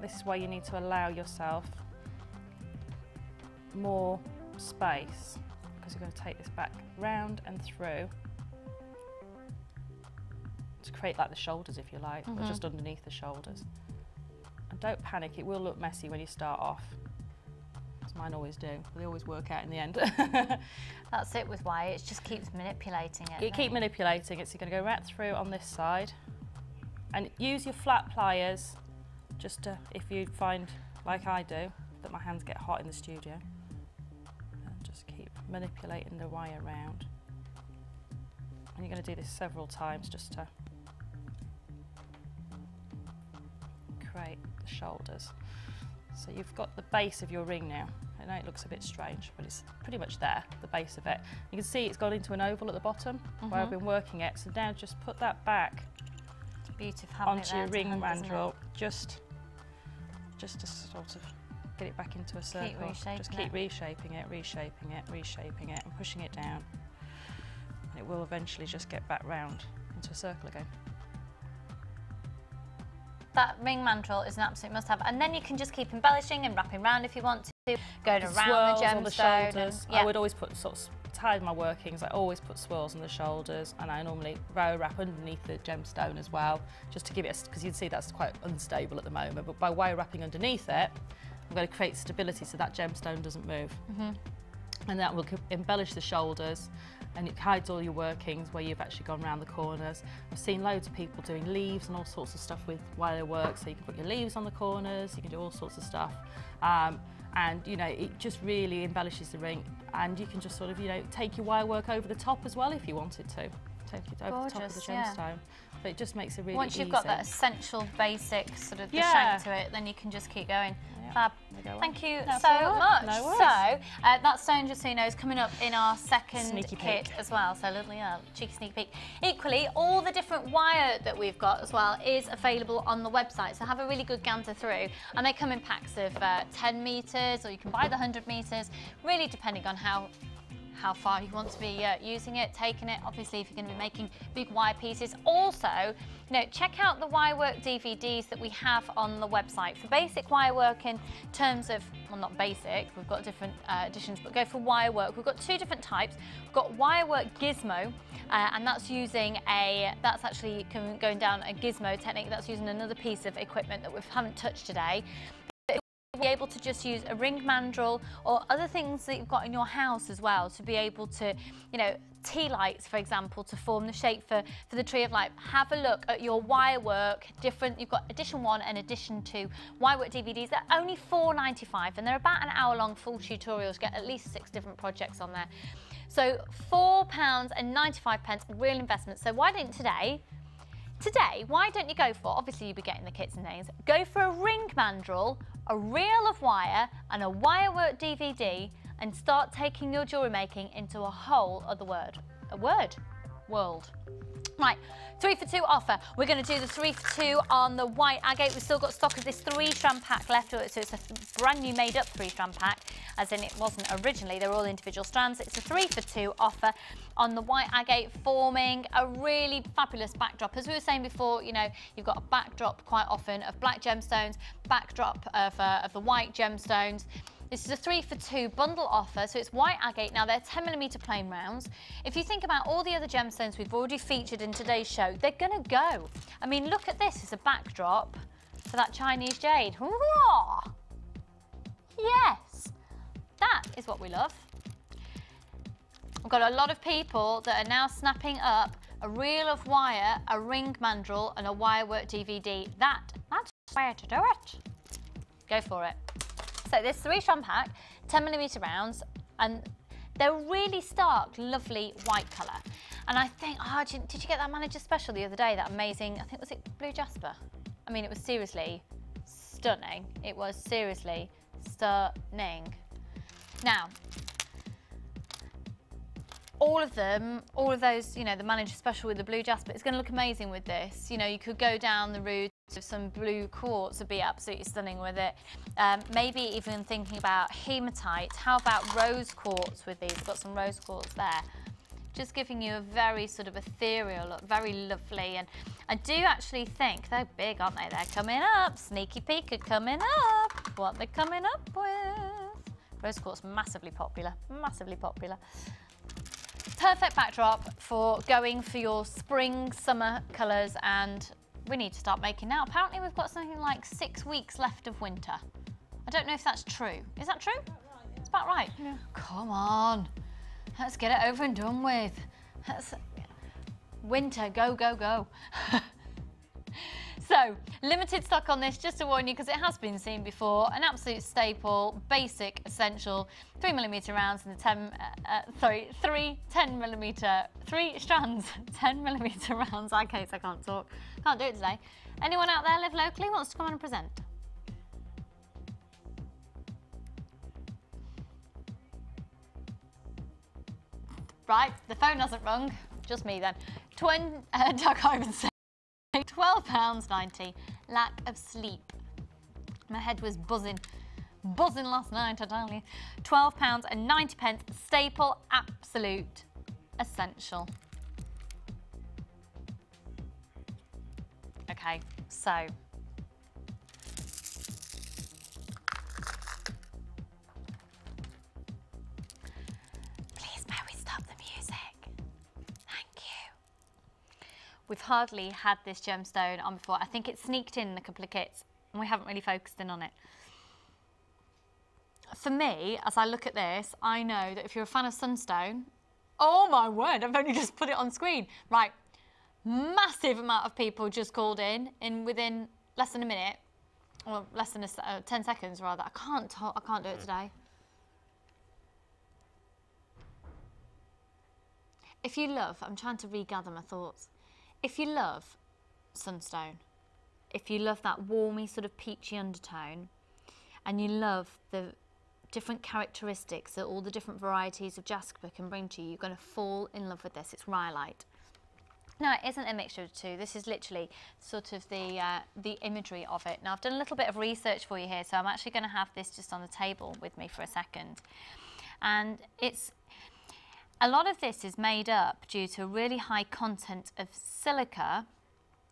This is why you need to allow yourself more space, because you're going to take this back round and through to create like the shoulders, if you like, or just underneath the shoulders. And don't panic, it will look messy when you start off. Mine always do, but they always work out in the end. That's it with wire, it just keeps manipulating it. You keep manipulating it, so you're going to go right through on this side. And use your flat pliers, just to, if you find, like I do, that my hands get hot in the studio. And just keep manipulating the wire around. And you're going to do this several times just to create the shoulders. So you've got the base of your ring now. I know it looks a bit strange, but it's pretty much there, the base of it. You can see it's gone into an oval at the bottom where I've been working it. So now just put that back onto your ring mandrel, just to sort of get it back into a circle. Just keep reshaping it, reshaping it, reshaping it, and pushing it down. And it will eventually just get back round into a circle again. That ring mandrel is an absolute must-have, and then you can just keep embellishing and wrapping around if you want to, going around the gemstone. I would always put sort of tie my workings. I always put swirls on the shoulders, and I normally row wrap underneath the gemstone as well, just to give it, because you'd see that's quite unstable at the moment. But by wire wrapping underneath it, I'm going to create stability so that gemstone doesn't move, and that will embellish the shoulders. And it hides all your workings where you've actually gone around the corners. I've seen loads of people doing leaves and all sorts of stuff with wire work, so you can put your leaves on the corners, you can do all sorts of stuff. And you know, it just really embellishes the ring, and you can just sort of, you know, take your wire work over the top as well if you wanted to. take it over the top of the gemstone. But it just makes it really Once you've got that essential basic sort of the yeah. shank to it, then you can just keep going. Fab. Thank you That's so much. No worries. So that stone, just so you know, is coming up in our second Sneaky kit peek. as well. So little cheeky sneak peek. Equally, all the different wire that we've got as well is available on the website. So have a really good gander through, and they come in packs of 10 meters, or you can buy the 100 meters, really depending on how far you want to be using it, taking it. Obviously, if you're going to be making big wire pieces. Also, you know, check out the wire work DVDs that we have on the website. For basic wire work in terms of, well, not basic, we've got different editions, but go for wire work. We've got two different types. We've got wire work gizmo, and that's using that's actually going down a gizmo technique. That's using another piece of equipment that we haven't touched today. Be able to just use a ring mandrel or other things that you've got in your house as well to be able to, you know, tea lights, for example, to form the shape for the tree of life. Have a look at your wire work. You've got edition 1 and edition 2 wire work DVDs. They're only $4.95 and they're about an hour long full tutorials. You get at least 6 different projects on there. So £4.95, real investment. So why don't Today, why don't you go for, obviously you'll be getting the kits and things, go for a ring mandrel, a reel of wire and a wire work DVD, and start taking your jewellery making into a whole other world. Right, 3 for 2 offer. We're going to do the 3 for 2 on the white agate. We've still got stock of this 3-strand pack left, so it's a brand new made up 3-strand pack, as in it wasn't originally. They're all individual strands. It's a 3 for 2 offer on the white agate, forming a really fabulous backdrop. As we were saying before, you know, you've got a backdrop quite often of black gemstones, backdrop of the white gemstones. This is a 3 for 2 bundle offer, so it's white agate. Now they're 10mm plain rounds. If you think about all the other gemstones we've already featured in today's show, they're gonna go. I mean, look at this as a backdrop for that Chinese jade. Whoa! Yes, that is what we love. We've got a lot of people that are now snapping up a reel of wire, a ring mandrel, and a wire work DVD. That's the way to do it. Go for it. So this 3-strand pack, 10mm rounds, and they're really stark, lovely white colour. And I think, did you get that manager special the other day? That amazing, I think, was it blue jasper? I mean, it was seriously stunning. It was seriously stunning. Now, all of those, you know, the manager special with the blue jasper, it's going to look amazing with this. You know, you could go down the route of some blue quartz, would be absolutely stunning with it. Maybe even thinking about hematite. How about rose quartz with these? I've got some rose quartz there. Just giving you a very sort of ethereal look, very lovely. And I do actually think they're big, aren't they? They're coming up. Sneaky peek are coming up. What they're coming up with. Rose quartz, massively popular, massively popular. Perfect backdrop for going for your spring, summer colours, and we need to start making now. Apparently we've got something like 6 weeks left of winter. I don't know if that's true. Is that true? It's about right. Yeah. Come on, let's get it over and done with. Winter, go, go, go. So, limited stock on this, just to warn you, because it has been seen before. An absolute staple, basic, essential, 3mm rounds and the 3 strands, 10mm rounds. I can't talk. Can't do it today. Anyone out there live locally wants to come on and present? Right, the phone hasn't rung. Just me then. I can't even say. £12.90, lack of sleep. My head was buzzing last night, I tell you. £12.90, staple, absolute, essential. Okay, so. Please may we stop the music? Thank you. We've hardly had this gemstone on before. I think it sneaked in a couple of kits and we haven't really focused in on it. For me, as I look at this, I know that if you're a fan of sunstone, oh my word, I've only just put it on screen. Right, massive amount of people just called in within less than a minute, or less than 10 seconds rather. I can't do it today. if you love, I'm trying to regather my thoughts. If you love sunstone, if you love that warmy sort of peachy undertone, and you love the different characteristics that all the different varieties of jasper can bring to you, you're going to fall in love with this. It's rhyolite. Now, it isn't a mixture of two. This is literally sort of the imagery of it. Now, I've done a little bit of research for you here, so I'm actually going to have this just on the table with me for a second. And a lot of this is made up due to a really high content of silica.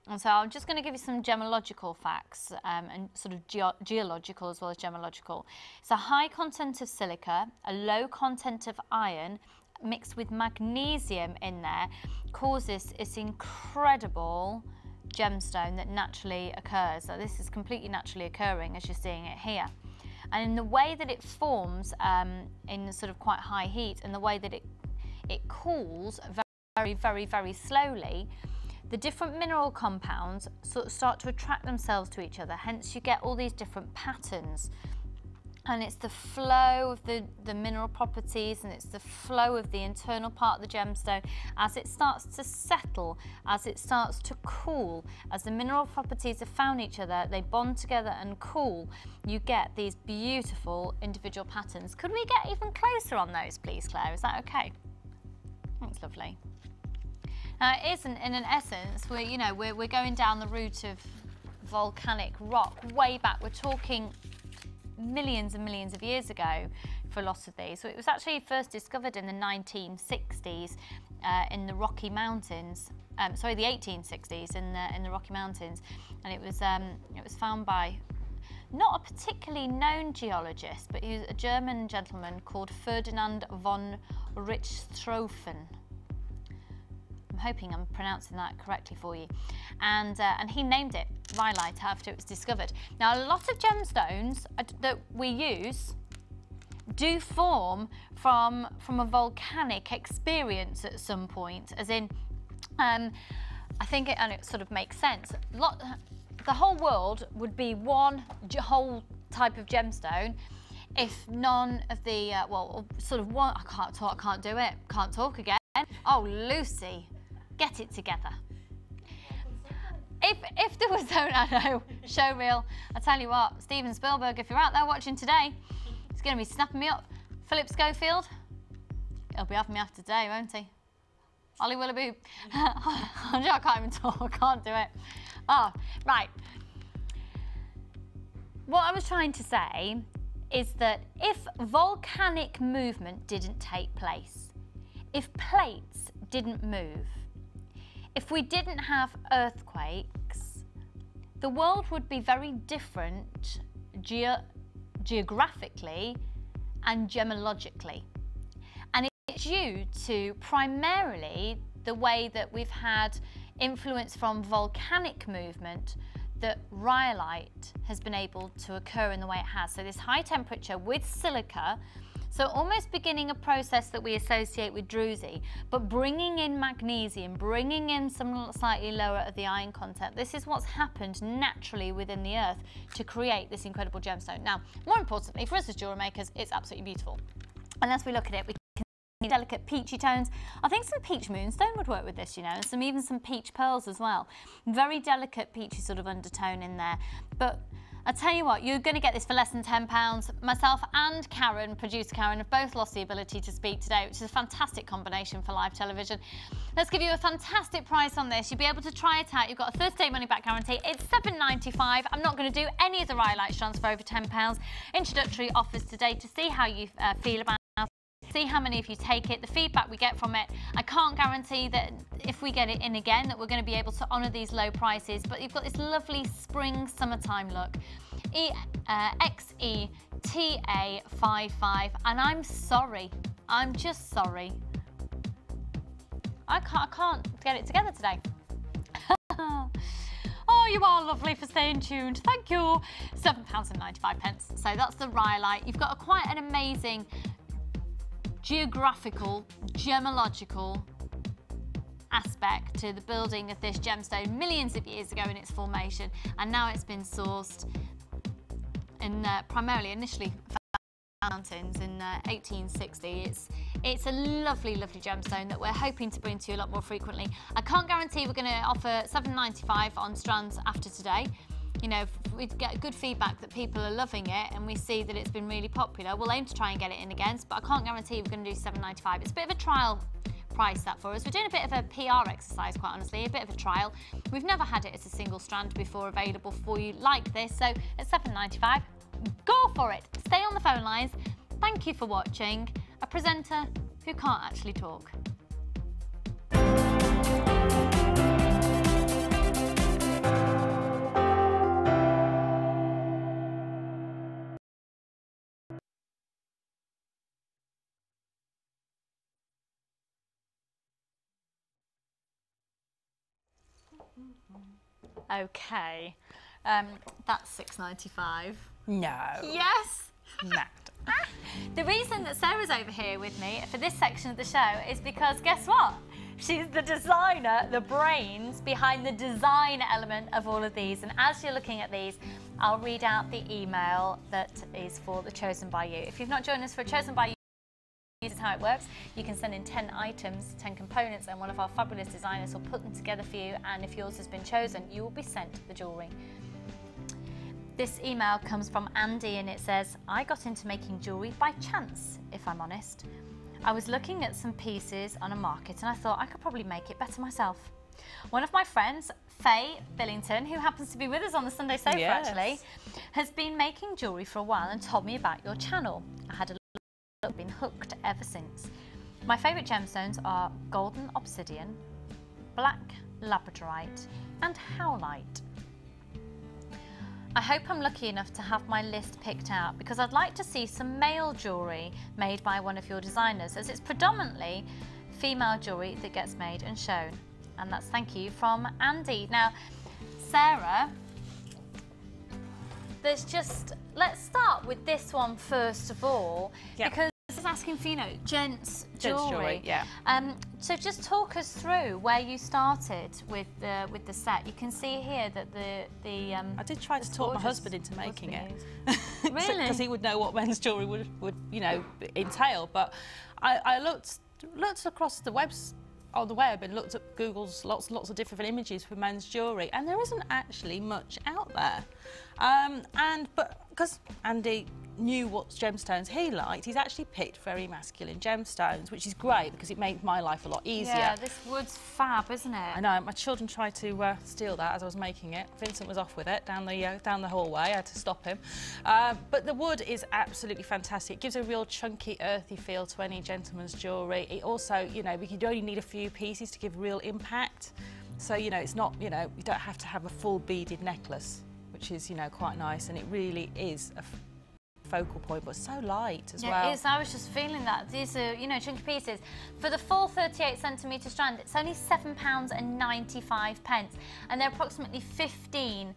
And so I'm just going to give you some gemological facts and sort of geological as well as gemological. It's a high content of silica, a low content of iron, mixed with magnesium in there, causes this incredible gemstone that naturally occurs. So this is completely naturally occurring as you're seeing it here. And in the way that it forms in sort of quite high heat, and the way that it cools very, very, very slowly, the different mineral compounds sort of start to attract themselves to each other. Hence you get all these different patterns. And it's the flow of the mineral properties, and it's the flow of the internal part of the gemstone as it starts to settle, as it starts to cool, as the mineral properties have found each other, they bond together and cool, you get these beautiful individual patterns. Could we get even closer on those, please, Claire? Is that okay? That's lovely. Now, it isn't, in an essence, we're going down the route of volcanic rock way back. We're talking millions and millions of years ago for a lot of these. So it was actually first discovered in the 1960s in the Rocky Mountains. Sorry, the 1860s in the Rocky Mountains, and it was found by not a particularly known geologist, but he was a German gentleman called Ferdinand von Richthofen. I'm hoping I'm pronouncing that correctly for you. And he named it rhyolite after it was discovered. Now, a lot of gemstones that we use do form from a volcanic experience at some point, as in, I think it sort of makes sense. The whole world would be one whole type of gemstone if none of the, sort of one, I can't do it, can't talk again. Oh, Lucy, get it together. If there was, I know, show reel, I tell you what, Steven Spielberg, if you're out there watching today, he's going to be snapping me up. Philip Schofield, he'll be having me after today, won't he? Ollie Willoughby, I can't even talk, I can't do it. Oh, right. What I was trying to say is that if volcanic movement didn't take place, if plates didn't move, if we didn't have earthquakes, the world would be very different geographically and gemologically. And it's due to primarily the way that we've had influence from volcanic movement that rhyolite has been able to occur in the way it has. So this high temperature with silica, so almost beginning a process that we associate with druzy, but bringing in magnesium, bringing in some slightly lower of the iron content. This is what's happened naturally within the earth to create this incredible gemstone. Now, more importantly, for us as jewellery makers, it's absolutely beautiful. And as we look at it, we can see delicate peachy tones. I think some peach moonstone would work with this, you know, and even some peach pearls as well. Very delicate peachy sort of undertone in there. But I tell you what, you're going to get this for less than £10. Myself and Karen, producer Karen, have both lost the ability to speak today, which is a fantastic combination for live television. Let's give you a fantastic price on this. You'll be able to try it out. You've got a 30-day money-back guarantee. It's £7.95. I'm not going to do any of the rhyolite strands for over £10. Introductory offers today to see how you feel about it. See how many of you take it, the feedback we get from it. I can't guarantee that if we get it in again that we're going to be able to honour these low prices, but you've got this lovely spring summertime look. XETA55, and I'm sorry, I'm just sorry, I can't get it together today. Oh, you are lovely for staying tuned, thank you. £7.95. So that's the rhyolite. You've got quite an amazing geographical, gemological aspect to the building of this gemstone millions of years ago in its formation, and now it's been sourced in primarily initially Mountains in 1860. It's a lovely, lovely gemstone that we're hoping to bring to you a lot more frequently. I can't guarantee we're going to offer $7.95 on strands after today. You know, if we get good feedback that people are loving it and we see that it's been really popular, we'll aim to try and get it in again, but I can't guarantee we're going to do $7.95. It's a bit of a trial price that for us. We're doing a bit of a PR exercise, quite honestly, a bit of a trial. We've never had it as a single strand before available for you like this, so at $7.95, go for it. Stay on the phone lines. Thank you for watching. A presenter who can't actually talk. Okay, that's $6.95. No. Yes. Mad. The reason that Sarah's over here with me for this section of the show is because guess what? She's the designer, the brains behind the design element of all of these. And as you're looking at these, I'll read out the email that is for the Chosen by You. If you've not joined us for Chosen by You, this is how it works. You can send in 10 items, 10 components, and one of our fabulous designers will put them together for you. And if yours has been chosen, you will be sent the jewellery. This email comes from Andy and it says, I got into making jewellery by chance, if I'm honest. I was looking at some pieces on a market and I thought I could probably make it better myself. One of my friends, Faye Billington, who happens to be with us on the Sunday Sofa actually, has been making jewellery for a while and told me about your channel. I had been hooked ever since. My favourite gemstones are golden obsidian, black labradorite and howlite. I hope I'm lucky enough to have my list picked out because I'd like to see some male jewellery made by one of your designers, as it's predominantly female jewellery that gets made and shown. And that's thank you from Andy. Now, Sarah, let's start with this one first of all, because it's asking for, you know, gents jewellery. So just talk us through where you started with the set. You can see here that the I did try to talk my husband into making it. Really? Because he would know what men's jewellery would you know, entail. But I looked across the on the web and looked at Google's lots of different images for men's jewellery, and there isn't actually much out there. But because Andy knew what gemstones he liked, he's actually picked very masculine gemstones, which is great because it made my life a lot easier. Yeah, this wood's fab, isn't it? I know. My children tried to steal that as I was making it. Vincent was off with it down the hallway. I had to stop him. But the wood is absolutely fantastic. It gives a real chunky, earthy feel to any gentleman's jewellery. It also, you know, you only need a few pieces to give real impact. So, you know, it's not, you know, you don't have to have a full beaded necklace, which is, you know, quite nice, and it really is a focal point, but so light as well. Yeah, it is. I was just feeling that. These are, you know, chunky pieces. For the full 38cm strand, it's only £7.95, and they're approximately 15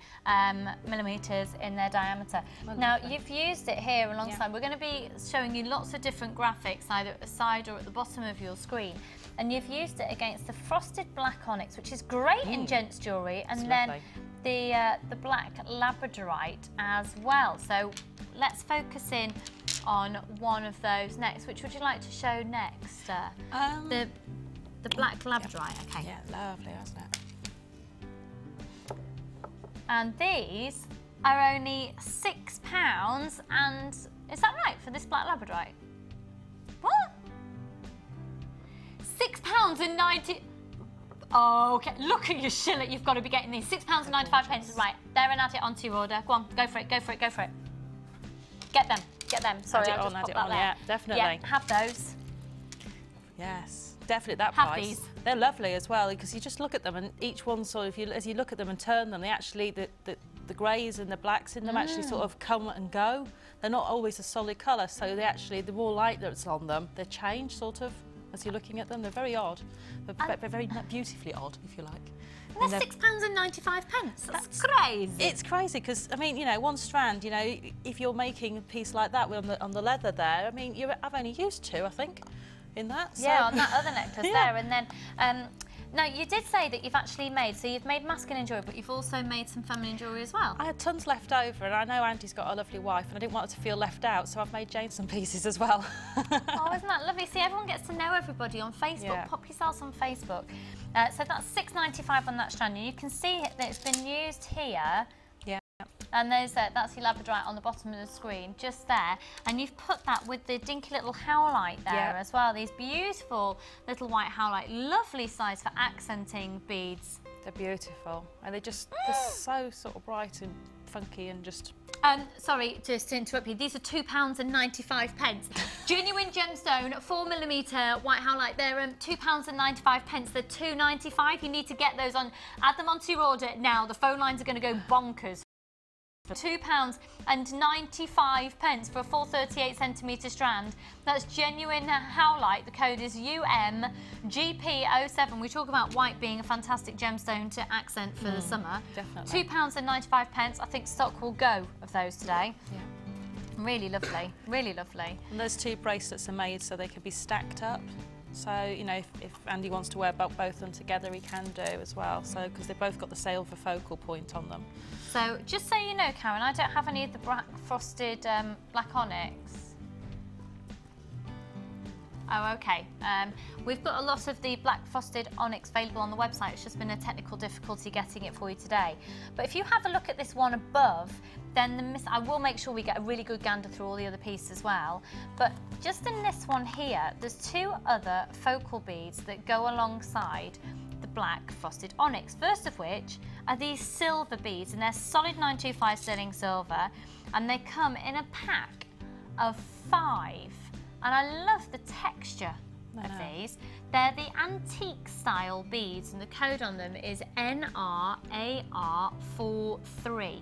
millimetres in their diameter. Now, you've used it here alongside. We're going to be showing you lots of different graphics, either at the side or at the bottom of your screen. And you've used it against the frosted black onyx, which is great in gents jewellery, and then the black labradorite as well. So let's focus in on one of those next. Which would you like to show next? The black labradorite. Okay. Yeah, lovely, isn't it? And these are only £6, and is that right for this black labradorite? What? £6.90. Oh, okay. Look at your shilling. You've got to be getting these. £6.95. Right, there, and add it onto your order. Go on, go for it, go for it, go for it. Get them, get them. Sorry, I'll just pop that there. Yeah, definitely. Yeah, have those. Yes, definitely that Have price. these. They're lovely as well, because you just look at them and each one sort of, as you look at them and turn them, they actually, the greys and the blacks in them actually sort of come and go. They're not always a solid colour, so they actually, the more light that's on them, they change sort of as you're looking at them. They're very odd. They're very beautifully odd, if you like. And they're £6.95. That's crazy. It's crazy because, I mean, you know, one strand, you know, if you're making a piece like that on the leather there, I mean, I've only used 2, I think, in that. Yeah, so. on that other necklace there. And then Now, you did say that you've actually made, so you've made masculine jewellery, but you've also made some feminine jewellery as well. I had tons left over, and I know Andy's got a lovely wife, and I didn't want her to feel left out, so I've made Jane some pieces as well. Oh, isn't that lovely? See, everyone gets to know everybody on Facebook. Yeah. Pop yourselves on Facebook. So that's £6.95 on that strand, and you can see that it's been used here. And there's that's your labradorite on the bottom of the screen, just there. And you've put that with the dinky little howlite there as well. These beautiful little white howlite, lovely size for accenting beads. They're beautiful, and they're they're so sort of bright and funky and just... Sorry, just to interrupt you, these are £2.95. Genuine gemstone, 4mm white howlite, they're £2.95. They're £2.95. You need to get those on, add them onto your order now. The phone lines are going to go bonkers. £2.95 for a full 38cm strand. That's genuine howlite. The code is UMGP07. We talk about white being a fantastic gemstone to accent for the summer. Definitely. £2.95. I think stock will go of those today. Yeah. Really lovely, really lovely. And those two bracelets are made so they can be stacked up. So, you know, if Andy wants to wear both of them together, he can do as well. So, because they've both got the silver focal point on them. So, just so you know, Karen, I don't have any of the black frosted black onyx. Oh, okay. We've got a lot of the black frosted onyx available on the website. It's just been a technical difficulty getting it for you today. But if you have a look at this one above, then I will make sure we get a really good gander through all the other pieces as well. But just in this one here, there's two other focal beads that go alongside the black frosted onyx. First of which are these silver beads, and they're solid 925 sterling silver, and they come in a pack of 5. And I love the texture of these. They're the antique style beads, and the code on them is NRAR43.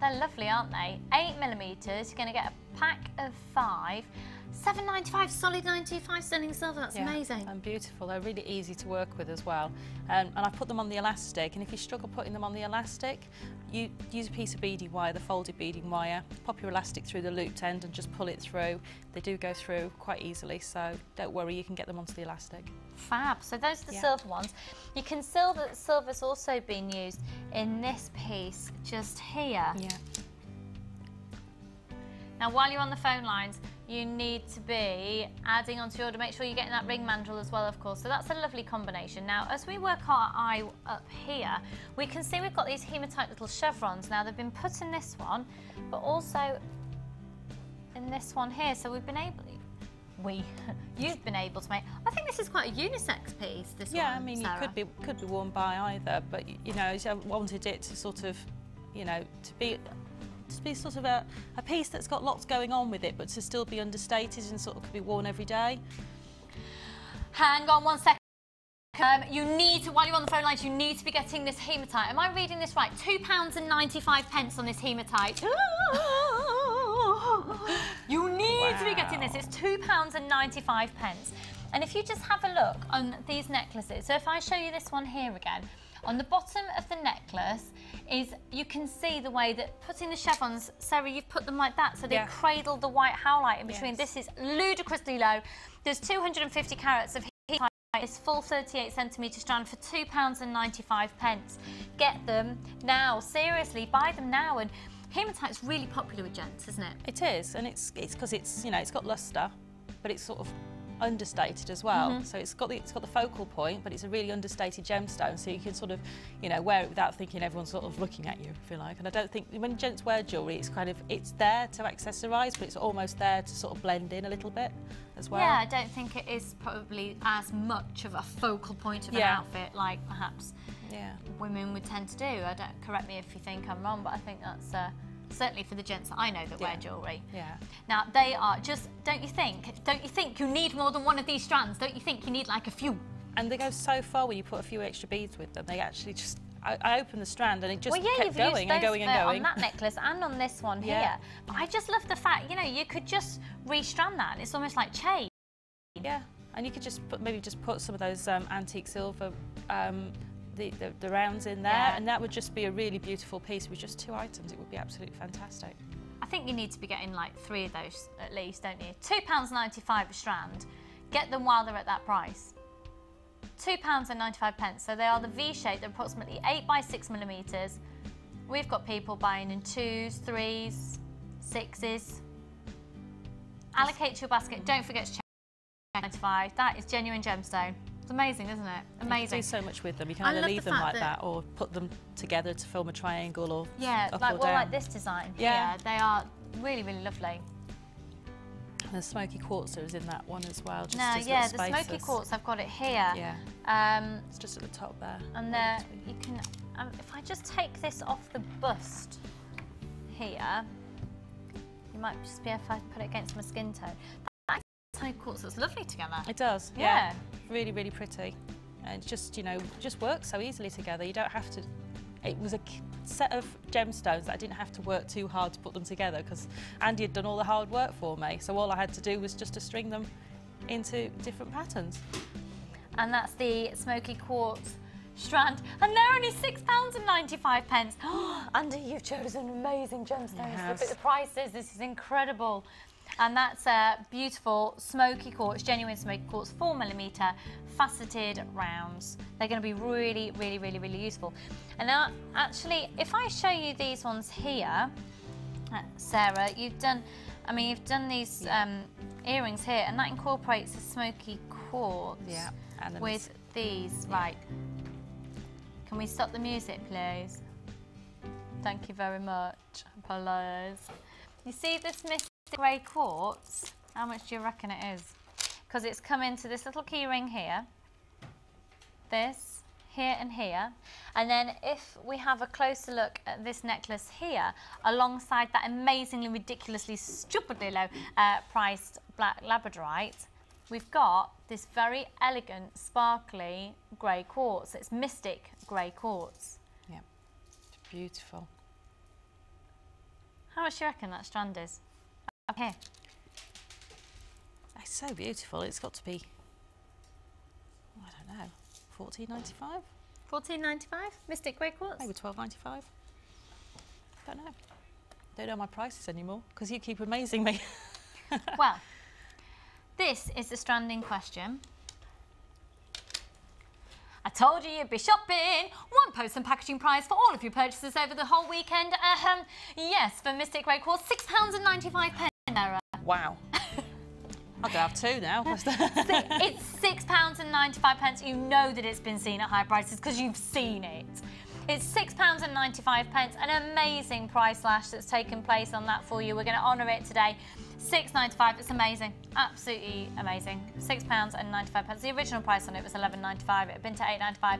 They're lovely, aren't they? 8mm, you're going to get a pack of 5. £7.95, solid 925 sterling silver, that's amazing. And beautiful, they're really easy to work with as well. And I put them on the elastic, and if you struggle putting them on the elastic, you use a piece of beading wire, the folded beading wire, pop your elastic through the looped end and just pull it through. They do go through quite easily, so don't worry, you can get them onto the elastic. Fab, so those are the silver ones. You can see that silver's also been used in this piece just here. Yeah. Now, while you're on the phone lines, you need to be adding onto your order. Make sure you're getting that ring mandrel as well, of course. So that's a lovely combination. Now, as we work our eye up here, we can see we've got these hematite little chevrons. Now, they've been put in this one, but also in this one here. So we've been able... you've been able to make... I think this is quite a unisex piece, this one, Yeah, I mean, Sarah. it could be worn by either, but, you know, I wanted it to sort of, you know, to be sort of a piece that's got lots going on with it, but to still be understated and sort of could be worn every day. Hang on one second. You need to, while you're on the phone lines, you need to be getting this hematite. Am I reading this right? £2.95 on this hematite. You need to be getting this. It's £2.95. And if you just have a look on these necklaces, so if I show you this one here again, on the bottom of the necklace is, you can see the way that putting the chevrons, Sarah, you've put them like that, so they cradle the white howlite in between. This is ludicrously low. There's 250 carats of hematite. This full 38cm strand for £2.95. Get them now, seriously, buy them now. And hematite's really popular with gents, isn't it? It is, and it's because it's, you know, it's got lustre, but it's sort of understated as well. So it's got the focal point, but it's a really understated gemstone, so you can sort of, you know, wear it without thinking everyone's sort of looking at you, if you like. And I don't think when gents wear jewellery, it's kind of, it's there to accessorise, but it's almost there to sort of blend in a little bit as well. Yeah, I don't think it is probably as much of a focal point of an outfit like perhaps women would tend to do. Correct me if you think I'm wrong, but I think that's certainly for the gents that I know that wear jewellery. Yeah. Now, they are just, don't you think you need more than one of these strands? Don't you think you need like a few? And they go so far when you put a few extra beads with them. They actually just, I opened the strand and it just kept going and going and going. On that necklace and on this one here. But I just love the fact, you know, you could just restrand that and it's almost like chain. Yeah, and you could just maybe put some of those antique silver the rounds in there, and that would just be a really beautiful piece with just 2 items. It would be absolutely fantastic. I think you need to be getting like 3 of those at least, don't you? £2.95 a strand. Get them while they're at that price. £2.95. So they are the V shape. They're approximately 8 by 6 millimetres. We've got people buying in 2s, 3s, 6s. Allocate to your basket. Don't forget to check 95. That is genuine gemstone. It's amazing, isn't it? Amazing. You can do so much with them. You can either leave them like that or put them together to form a triangle or up or down. Like this design. Yeah, they are really, really lovely. And the smoky quartz is in that one as well. Just the smoky quartz, I've got it here. Yeah. It's just at the top there. And there, you can. If I just take this off the bust here, you might just be able to put it against my skin tone. That smoky quartz looks lovely together. It does. Yeah. Really, really pretty. And it just, just works so easily together. You don't have to. It was a set of gemstones that I didn't have to work too hard to put them together because Andy had done all the hard work for me. So all I had to do was just to string them into different patterns. And that's the smoky quartz strand, and they're only £6.95. Andy, you've chosen amazing gemstones. Look at the prices. This is incredible. And that's a beautiful smoky quartz, genuine smoky quartz, 4mm faceted rounds. They're going to be really, really, really, really useful. And now, actually, if I show you these ones here, Sarah, you've done these earrings here, and that incorporates the smoky quartz with these. Right. Can we stop the music, please? Thank you very much. Please. You see this mystic grey quartz? How much do you reckon it is? Because it's come into this little key ring here, this, here and here. And then if we have a closer look at this necklace here, alongside that amazingly, ridiculously, stupidly low priced black labradorite, we've got this very elegant, sparkly grey quartz. It's mystic grey quartz. Yeah, it's beautiful. How much do you reckon that strand is? Up here. It's so beautiful. It's got to be, I don't know, $14.95? $14.95, mystic grey quartz? Maybe $12.95. Don't know. Don't know my prices anymore because you keep amazing me. Well, this is the strand in question. I told you you'd be shopping. One post and packaging price for all of your purchases over the whole weekend. Yes, for mystic grey quartz, £6.95. Wow. I'll go have two now. It's £6.95. You know that it's been seen at high prices because you've seen it. It's £6.95, an amazing price slash that's taken place on that for you. We're going to honour it today. £6.95, it's amazing, absolutely amazing. £6.95. The original price on it was £11.95. It had been to £8.95.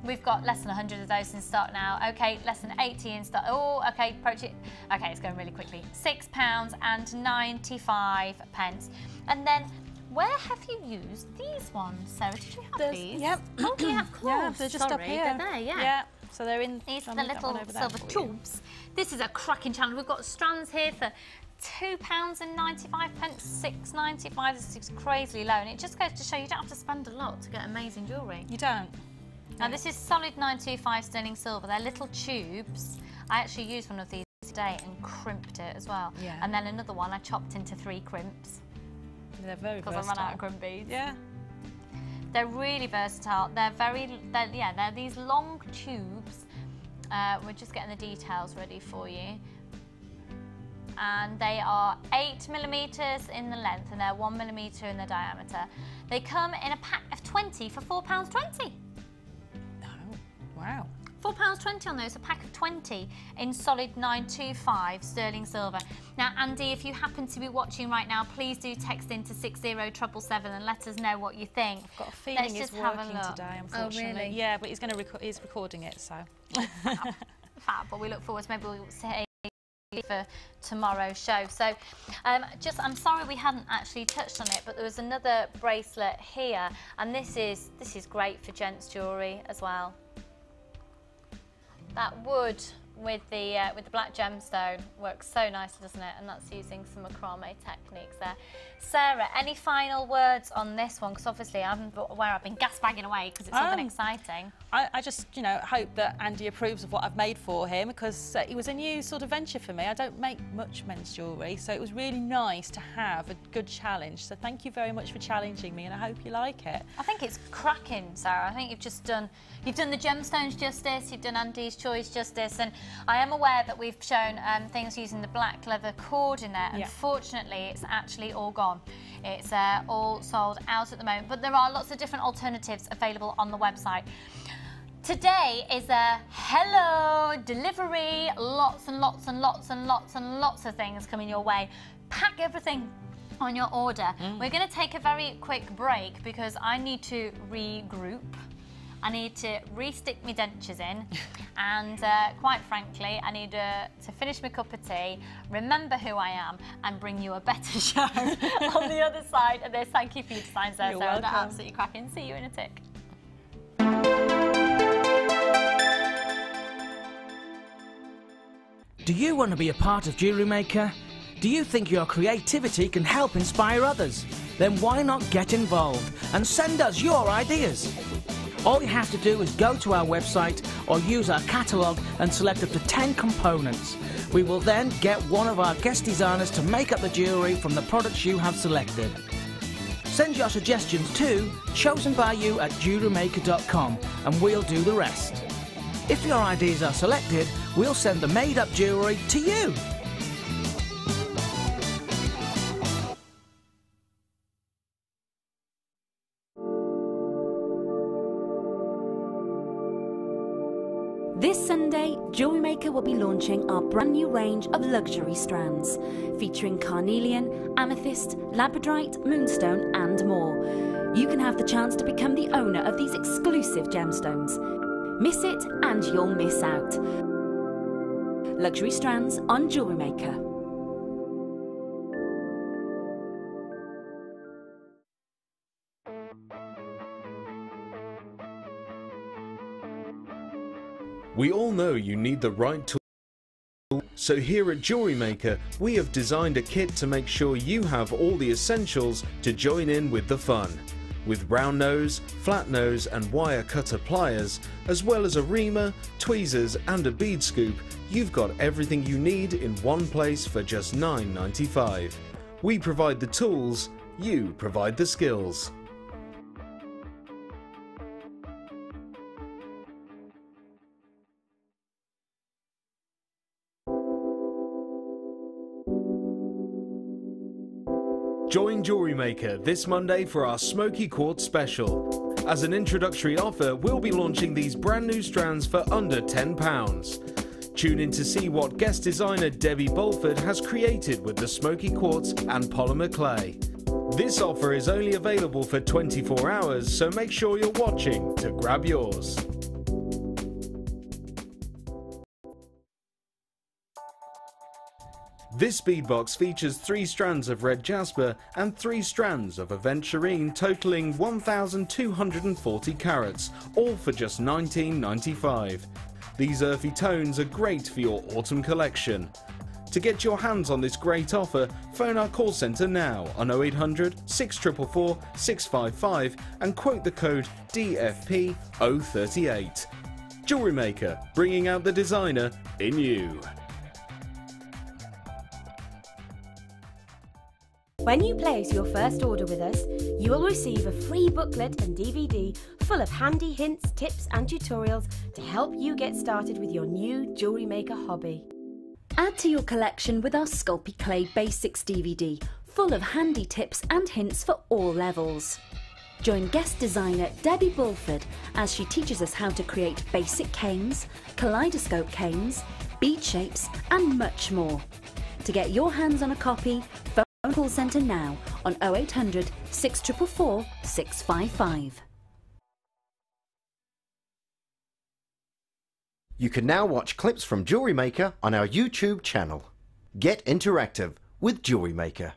We've got less than 100 of those in stock now. Okay, less than 80 in stock. Oh, okay, approach it. Okay, it's going really quickly. £6.95. And then, where have you used these ones, Sarah? Did you have these? Yep. Oh, yeah, of course. Yeah, they're just up here. They're there, yeah. Yeah. So they're in. These are the little silver tubes. This is a cracking channel. We've got strands here for £2.95, £6.95. This is crazily low, and it just goes to show you don't have to spend a lot to get amazing jewellery. You don't. Now this is solid 925 sterling silver. They're little tubes. I actually used one of these today and crimped it as well. Yeah. And then another one I chopped into 3 crimps. They're very versatile. Because I ran out of crimp beads. Yeah. They're really versatile. They're these long tubes. We're just getting the details ready for you. And they are 8mm in the length and they're 1mm in the diameter. They come in a pack of 20 for £4.20. Oh, wow. £4.20 on those, a pack of 20 in solid 925 sterling silver. Now, Andy, if you happen to be watching right now, please do text into 60777 and let us know what you think. I've got a feeling it's working today, unfortunately. Oh, really? Yeah, but he's recording it, so. Fab, but we look forward to maybe we'll say for tomorrow's show. So, I'm sorry we hadn't actually touched on it, but there was another bracelet here, and this is great for gents jewellery as well. That wood with the black gemstone. Works so nicely, doesn't it? And that's using some macrame techniques there. Sarah, any final words on this one? Because obviously I'm aware I've been gas-bagging away because it's something exciting. I just, you know, hope that Andy approves of what I've made for him, because it was a new sort of venture for me. I don't make much men's jewellery, so it was really nice to have a good challenge. So thank you very much for challenging me, and I hope you like it. I think it's cracking, Sarah. I think you've done the gemstones justice, you've done Andy's choice justice, and I am aware that we've shown things using the black leather cord in there. Unfortunately, it's actually all gone. It's all sold out at the moment, but there are lots of different alternatives available on the website. Today is a hello delivery, lots and lots and lots and lots and lots of things coming your way. Pack everything on your order. We're going to take a very quick break because I need to regroup. I need to re-stick my dentures in, and quite frankly, I need to finish my cup of tea, remember who I am, and bring you a better show on the other side of this. Thank you for your designs there, Sarah. They're absolutely cracking. See you in a tick. Do you want to be a part of Jewellery Maker? Do you think your creativity can help inspire others? Then why not get involved and send us your ideas? All you have to do is go to our website or use our catalogue and select up to 10 components. We will then get one of our guest designers to make up the jewellery from the products you have selected. Send your suggestions to chosenbyyou@jewellerymaker.com and we'll do the rest. If your ideas are selected, we'll send the made-up jewellery to you. This Sunday, Jewellery Maker will be launching our brand new range of luxury strands, featuring carnelian, amethyst, labradorite, moonstone and more. You can have the chance to become the owner of these exclusive gemstones. Miss it and you'll miss out. Luxury strands on Jewellery Maker. We all know you need the right tool, so here at Jewellery Maker we have designed a kit to make sure you have all the essentials to join in with the fun. With round nose, flat nose and wire cutter pliers, as well as a reamer, tweezers and a bead scoop, you've got everything you need in one place for just $9.95. We provide the tools, you provide the skills. Join Jewellery Maker this Monday for our Smoky Quartz special. As an introductory offer, we'll be launching these brand new strands for under £10. Tune in to see what guest designer Debbie Bulford has created with the Smoky Quartz and polymer clay. This offer is only available for 24 hours, so make sure you're watching to grab yours. This beadbox features 3 strands of red jasper and 3 strands of aventurine totaling 1,240 carats, all for just $19.95. These earthy tones are great for your autumn collection. To get your hands on this great offer, phone our call centre now on 0800 644 655 and quote the code DFP038. Jewellery Maker, bringing out the designer in you. When you place your first order with us, you will receive a free booklet and DVD full of handy hints, tips and tutorials to help you get started with your new Jewellery Maker hobby. Add to your collection with our Sculpey Clay Basics DVD, full of handy tips and hints for all levels. Join guest designer Debbie Bulford as she teaches us how to create basic canes, kaleidoscope canes, bead shapes and much more. To get your hands on a copy, phone call centre now on 0800 644 655. You can now watch clips from Jewellery Maker on our YouTube channel. Get interactive with Jewellery Maker.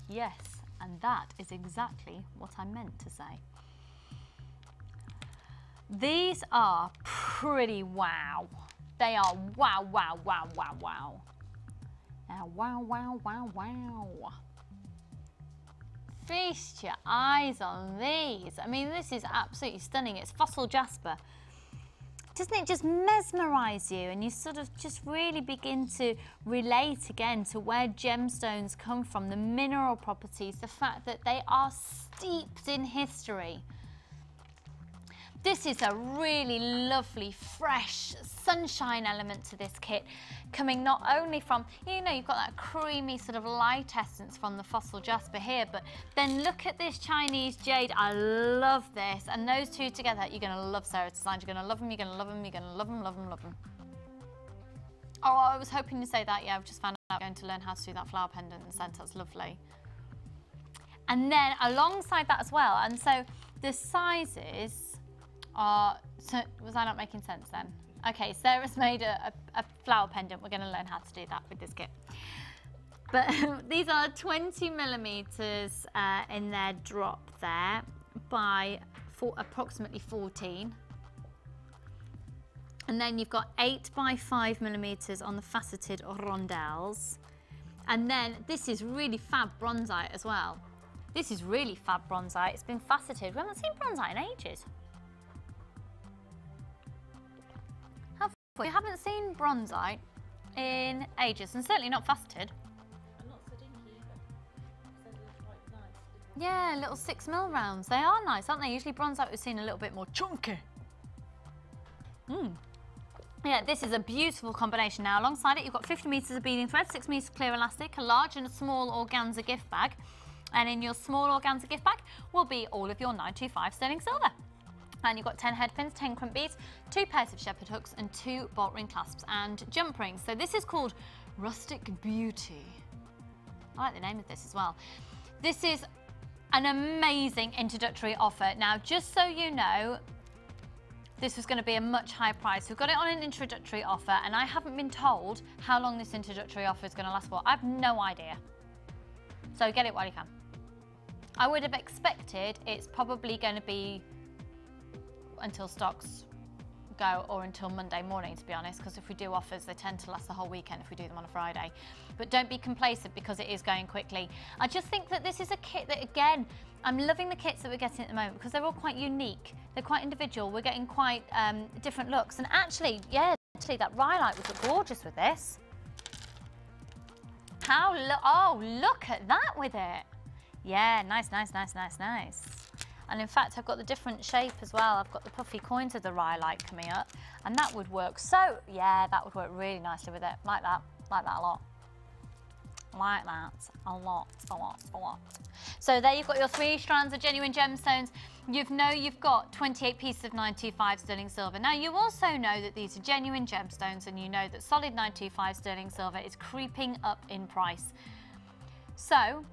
Yes, and that is exactly what I meant to say. These are pretty wow. They are wow, wow, wow, wow, wow. Now, wow, wow, wow, wow. Feast your eyes on these. I mean, this is absolutely stunning. It's fossil jasper. Doesn't it just mesmerise you, and you sort of just really begin to relate again to where gemstones come from, the mineral properties, the fact that they are steeped in history. This is a really lovely, fresh sunshine element to this kit, coming not only from, you know, you've got that creamy sort of light essence from the fossil jasper here, but then look at this Chinese jade. I love this. And those two together, you're going to love Sarah's designs. You're going to love them, you're going to love them, you're going to love them, love them, love them. Oh, I was hoping to say that. Yeah, I've just found out I'm going to learn how to do that flower pendant and scent. That's lovely. And then alongside that as well, and so the sizes are, so was I not making sense then? Okay, Sarah's made a flower pendant. We're going to learn how to do that with this kit. But these are 20 millimeters in their drop there by approximately 14. And then you've got 8 by 5 millimeters on the faceted rondelles. And then this is really fab bronzite as well. This is really fab bronzite. It's been faceted. We haven't seen bronzite in ages. We haven't seen bronzite in ages, and certainly not faceted. And not so dinky either. They're quite nice. Yeah, little 6mm rounds. They are nice, aren't they? Usually bronzite we've seen a little bit more chunky. Yeah, this is a beautiful combination. Now, alongside it, you've got 50 meters of beading thread, 6 meters of clear elastic, a large and a small organza gift bag. And in your small organza gift bag will be all of your 925 sterling silver. And you've got 10 head pins, 10 crimp beads, 2 pairs of shepherd hooks and 2 bolt ring clasps and jump rings. So this is called Rustic Beauty. I like the name of this as well. This is an amazing introductory offer. Now, just so you know, this was going to be a much higher price. We've got it on an introductory offer, and I haven't been told how long this introductory offer is going to last for. I have no idea. So get it while you can. I would have expected it's probably going to be until stocks go, or until Monday morning, to be honest, because if we do offers, they tend to last the whole weekend if we do them on a Friday. But don't be complacent, because it is going quickly. I just think that this is a kit that, again, I'm loving the kits that we're getting at the moment because they're all quite unique. They're quite individual. We're getting quite different looks. And actually, yeah, actually that rhyolite would look gorgeous with this. Oh, look at that with it. Yeah, nice, nice, nice, nice, nice. And in fact, I've got the different shape as well. I've got the puffy coins of the rhyolite coming up, and that would work. So, yeah, that would work really nicely with it. Like that a lot. Like that, a lot, a lot, a lot. So there you've got your 3 strands of genuine gemstones. You've got 28 pieces of 925 sterling silver. Now, you also know that these are genuine gemstones, and you know that solid 925 sterling silver is creeping up in price. So,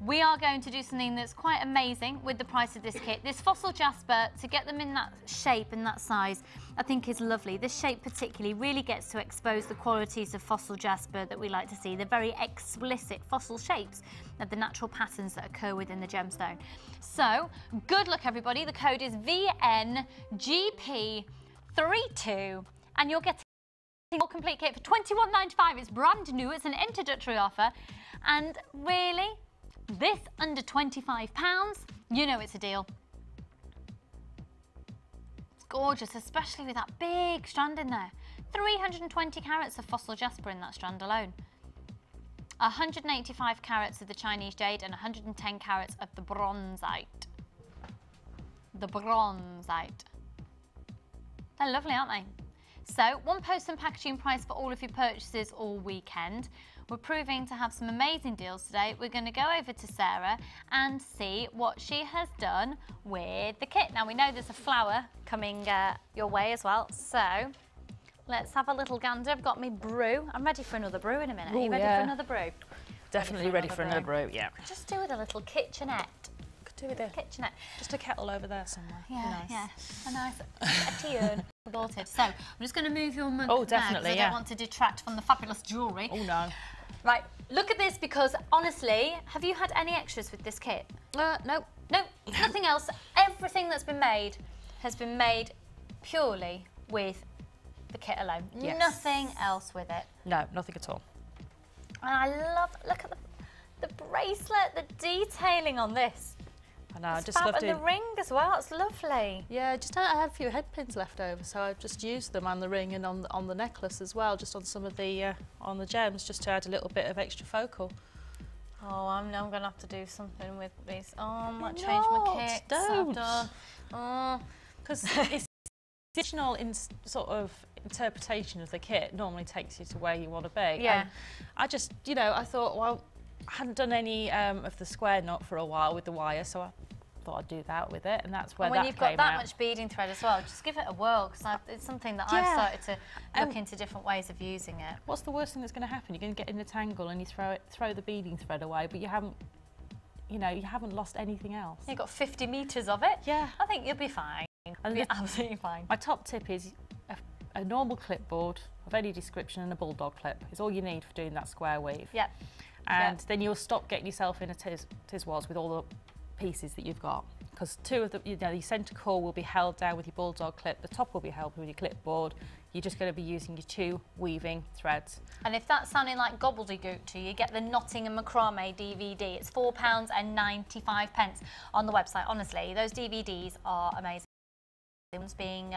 we are going to do something that's quite amazing with the price of this kit. This fossil jasper, to get them in that shape and that size, I think is lovely. This shape particularly really gets to expose the qualities of fossil jasper that we like to see, the very explicit fossil shapes of the natural patterns that occur within the gemstone. So, good luck everybody. The code is VNGP32, and you'll get a more complete kit for £21.95. It's brand new, it's an introductory offer, and really, this under £25, you know it's a deal. It's gorgeous, especially with that big strand in there. 320 carats of fossil jasper in that strand alone. 185 carats of the Chinese jade and 110 carats of the bronzite. The bronzite. They're lovely, aren't they? So, one post and packaging price for all of your purchases all weekend. We're proving to have some amazing deals today. We're going to go over to Sarah and see what she has done with the kit. Now, we know there's a flower coming your way as well, so let's have a little gander. I've got me brew. I'm ready for another brew in a minute. Are you ready for another brew? Definitely ready for another brew, yeah. Just do with a little kitchenette. Could do with it? Kitchenette. Just a kettle over there somewhere. Yeah, Nice. yeah. A nice a tea urn. Sorted. So I'm just going to move your mug. Oh, definitely. Now, 'cause I don't want to detract from the fabulous jewellery. Oh no. Right. Look at this, because honestly, have you had any extras with this kit? No. No, nothing else. Everything that's been made has been made purely with the kit alone. Yes. Nothing else with it. No, nothing at all. And I love, look at the bracelet, the detailing on this. I know, I It's just fab, love and doing. the ring as well, it's lovely. Yeah, I had a few head pins left over, so I've just used them on the ring and on the necklace as well, just on some of the on the gems, just to add a little bit of extra focal. Oh, I'm going to have to do something with these. Oh, I might change my kit. Don't. Oh. Because it's the additional sort of interpretation of the kit normally takes you to where you want to be. Yeah. And I just, you know, I thought, well, I hadn't done any of the square knot for a while with the wire, so I thought I'd do that with it, and that's where And when that you've got came that out. much beading thread as well, just give it a whirl, because it's something that I've started to look into different ways of using it. What's the worst thing that's going to happen? You're going to get in a tangle and you throw the beading thread away, but you haven't lost anything else. You've got 50 metres of it. Yeah. I think you'll be fine. And You'll be absolutely fine. My top tip is a normal clipboard of any description and a bulldog clip is all you need for doing that square weave. Yeah. And then you'll stop getting yourself in a tiz-was with all the pieces that you've got. Because two of the, your centre core will be held down with your bulldog clip, the top will be held with your clipboard. You're just going to be using your 2 weaving threads. And if that's sounding like gobbledygook to you, get the Knotting and Macrame DVD. It's £4.95 on the website. Honestly, those DVDs are amazing. One's being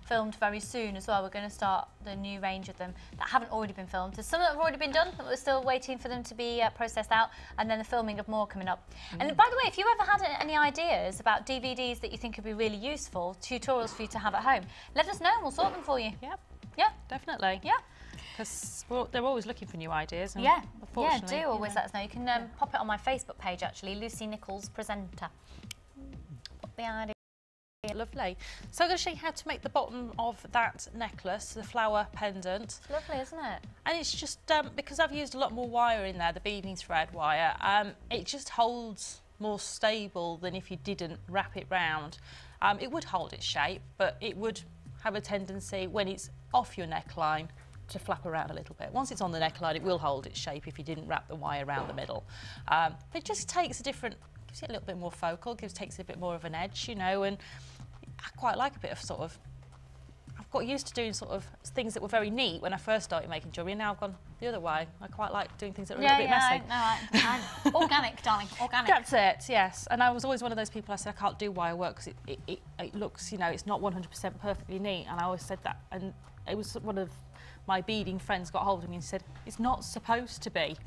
filmed very soon as well. We're going to start the new range of them that haven't already been filmed. There's some that have already been done, but we're still waiting for them to be processed out, and then the filming of more coming up. And by the way, if you ever had any ideas about DVDs that you think would be really useful, tutorials for you to have at home, let us know and we'll sort them for you. Yep. Yeah. Definitely. Yeah. Because they're always looking for new ideas. And Yeah, unfortunately, do always let us know. You can pop it on my Facebook page, actually, Lucy Nichols Presenter. Put the idea. Lovely. So I'm going to show you how to make the bottom of that necklace, the flower pendant. It's lovely, isn't it? And it's just, because I've used a lot more wire in there, the beading thread wire, it just holds more stable than if you didn't wrap it round. It would hold its shape, but it would have a tendency, when it's off your neckline, to flap around a little bit. Once it's on the neckline, it will hold its shape if you didn't wrap the wire around the middle. But it just takes a different, gives it a little bit more focal, takes a bit more of an edge, you know, and I quite like a bit of sort of, I've got used to doing sort of things that were very neat when I first started making jewellery, and now I've gone the other way. I quite like doing things that are a little bit messy. Organic, darling, organic. That's it, yes. And I was always one of those people, I said I can't do wire work because it looks, you know, it's not 100% perfectly neat, and I always said that. And it was one of my beading friends got hold of me and said, it's not supposed to be.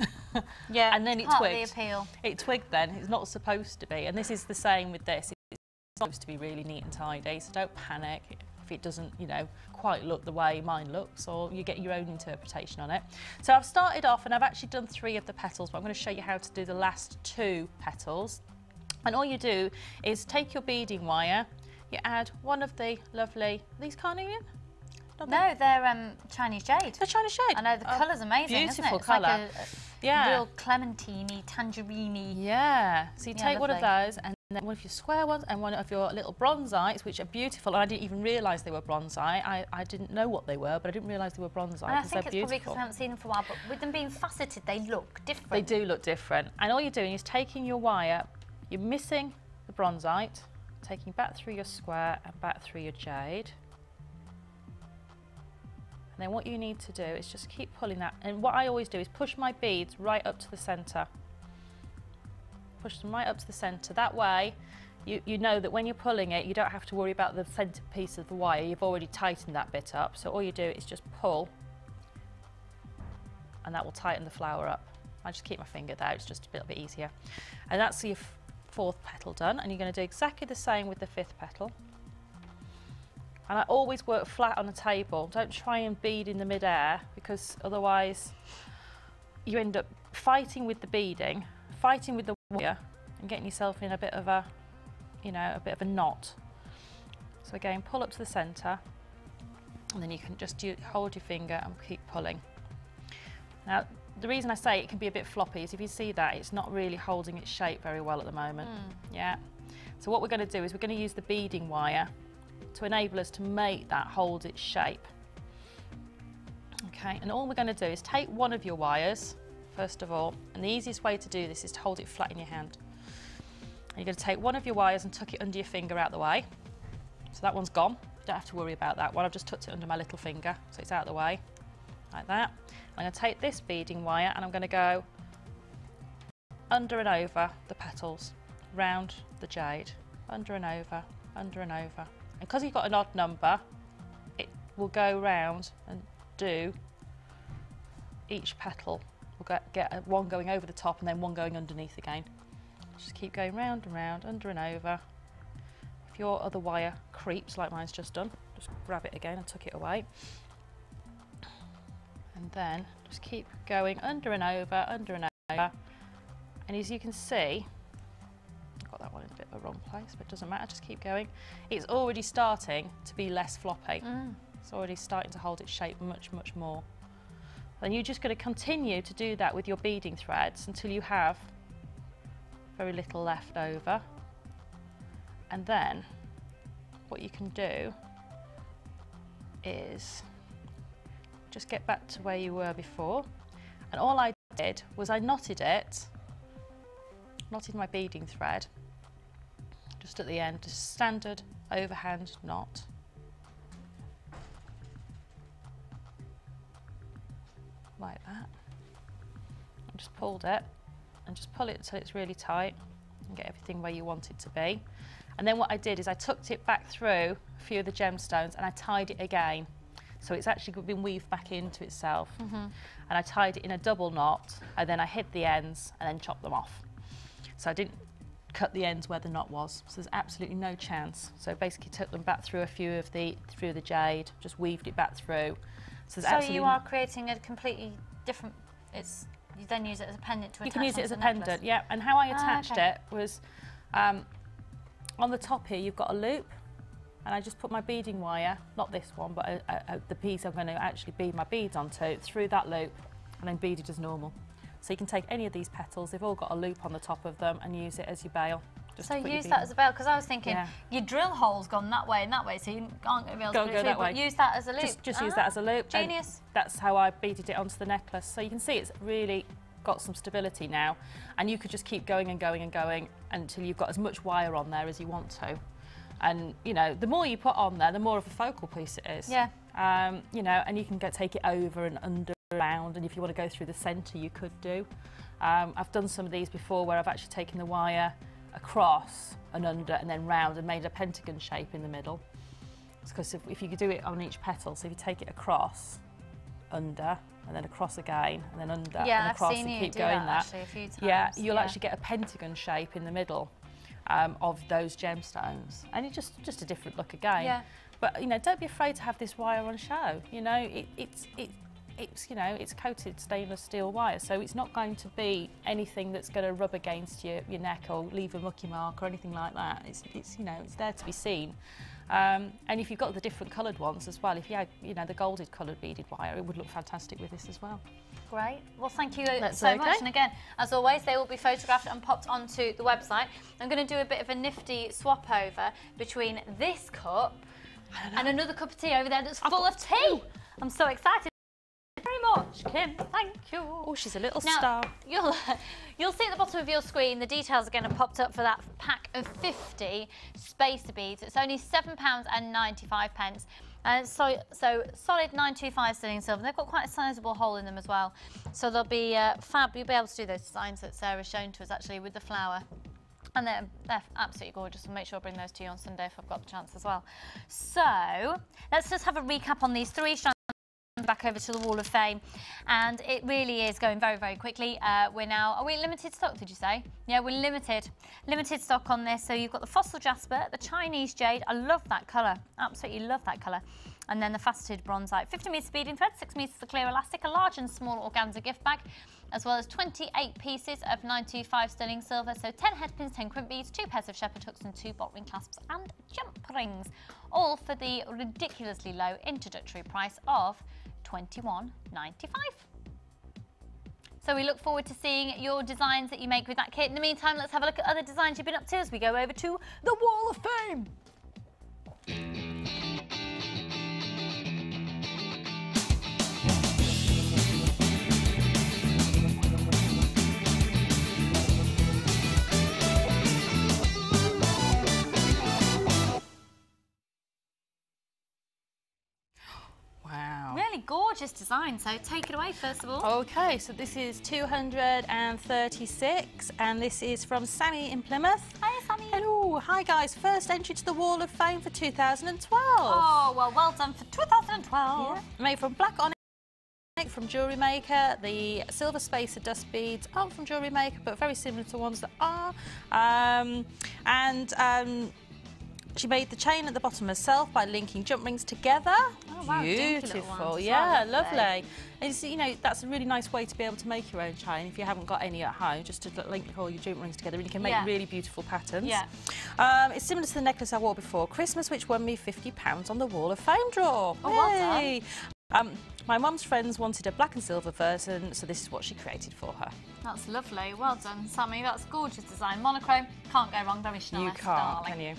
Yeah, and then it part twigged. of the appeal. It twigged then, it's not supposed to be. And this is the same with this. It's supposed to be really neat and tidy, so don't panic if it doesn't, you know, quite look the way mine looks, or you get your own interpretation on it. So I've started off and I've actually done 3 of the petals, but I'm going to show you how to do the last 2 petals. And all you do is take your beading wire, you add one of the lovely, these carnelian? No, they're Chinese jade. The Chinese jade. I know, the colour's amazing, beautiful isn't it? It's colour. like Yeah. real clementine-y, tangerine-y. Yeah. So you take one of lovely. those, and then one of your square ones and one of your little bronzites, which are beautiful. And I didn't even realise they were bronzite. I didn't know what they were, but I didn't realise they were bronzite. And I because think they're it's probably because beautiful. I haven't seen them for a while, but with them being faceted, they look different. They do look different. And all you're doing is taking your wire, you're missing the bronzite, taking back through your square and back through your jade. And then what you need to do is just keep pulling that. And what I always do is push my beads right up to the centre. Push them right up to the centre. That way, you know that when you're pulling it, you don't have to worry about the centre piece of the wire. You've already tightened that bit up. So all you do is just pull, and that will tighten the flower up. I just keep my finger there, it's just a little bit easier. And that's your 4th petal done. And you're going to do exactly the same with the 5th petal. And I always work flat on a table. Don't try and bead in the mid-air, because otherwise you end up fighting with the beading, fighting with the wire, and getting yourself in a bit of a, you know, a bit of a knot. So again, pull up to the centre, and then you can just hold your finger and keep pulling. Now, the reason I say it can be a bit floppy is if you see that, it's not really holding its shape very well at the moment. Yeah. So what we're going to do is we're going to use the beading wire to enable us to make that hold its shape. Okay, and all we're going to do is take one of your wires, first of all, and the easiest way to do this is to hold it flat in your hand. And you're going to take one of your wires and tuck it under your finger out the way. So that one's gone. You don't have to worry about that one. I've just tucked it under my little finger, so it's out of the way, like that. I'm going to take this beading wire and I'm going to go under and over the petals, round the jade, under and over, under and over. And because you've got an odd number, it will go round and do each petal. We'll get one going over the top and then one going underneath again. Just keep going round and round, under and over. If your other wire creeps like mine's just done, just grab it again and tuck it away. And then just keep going under and over, under and over. And as you can see, I've got that one in a bit of a wrong place, but it doesn't matter, just keep going. It's already starting to be less floppy. It's already starting to hold its shape much, much more. Then you're just going to continue to do that with your beading threads until you have very little left over. And then what you can do is just get back to where you were before. And all I did was I knotted my beading thread just at the end, just standard overhand knot. Like that. And just pulled it and just pull it until it's really tight and get everything where you want it to be. And then what I did is I tucked it back through a few of the gemstones and I tied it again. So it's actually been weaved back into itself. And I tied it in a double knot and then I hid the ends and then chopped them off. So I didn't cut the ends where the knot was. So there's absolutely no chance. So basically took them back through a few of through the jade, just weaved it back through. So you are creating a completely different, you then use it as a pendant to attach. You can use it as a necklace. pendant, yeah. And how I attached it was, on the top here you've got a loop, and I just put my beading wire, not this one, but the piece I'm going to actually bead my beads onto, through that loop, and then bead it as normal. So you can take any of these petals, they've all got a loop on the top of them, and use it as your bail. So use that as a bail, because I was thinking your drill hole's gone that way and that way, so you aren't going to be able to put it through, but use that as a loop. Just use that as a loop. Genius. That's how I beaded it onto the necklace. So you can see it's really got some stability now, and you could just keep going and going and going until you've got as much wire on there as you want to. And you know, the more you put on there, the more of a focal piece it is. Yeah. You know, and you can take it over and under, around, and if you want to go through the centre, you could do. I've done some of these before where I've actually taken the wire across and under and then round and made a pentagon shape in the middle. Because if you could do it on each petal, so if you take it across, under, and then across again, and then under, and across, and keep going that. Actually, a few times. Yeah, you'll actually get a pentagon shape in the middle of those gemstones, and it's just a different look again. Yeah. But you know, don't be afraid to have this wire on show. You know, it's you know, it's coated stainless steel wire, so it's not going to be anything that's going to rub against your neck or leave a mucky mark or anything like that. It's you know, it's there to be seen. And if you've got the different coloured ones as well, if you had, you know, the golded coloured beaded wire, it would look fantastic with this as well. Great. Well, thank you so much. And again, as always, they will be photographed and popped onto the website. I'm going to do a bit of a nifty swap over between this cup and another cup of tea over there that's full of tea. I'm so excited. Very much, Kim. Thank you. Oh, she's a little now, star. You'll see at the bottom of your screen the details again have popped up for that pack of 50 spacer beads. It's only £7.95. So solid 925 sterling silver. They've got quite a sizable hole in them as well. So they'll be fab. You'll be able to do those designs that Sarah's shown to us actually with the flower. And they're absolutely gorgeous. I'll make sure I bring those to you on Sunday if I've got the chance as well. So let's just have a recap on these three strands. Back over to the Wall of Fame, and it really is going very, very quickly. Are we limited stock, did you say? Yeah, we're limited stock on this. So you've got the fossil jasper, the Chinese jade. I love that colour, absolutely love that colour. And then the faceted bronzite, 50 metres beading thread, 6 metres of clear elastic, a large and small organza gift bag, as well as 28 pieces of 925 sterling silver, so 10 headpins, 10 crimp beads, 2 pairs of shepherd hooks and 2 bolt ring clasps and jump rings, all for the ridiculously low introductory price of £21.95. So we look forward to seeing your designs that you make with that kit. In the meantime, let's have a look at other designs you've been up to as we go over to the Wall of Fame. Wow. Really gorgeous design, so take it away first of all. Okay, so this is 236 and this is from Sammy in Plymouth. Hi Sammy. Hello, hi guys. First entry to the Wall of Fame for 2012. Oh, well done for 2012. Yeah. Made from black onyx from Jewellery Maker. The silver spacer dust beads aren't from Jewellery Maker, but very similar to ones that are. She made the chain at the bottom herself by linking jump rings together. Oh, wow, beautiful. Yeah, lovely. And you know, that's a really nice way to be able to make your own chain if you haven't got any at home, just to link all your jump rings together, and you can make really beautiful patterns. Yeah. It's similar to the necklace I wore before Christmas, which won me £50 on the Wall of Fame draw. Oh, well done. My mum's friends wanted a black and silver version, so this is what she created for her. That's lovely. Well done, Sammy. That's a gorgeous design. Monochrome. Can't go wrong. Very nice. You can't, darling. can you?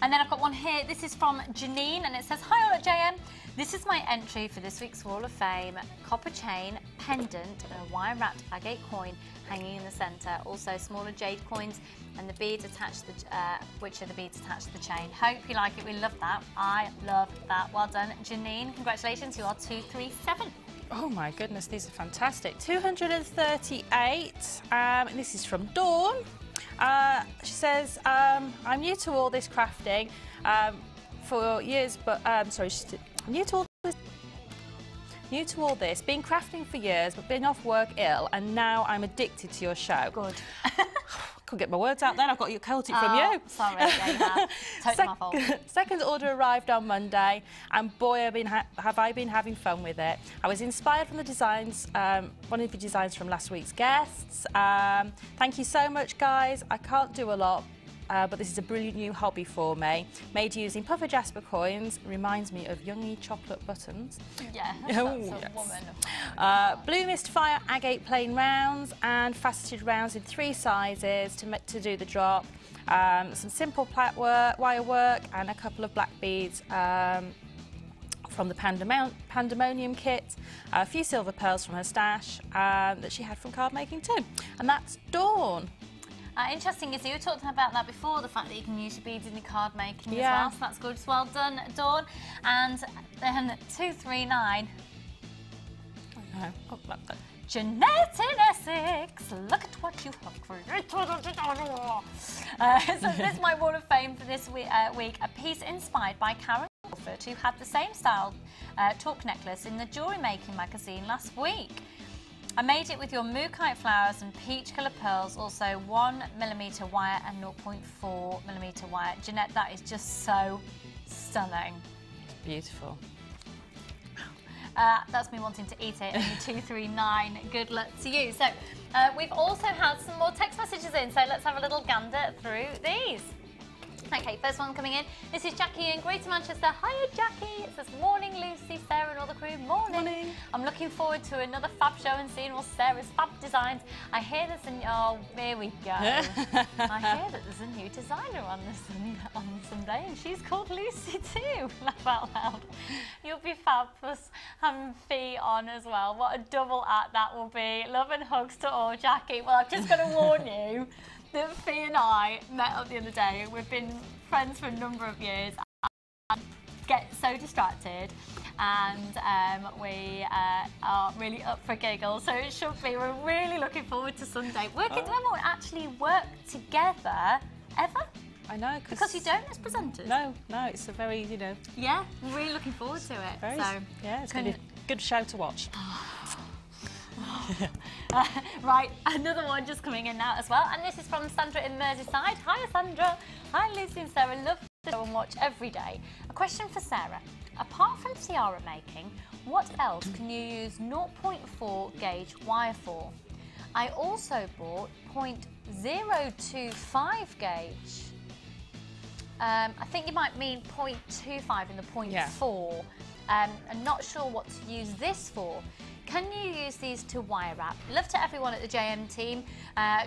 And then I've got one here. This is from Janine, and it says, "Hi all at JM. This is my entry for this week's Wall of Fame. Copper chain, pendant, and a wire-wrapped agate coin hanging in the centre. Also smaller jade coins and the beads attached to which are the beads attached to the chain. Hope you like it. We love that. I love that. Well done, Janine. Congratulations. You are 237. Oh my goodness, these are fantastic. 238, and this is from Dawn. She says, I'm new to all this crafting for years, but sorry, she's new to all this, been crafting for years, but been off work ill, and now I'm addicted to your show. Good. Couldn't get my words out then. I've got you caught it from you. Sorry, yeah, you have. Totally my fault. Second order arrived on Monday, and boy, have I been having fun with it. I was inspired from the designs, one of the designs from last week's guests. Thank you so much, guys. I can't do a lot, but this is a brilliant new hobby for me. Made using puffer jasper coins, reminds me of youngy chocolate buttons. Yeah, that's a woman. Blue mist fire agate plain rounds and faceted rounds in 3 sizes to do the drop. Some simple wire work and a couple of black beads from the Pandemonium kit, a few silver pearls from her stash that she had from card making too. And that's Dawn. Interesting, you were talking about that before, the fact that you can use your beads in your card making as well, so that's good. So well done, Dawn. And then 239. Oh, Jeanette in Essex, look at what you have created. So this is my Wall of Fame for this week, a piece inspired by Karen Crawford, who had the same style talk necklace in the Jewellery Making magazine last week. I made it with your mookaite flowers and peach colour pearls, also 1mm wire and 0.4mm wire. Jeanette, that is just so stunning. It's beautiful. That's me wanting to eat it, and 239, good luck to you. So we've also had some more text messages in, so let's have a little gander through these. Okay, first one coming in. This is Jackie in Greater Manchester. Hiya, Jackie. It says, morning, Lucy, Sarah and all the crew. Morning. I'm looking forward to another fab show and seeing all Sarah's fab designs. I hear there's oh, here we go. I hear that there's a new designer on Sunday, and she's called Lucy too. Laugh out loud. You'll be fabulous having Fee on as well. What a double act that will be. Love and hugs to all, Jackie. Well, I've just got to warn you that Fee and I met up the other day. We've been friends for a number of years and get so distracted, and we are really up for giggles, so it should be. We're really looking forward to Sunday. We won't actually work together ever. I know, because you don't as presenters. No, it's a very, you know. Yeah, we're really looking forward to it. Yeah, it's going to be a good show to watch. Right, another one just coming in now as well, and this is from Sandra in Merseyside. Hi, Sandra. Hi, Lucy and Sarah. Love to go and watch every day. A question for Sarah. Apart from tiara making, what else can you use 0.4 gauge wire for? I also bought 0.025 gauge. I think you might mean 0.25 in the 0.4. I'm not sure what to use this for. can you use these to wire wrap? Love to everyone at the JM team.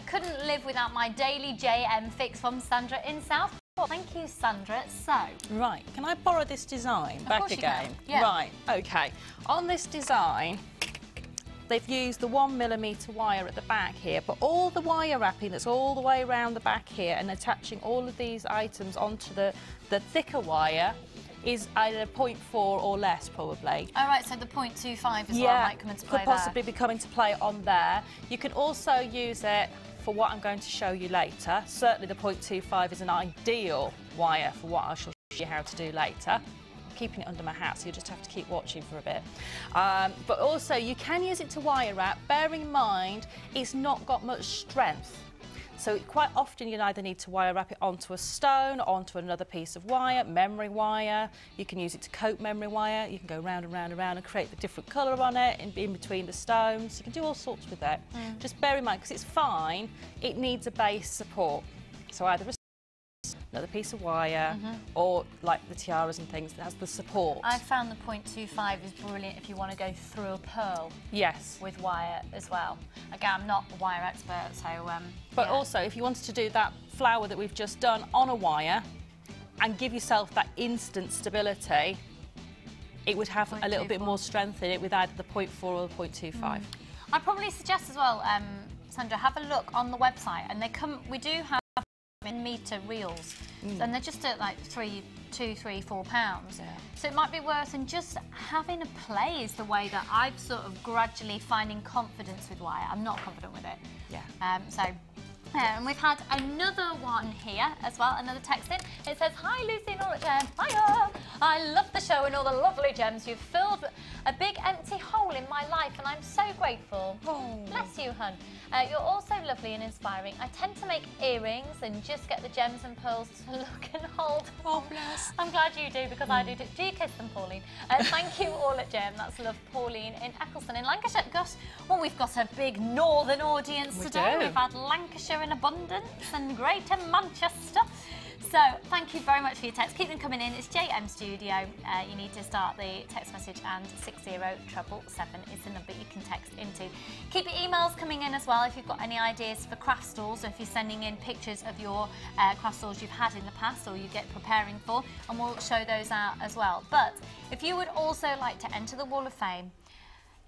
Couldn't live without my daily JM fix from Sandra in Southport. Thank you, Sandra. So, right, can I borrow this design back again? Yeah. Right, okay. On this design, they've used the 1mm wire at the back here, but all the wire wrapping that's all the way around the back here and attaching all of these items onto the thicker wire is either 0.4 or less, probably. Oh, right, so the 0.25 is what might come into play could possibly be coming to play on there. You can also use it for what I'm going to show you later. Certainly the 0.25 is an ideal wire for what I shall show you how to do later. Keeping it under my hat, so you just have to keep watching for a bit. But also you can use it to wire wrap, bearing in mind it's not got much strength. So quite often you'll either need to wire wrap it onto a stone, onto another piece of wire, memory wire. You can use it to coat memory wire. You can go round and round and round and create the different colour on it in between the stones. You can do all sorts with it. Just bear in mind, because it's fine, it needs a base support. So either another piece of wire, or like the tiaras and things that has the support. I found the 0.25 is brilliant if you want to go through a pearl. Yes. With wire as well. Again, I'm not a wire expert, so but also, if you wanted to do that flower that we've just done on a wire and give yourself that instant stability, it would have a little bit more strength in it with either the 0.4 or the 0.25. I'd probably suggest as well, Sandra, have a look on the website, and we do have in metre reels, and they're just at like £2, £3, £4. So it might be worth, and just having a play is the way that I've sort of gradually finding confidence with wire. I'm not confident with it. And we've had another one here as well, another text in. It says, "Hi Lucy and all at Gem. Hiya! I love the show and all the lovely gems. You've filled a big empty hole in my life and I'm so grateful." Oh. Bless you, hun. You're also lovely and inspiring. I tend to make earrings and just get the gems and pearls to look and hold. Oh, bless. I'm glad you do, because I do. Do you kiss them, Pauline? Thank you all at Gem. That's love, Pauline in Eccleston in Lancashire. Gosh, well, we've got a big northern audience today. We've had Lancashire in abundance and Greater Manchester. So thank you very much for your text. Keep them coming in. It's JM Studio. You need to start the text message, and 60777 is the number you can text into. Keep your emails coming in as well if you've got any ideas for craft stalls, or if you're sending in pictures of your craft stalls you've had in the past or you get preparing for, and we'll show those out as well. But if you would also like to enter the Wall of Fame,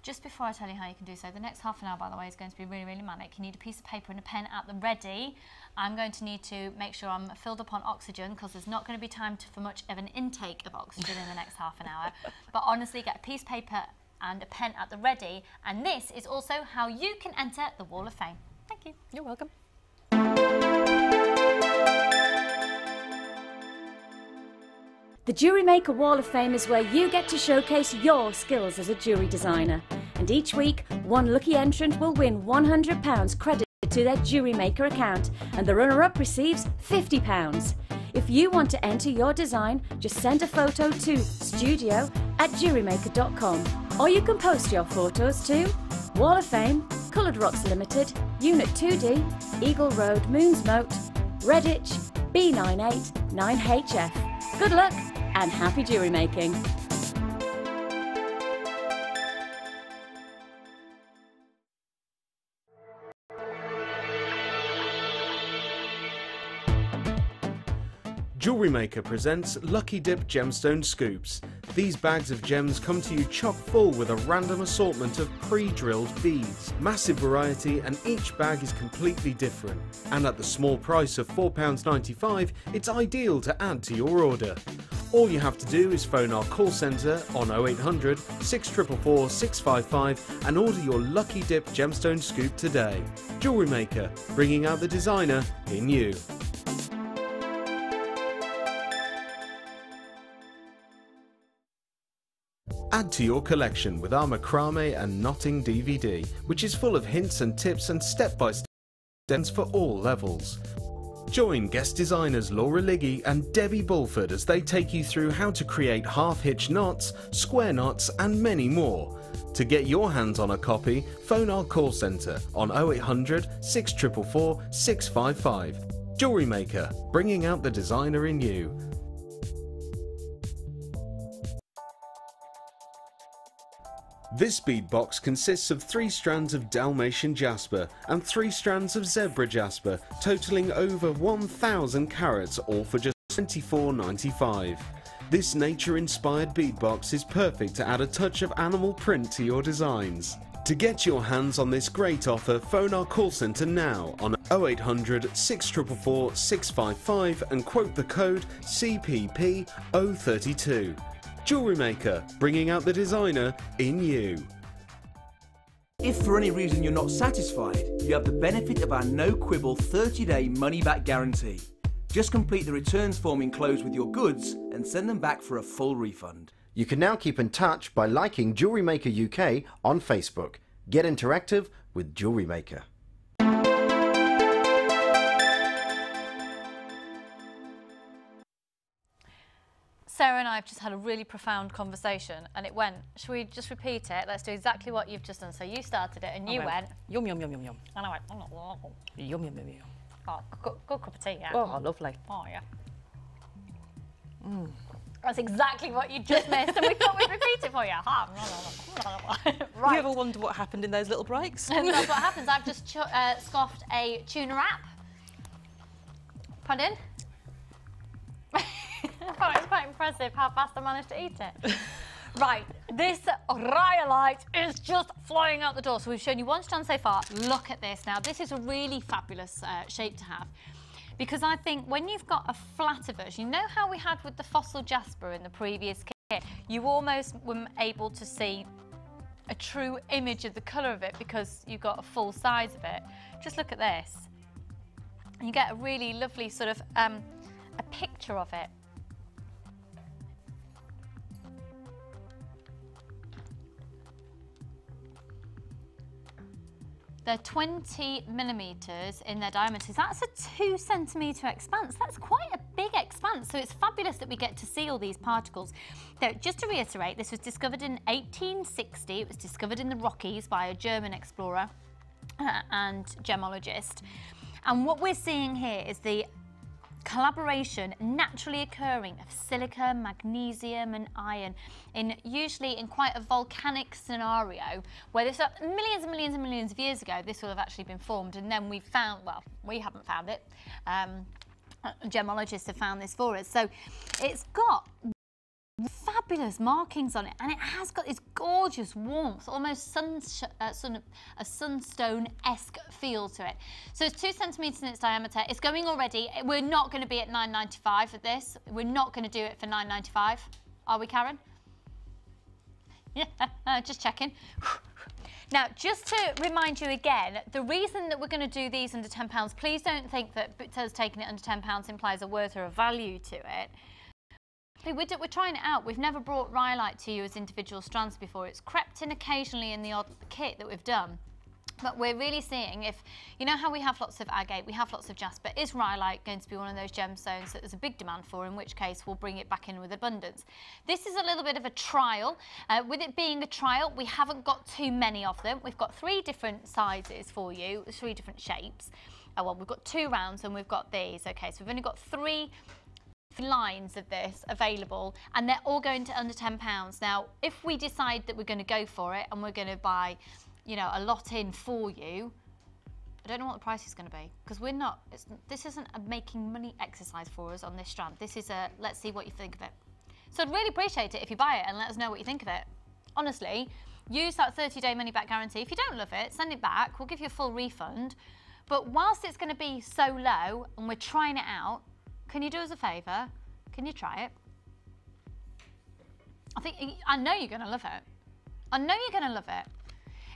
just before I tell you how you can do so, the next half an hour, by the way, is going to be really, really manic. You need a piece of paper and a pen at the ready. I'm going to need to make sure I'm filled up on oxygen, because there's not going to be time for much of an intake of oxygen in the next half an hour. But honestly, get a piece of paper and a pen at the ready. And this is also how you can enter the Wall of Fame. Thank you. You're welcome. The Jewellery Maker Wall of Fame is where you get to showcase your skills as a jewellery designer. And each week, one lucky entrant will win £100 credited to their Jewellery Maker account, and the runner-up receives £50. If you want to enter your design, just send a photo to studio@jewellerymaker.com, or you can post your photos to Wall of Fame, Coloured Rocks Limited, Unit 2D, Eagle Road, Moonsmote, Redditch, B98 9HF. Good luck and happy jewellery making. Jewellery Maker presents Lucky Dip Gemstone Scoops. These bags of gems come to you chock full with a random assortment of pre-drilled beads. Massive variety, and each bag is completely different. And at the small price of £4.95, it's ideal to add to your order. All you have to do is phone our call centre on 0800 644 655 and order your Lucky Dip Gemstone Scoop today. Jewellery Maker, bringing out the designer in you. Add to your collection with our macrame and knotting DVD, which is full of hints and tips and step-by-step guidance for all levels. Join guest designers Laura Liggy and Debbie Bulford as they take you through how to create half-hitch knots, square knots and many more. To get your hands on a copy, phone our call centre on 0800 644 655. Jewellery Maker, bringing out the designer in you. This bead box consists of 3 strands of Dalmatian jasper and 3 strands of zebra jasper, totaling over 1,000 carats, all for just $24.95. This nature-inspired bead box is perfect to add a touch of animal print to your designs. To get your hands on this great offer, phone our call centre now on 0800 644 655 and quote the code CPP032. Jewellery Maker, bringing out the designer in you. If for any reason you're not satisfied, you have the benefit of our no-quibble 30-day money-back guarantee. Just complete the returns form enclosed with your goods and send them back for a full refund. You can now keep in touch by liking Jewellery Maker UK on Facebook. Get interactive with Jewellery Maker. Sarah and I have just had a really profound conversation and it went, shall we just repeat it? Let's do exactly what you've just done. So you started it and you went, yum, yum, yum, yum, yum. and I went, Yum, yum, yum, yum. oh, good cup of tea, yeah. Oh, lovely. Oh, yeah. That's exactly what you just missed and we thought we'd repeat it for you. Right. Have you ever wondered what happened in those little breaks? And that's what happens. I've just scoffed a tuna wrap. Pardon? I thought it was quite impressive how fast I managed to eat it. Right, this rhyolite is just flying out the door. So we've shown you one strand so far. Look at this now. This is a really fabulous shape to have. Because I think when you've got a flatter version, you know how we had with the fossil jasper in the previous kit, you almost were able to see a true image of the colour of it because you got a full size of it. Just look at this. You get a really lovely sort of a picture of it. They're 20 millimetres in their diameters. That's a 2 centimetre expanse. That's quite a big expanse. So it's fabulous that we get to see all these particles. Now, just to reiterate, this was discovered in 1860. It was discovered in the Rockies by a German explorer and gemologist. And what we're seeing here is the collaboration naturally occurring of silica, magnesium and iron usually in quite a volcanic scenario where this millions and millions and millions of years ago this will have actually been formed, and then we found, well, we haven't found it, gemologists have found this for us. So it's got fabulous markings on it and it has got this gorgeous warmth, almost a sunstone-esque feel to it. So it's 2 centimetres in its diameter. It's going already. We're not going to be at $9.95 for this. We're not going to do it for $9.95. Are we, Karen? Yeah, just checking. Now, just to remind you again, the reason that we're going to do these under £10, please don't think that us taking it under £10 implies a worth or a value to it. We're trying it out. We've never brought rhyolite to you as individual strands before. It's crept in occasionally in the odd kit that we've done. But we're really seeing if, you know how we have lots of agate, we have lots of jasper, is rhyolite going to be one of those gemstones that there's a big demand for, in which case we'll bring it back in with abundance. This is a little bit of a trial. With it being a trial, we haven't got too many of them. We've got 3 different sizes for you, 3 different shapes. Well, we've got 2 rounds and we've got these. Okay, so we've only got 3 lines of this available and they're all going to under £10. Now, if we decide that we're going to go for it and we're going to buy, you know, a lot in for you, I don't know what the price is going to be because we're not, this isn't a making money exercise for us on this strand. This is a, let's see what you think of it. So I'd really appreciate it if you buy it and let us know what you think of it. Honestly, use that 30-day money-back guarantee. If you don't love it, send it back. We'll give you a full refund. But whilst it's going to be so low and we're trying it out, can you do us a favour? Can you try it? I know you're going to love it. I know you're going to love it.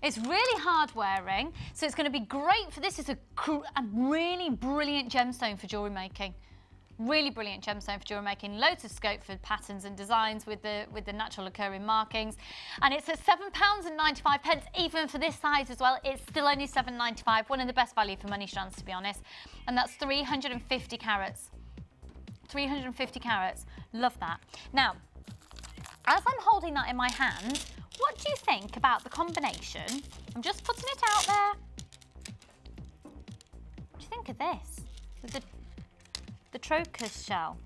It's really hard wearing, so it's going to be great for, this is a really brilliant gemstone for jewellery making. Really brilliant gemstone for jewellery making. Loads of scope for patterns and designs with the natural occurring markings. And it's at £7.95, even for this size as well. It's still only £7.95, one of the best value for money strands, to be honest. And that's 350 carats. 350 carats. Love that. Now, as I'm holding that in my hand, what do you think about the combination? I'm just putting it out there. What do you think of this? With the trocus shell.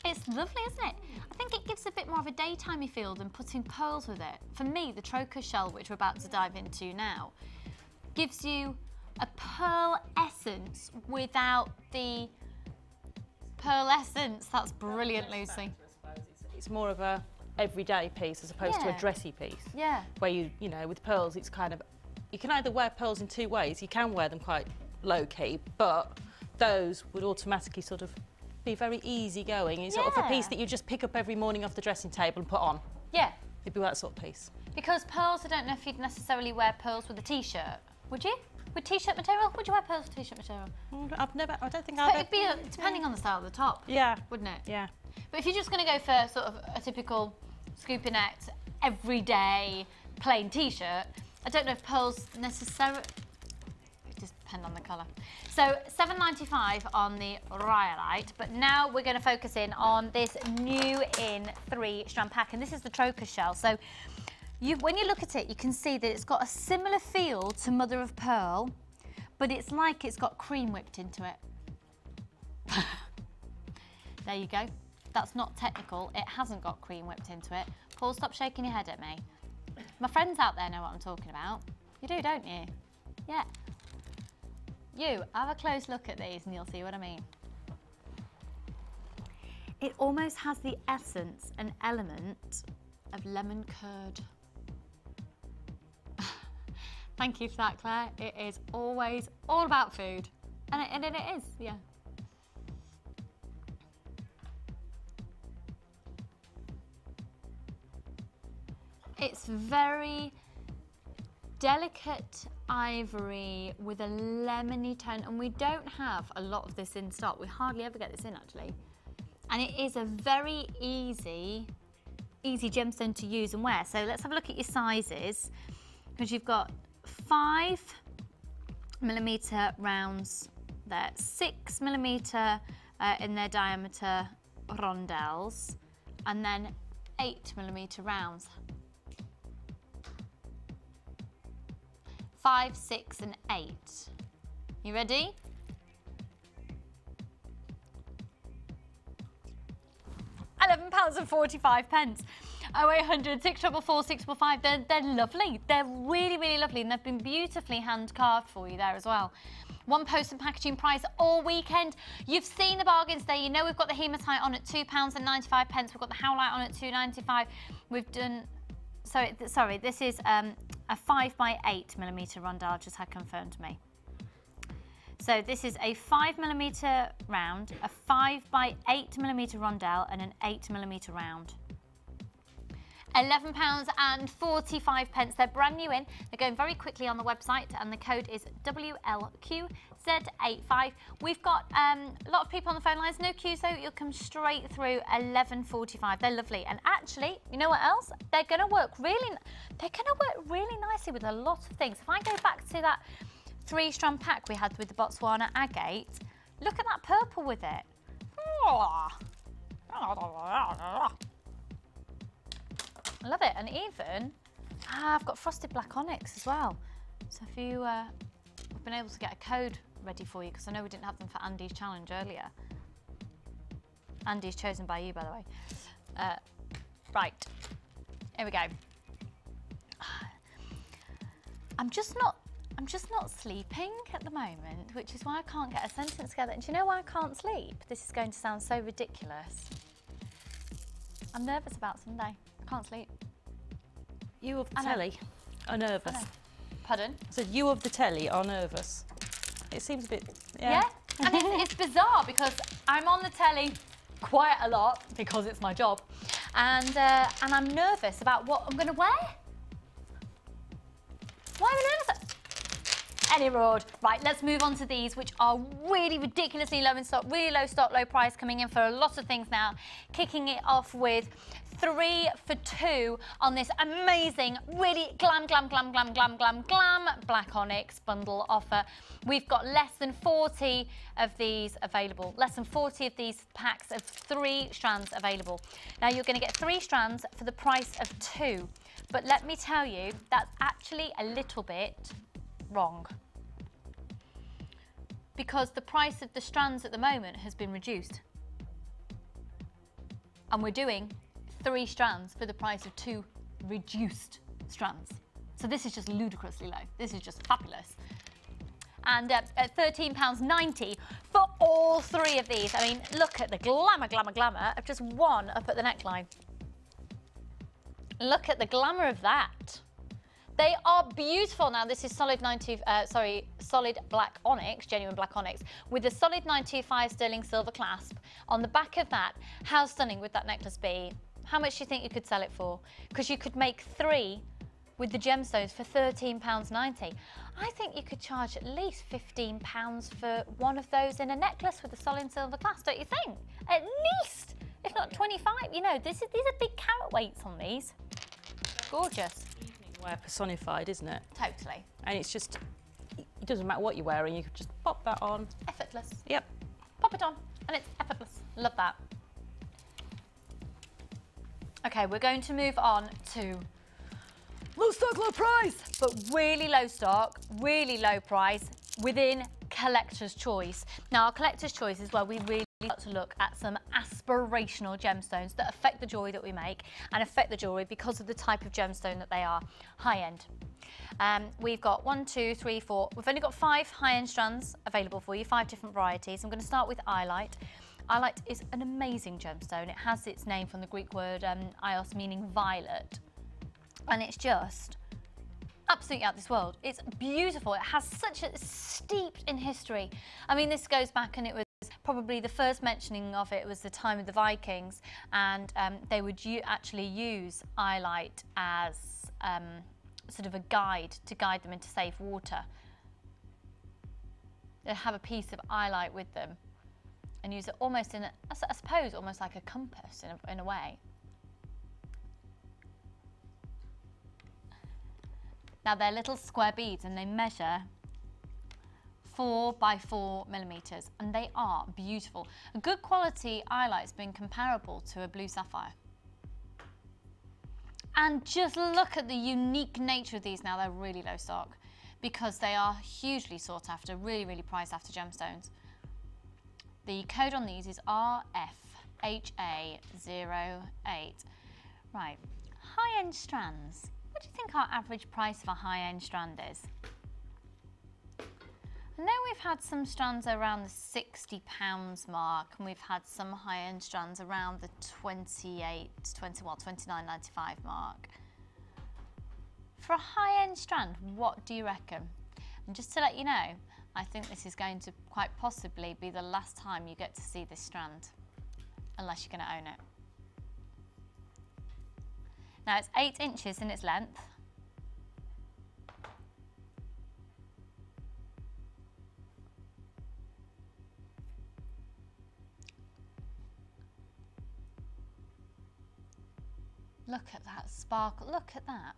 It's lovely, isn't it? I think it gives a bit more of a daytimey feel than putting pearls with it. For me, the trochus shell, which we're about to dive into now, gives you a pearl essence without the pearl essence. That's brilliant, Lucy. It's more of a everyday piece as opposed to a dressy piece. Yeah. Where you know, with pearls, it's kind of, you can either wear pearls in two ways. You can wear them quite low key, but those would automatically sort of be very easy going. It's sort of a piece that you just pick up every morning off the dressing table and put on. Yeah. It'd be that sort of piece. Because pearls, I don't know if you'd necessarily wear pearls with a t-shirt. Would you? With t-shirt material? Would you wear pearls with t-shirt material? I don't think I've It'd be depending on the style of the top. Yeah. Wouldn't it? Yeah. But if you're just going to go for sort of a typical scoopinette, everyday, plain t-shirt, I don't know if pearls necessarily... It just depends on the colour. So $7.95 on the Rhyolite, but now we're going to focus in on this new in 3-strand pack, and this is the trochus shell. So when you look at it, you can see that it's got a similar feel to mother of pearl, but it's like it's got cream whipped into it. There you go. That's not technical. It hasn't got cream whipped into it. Paul, stop shaking your head at me. My friends out there know what I'm talking about. You do, don't you? Yeah. You, have a close look at these and you'll see what I mean. It almost has the essence and element of lemon curd. Thank you for that, Claire. It is always all about food. And it is, yeah. It's very delicate ivory with a lemony tone, and we don't have a lot of this in stock. We hardly ever get this in, actually. And it is a very easy gemstone to use and wear. So let's have a look at your sizes, because you've got 5mm rounds there, 6mm in their diameter rondelles, and then 8mm rounds. 5, 6 and 8. You ready? £11.45. 0800 644 645. They're lovely. They're really, really lovely, and they've been beautifully hand carved for you there as well. One post and packaging price all weekend. You've seen the bargains there. You know we've got the hematite on at £2.95. We've got the howlite on at £2.95. We've done. Sorry, this is a 5x8mm rondelle, just had confirmed to me. So this is a 5mm round, a 5x8mm rondelle, and an 8mm round. £11.45. They're brand new in. They're going very quickly on the website, and the code is WLQZ85. We've got a lot of people on the phone lines. No queues though. You'll come straight through. £11.45. They're lovely, and actually, you know what else? They're going to work really. They're going to work really nicely with a lot of things. If I go back to that 3-strand pack we had with the Botswana agate, look at that purple with it. I love it, and even I've got frosted black onyx as well. So if you, we've been able to get a code ready for you, because I know we didn't have them for Andy's challenge earlier. Andy's chosen by you, by the way. Right, here we go. I'm just not sleeping at the moment, which is why I can't get a sentence together. And do you know why I can't sleep? This is going to sound so ridiculous. I'm nervous about Sunday. Can't sleep. You of the telly are nervous. Pardon? I said you of the telly are nervous. It seems a bit... Yeah, and it's bizarre because I'm on the telly quite a lot because it's my job, and I'm nervous about what I'm going to wear. Why am I nervous? Any road. Right, let's move on to these, which are really ridiculously low in stock, really low stock, low price, coming in for a lot of things now. Kicking it off with 3 for 2 on this amazing, really glam black onyx bundle offer. We've got less than 40 of these available, less than 40 of these packs of 3 strands available. Now you're going to get 3 strands for the price of 2, but let me tell you, that's actually a little bit wrong, because the price of the strands at the moment has been reduced, and we're doing 3 strands for the price of 2 reduced strands. So this is just ludicrously low. This is just fabulous. And at £13.90 for all 3 of these. I mean, look at the glamour, glamour, glamour of just one up at the neckline. Look at the glamour of that. They are beautiful. Now this is solid solid black onyx, genuine black onyx, with a solid 925 sterling silver clasp. On the back of that, how stunning would that necklace be? How much do you think you could sell it for? Because you could make 3 with the gemstones for £13.90. I think you could charge at least £15 for one of those in a necklace with a solid silver clasp, don't you think? At least, if not 25. You know, these are big carat weights on these. Gorgeous. Evening wear personified, isn't it? Totally. And it's just, it doesn't matter what you're wearing, you could just pop that on. Effortless. Yep. Pop it on, and it's effortless. Love that. Okay, we're going to move on to low stock, low price, but really low stock, really low price within collector's choice. Now, our collector's choice is where we really got to look at some aspirational gemstones that affect the jewellery that we make and affect the jewellery because of the type of gemstone that they are, high end. We've got 1, 2, 3, 4. We've only got 5 high-end strands available for you, 5 different varieties. I'm going to start with iolite. Iolite is an amazing gemstone. It has its name from the Greek word ios, meaning violet. And it's just absolutely out of this world. It's beautiful. It has such a steeped in history. I mean, this goes back, and it was probably the first mentioning of it was the time of the Vikings, and they would actually use iolite as sort of a guide to guide them into safe water. They'd have a piece of iolite with them and use it almost in, I suppose, almost like a compass in a way. Now they're little square beads and they measure 4 by 4 millimeters, and they are beautiful. A good quality iolite's been comparable to a blue sapphire. And just look at the unique nature of these now. They're really low stock because they are hugely sought after, really, really priced after gemstones. The code on these is RFHA08. Right, high-end strands. What do you think our average price of a high-end strand is? I know we've had some strands around the £60 mark, and we've had some high-end strands around the £29.95 mark. For a high-end strand, what do you reckon? And just to let you know, I think this is going to quite possibly be the last time you get to see this strand, unless you're going to own it. Now it's 8 inches in its length. Look at that sparkle, look at that.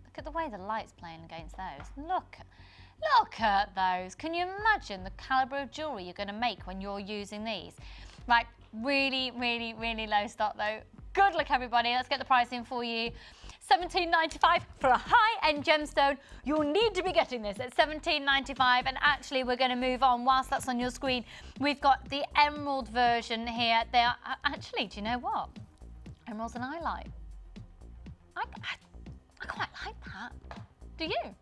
Look at the way the light's playing against those. Look at those. Can you imagine the calibre of jewellery you're going to make when you're using these? Right, really, really, really low stock though. Good luck everybody, let's get the price in for you. £17.95 for a high-end gemstone. You'll need to be getting this at £17.95, and actually we're going to move on whilst that's on your screen. We've got the emerald version here. They are, actually, do you know what? Emeralds and iolite. I quite like that. Do you?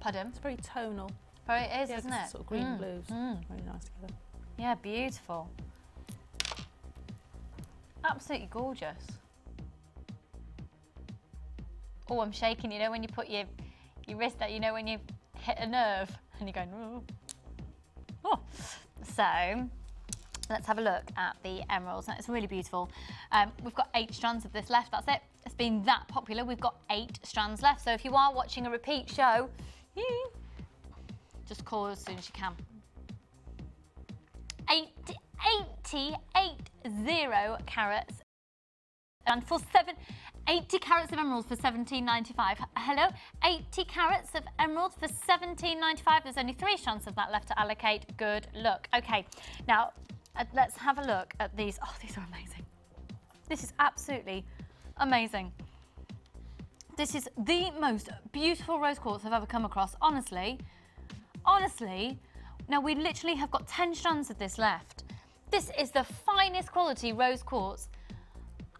Pardon? It's very tonal. Very, it is, Yeah, isn't it? Sort of green blues. Very nice together. Yeah, beautiful. Absolutely gorgeous. Oh, I'm shaking. You know when you put your wrist out, you know when you hit a nerve and you're going, oh. Oh. So, let's have a look at the emeralds. It's really beautiful. We've got 8 strands of this left. That's it. It's been that popular. We've got 8 strands left. So if you are watching a repeat show, just call as soon as you can. 80 carats and for 80 carats of emeralds for £17.95. Hello, 80 carats of emeralds for £17.95. There's only 3 strands of that left to allocate. Good luck. Okay, now let's have a look at these. Oh, these are amazing. This is absolutely amazing. This is the most beautiful rose quartz I've ever come across. Honestly, Now we literally have got 10 strands of this left. This is the finest quality rose quartz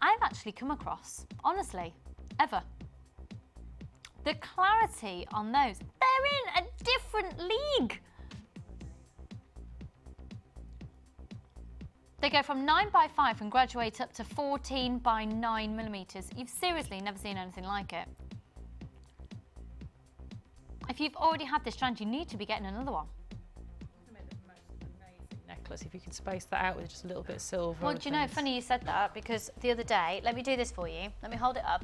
I've actually come across, honestly, ever. The clarity on those, they're in a different league. They go from 9x5 and graduate up to 14x9 millimeters. You've seriously never seen anything like it. If you've already had this strand, you need to be getting another one. Necklace, if you can space that out with just a little bit of silver. Well, do you know, funny you said that, because the other day, let me do this for you. Let me hold it up.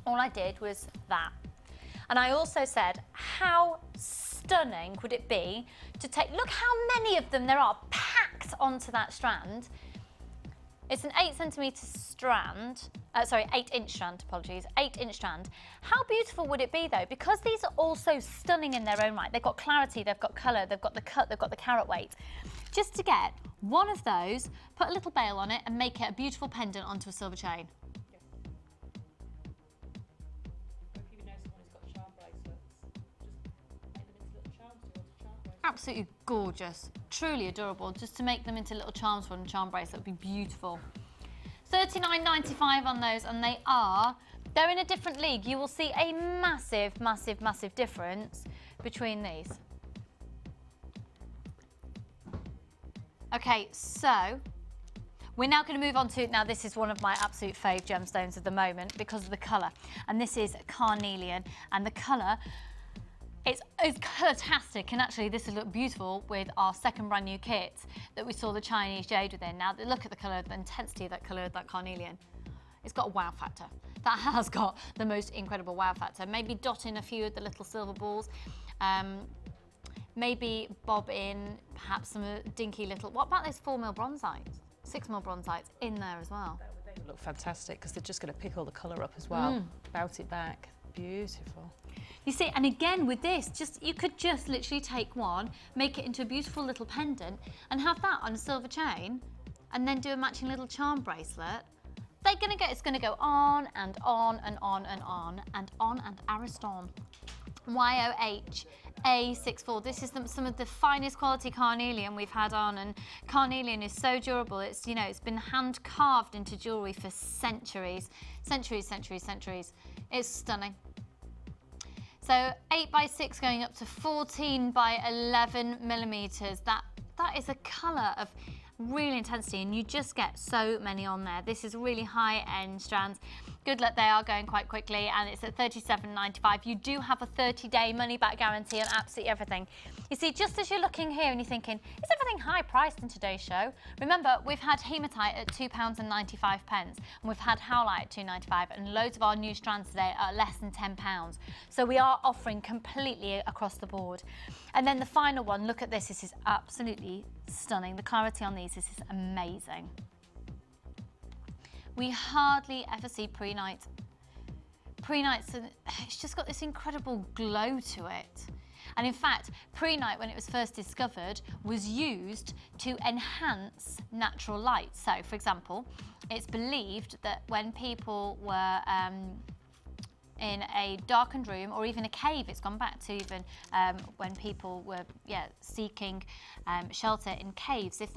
All I did was that. And I also said, how stunning would it be to take, look how many of them there are packed onto that strand. It's an 8cm strand, 8-inch strand, apologies, 8-inch strand. How beautiful would it be though? Because these are all so stunning in their own right. They've got clarity, they've got colour, they've got the cut, they've got the carat weight. Just to get one of those, put a little bail on it and make it a beautiful pendant onto a silver chain. Absolutely gorgeous, truly adorable. Just to make them into little charms for a charm bracelet would be beautiful. $39.95 on those, and they're in a different league. You will see a massive, massive, massive difference between these. Okay, so we're now going to move on to, now this is one of my absolute fave gemstones of the moment because of the colour, and this is carnelian, and the colour, it's fantastic, and actually this will look beautiful with our second brand new kit that we saw the Chinese jade within. Now look at the colour, the intensity of that colour, that carnelian. It's got a wow factor. That has got the most incredible wow factor. Maybe dot in a few of the little silver balls. Maybe bob in perhaps some dinky little, what about those 4mm bronzites? 6mm bronzites in there as well. They would look fantastic because they're just going to pick all the colour up as well. Bout it back. Beautiful. You see, and again with this, you could just literally take one, make it into a beautiful little pendant and have that on a silver chain and then do a matching little charm bracelet. It's gonna go on and on and on and on and on and Ariston. YOH A64. This is some of the finest quality carnelian we've had on, and carnelian is so durable. It's, you know, it's been hand carved into jewellery for centuries. Centuries, centuries, centuries. It's stunning. So 8x6 going up to 14x11 millimeters. That is a colour of real intensity, and you just get so many on there. This is really high-end strands. Good luck, they are going quite quickly, and it's at $37.95. You do have a 30-day money-back guarantee on absolutely everything. You see, just as you're looking here and you're thinking, is everything high-priced in today's show? Remember, we've had hematite at £2.95, and we've had howlite at $2.95, and loads of our new strands today are less than £10. So we are offering completely across the board. And then the final one, look at this. This is absolutely stunning. The clarity on these is amazing. We hardly ever see prehnite. Prehnite's, it's just got this incredible glow to it. And in fact, prehnite, when it was first discovered, was used to enhance natural light. So, for example, it's believed that when people were in a darkened room or even a cave, it's gone back to even when people were seeking shelter in caves. If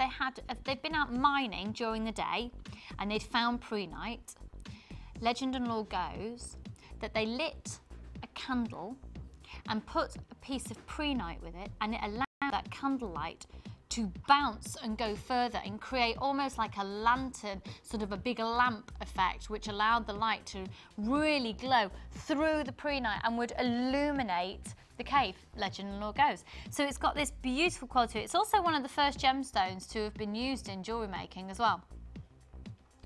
they've been out mining during the day and they'd found prehnite, legend and lore goes that they lit a candle and put a piece of prehnite with it, and it allowed that candlelight to bounce and go further and create almost like a lantern, sort of a big lamp effect, which allowed the light to really glow through the prehnite and would illuminate the cave, legend and lore goes. So it's got this beautiful quality. It's also one of the first gemstones to have been used in jewellery making as well.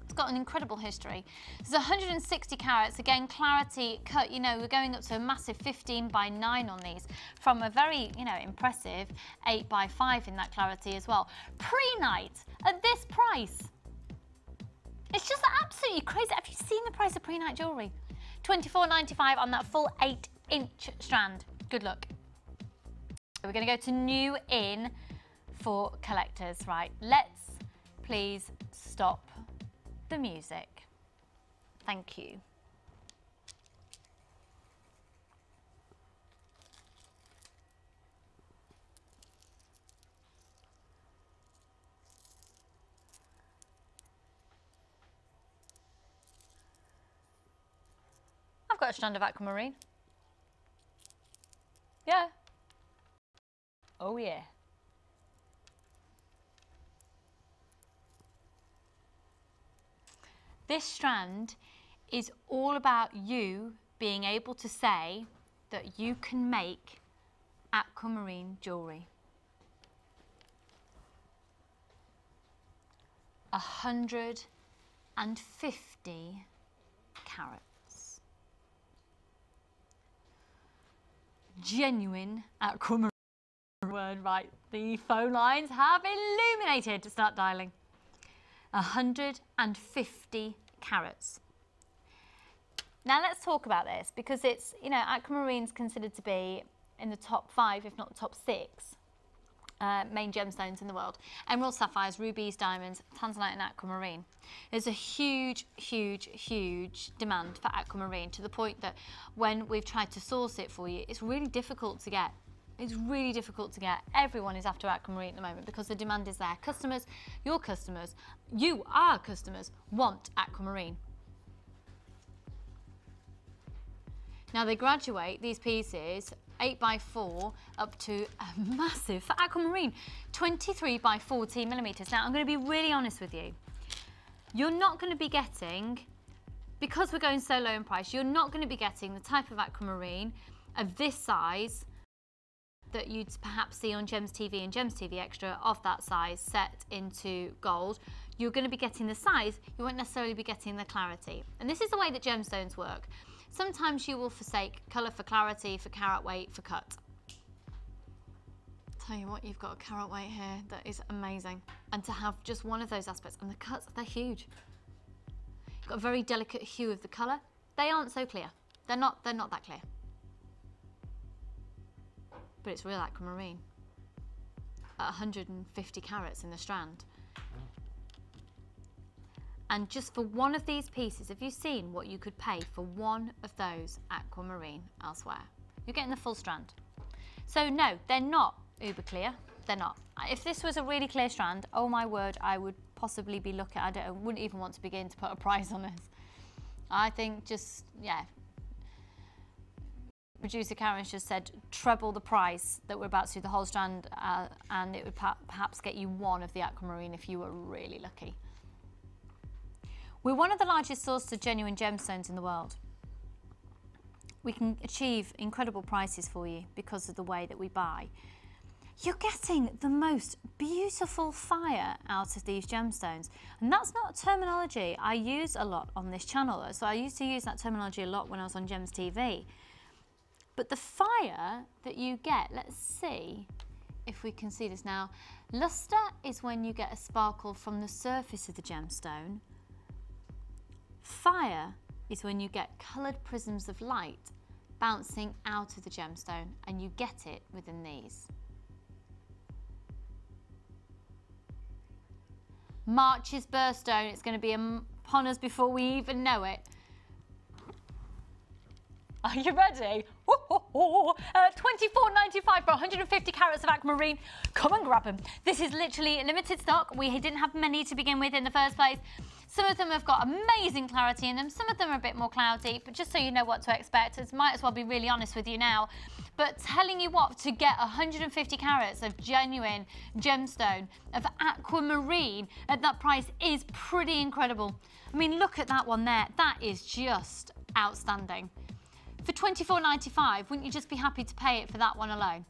It's got an incredible history. It's 160 carats, again, clarity cut, you know, we're going up to a massive 15x9 on these, from a very, you know, impressive 8x5 in that clarity as well. Prehnite at this price. It's just absolutely crazy. Have you seen the price of prehnite jewellery? $24.95 on that full 8-inch strand. Good luck. We're going to go to new in for collectors. Right, let's please stop the music. Thank you. got a strand of aquamarine. Yeah. Oh yeah. This strand is all about you being able to say that you can make aquamarine jewellery. 150 carats. Genuine aquamarine. Word right. The phone lines have illuminated. Start dialing. 150 carats. Now let's talk about this because it's, you know, aquamarine's considered to be in the top 5, if not the top 6 main gemstones in the world. Emerald, sapphires, rubies, diamonds, tanzanite and aquamarine. There's a huge, huge, huge demand for aquamarine to the point that when we've tried to source it for you, it's really difficult to get. It's really difficult to get. Everyone is after aquamarine at the moment because the demand is there. Customers, your customers, you, our customers, want aquamarine. Now they graduate these pieces 8x4 up to a massive, for aquamarine, 23x14 millimeters. Now I'm going to be really honest with you. You're not going to be getting, because we're going so low in price, you're not going to be getting the type of aquamarine of this size that you'd perhaps see on Gems TV and Gems TV Extra of that size set into gold. You're going to be getting the size, you won't necessarily be getting the clarity. And this is the way that gemstones work. Sometimes you will forsake colour for clarity, for carat weight, for cut. Tell you what, you've got a carat weight here that is amazing. And to have just one of those aspects, and the cuts, they're huge. You've got a very delicate hue of the colour. They aren't so clear. They're not that clear. But it's real aquamarine at 150 carats in the strand. And just for one of these pieces, have you seen what you could pay for one of those aquamarine elsewhere? You're getting the full strand. So no, they're not uber clear. They're not. If this was a really clear strand, oh my word, I would possibly be looking, I wouldn't even want to begin to put a price on this. I think just, yeah. Producer Karen's just said treble the price that we're about to do the whole strand and it would perhaps get you one of the aquamarine if you were really lucky. We're one of the largest sources of genuine gemstones in the world. We can achieve incredible prices for you because of the way that we buy. You're getting the most beautiful fire out of these gemstones. And that's not a terminology I use a lot on this channel. So I used to use that terminology a lot when I was on Gems TV. But the fire that you get, let's see if we can see this now. Luster is when you get a sparkle from the surface of the gemstone. Fire is when you get coloured prisms of light bouncing out of the gemstone, and you get it within these. March's birthstone, it's going to be upon us before we even know it. Are you ready? $24.95 for 150 carats of aquamarine. Come and grab them. This is literally limited stock. We didn't have many to begin with in the first place. Some of them have got amazing clarity in them. Some of them are a bit more cloudy, but just so you know what to expect, I might as well be really honest with you now. But telling you what, to get 150 carats of genuine gemstone, of aquamarine at that price is pretty incredible. I mean, look at that one there. That is just outstanding. For $24.95, wouldn't you just be happy to pay it for that one alone?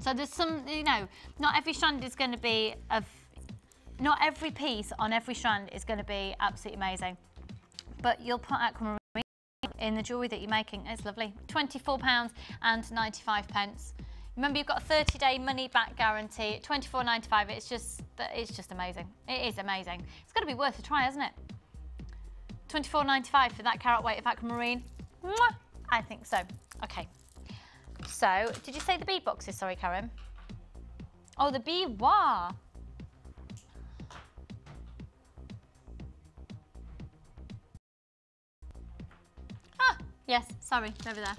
So there's some, you know, not every strand is going to be of, not every piece on every strand is going to be absolutely amazing. But you'll put aquamarine in the jewellery that you're making. It's lovely. £24.95. Remember, you've got a 30-day money-back guarantee. $24.95. It's just amazing. It is amazing. It's got to be worth a try, hasn't it? $24.95 for that carat weight of aquamarine. Mwah! I think so. Okay. So, did you say the bead boxes? Sorry, Karen. Oh, the bead. Wow. Ah, yes. Sorry, over there.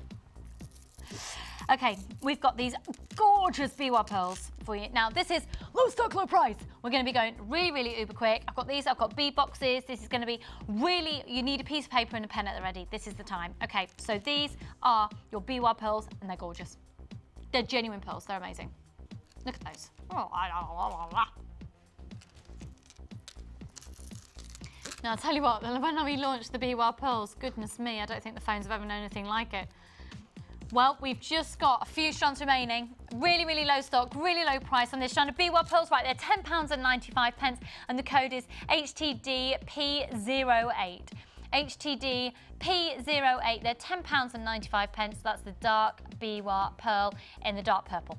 Okay, we've got these gorgeous BWA pearls for you. Now, this is low stock, low price. We're going to be going really, really uber quick. I've got these, I've got bead boxes. This is going to be really, you need a piece of paper and a pen at the ready. This is the time. Okay, so these are your BWA pearls, and they're gorgeous. They're genuine pearls, they're amazing. Look at those. Oh, now, I'll tell you what, when we launched the BWA pearls, goodness me, I don't think the phones have ever known anything like it. Well, we've just got a few strands remaining. Really, really low stock, really low price on this strand of BWA pearls. Right, they're £10.95, and the code is HTDP08. HTDP08. They're £10.95. That's the dark BWA pearl in the dark purple.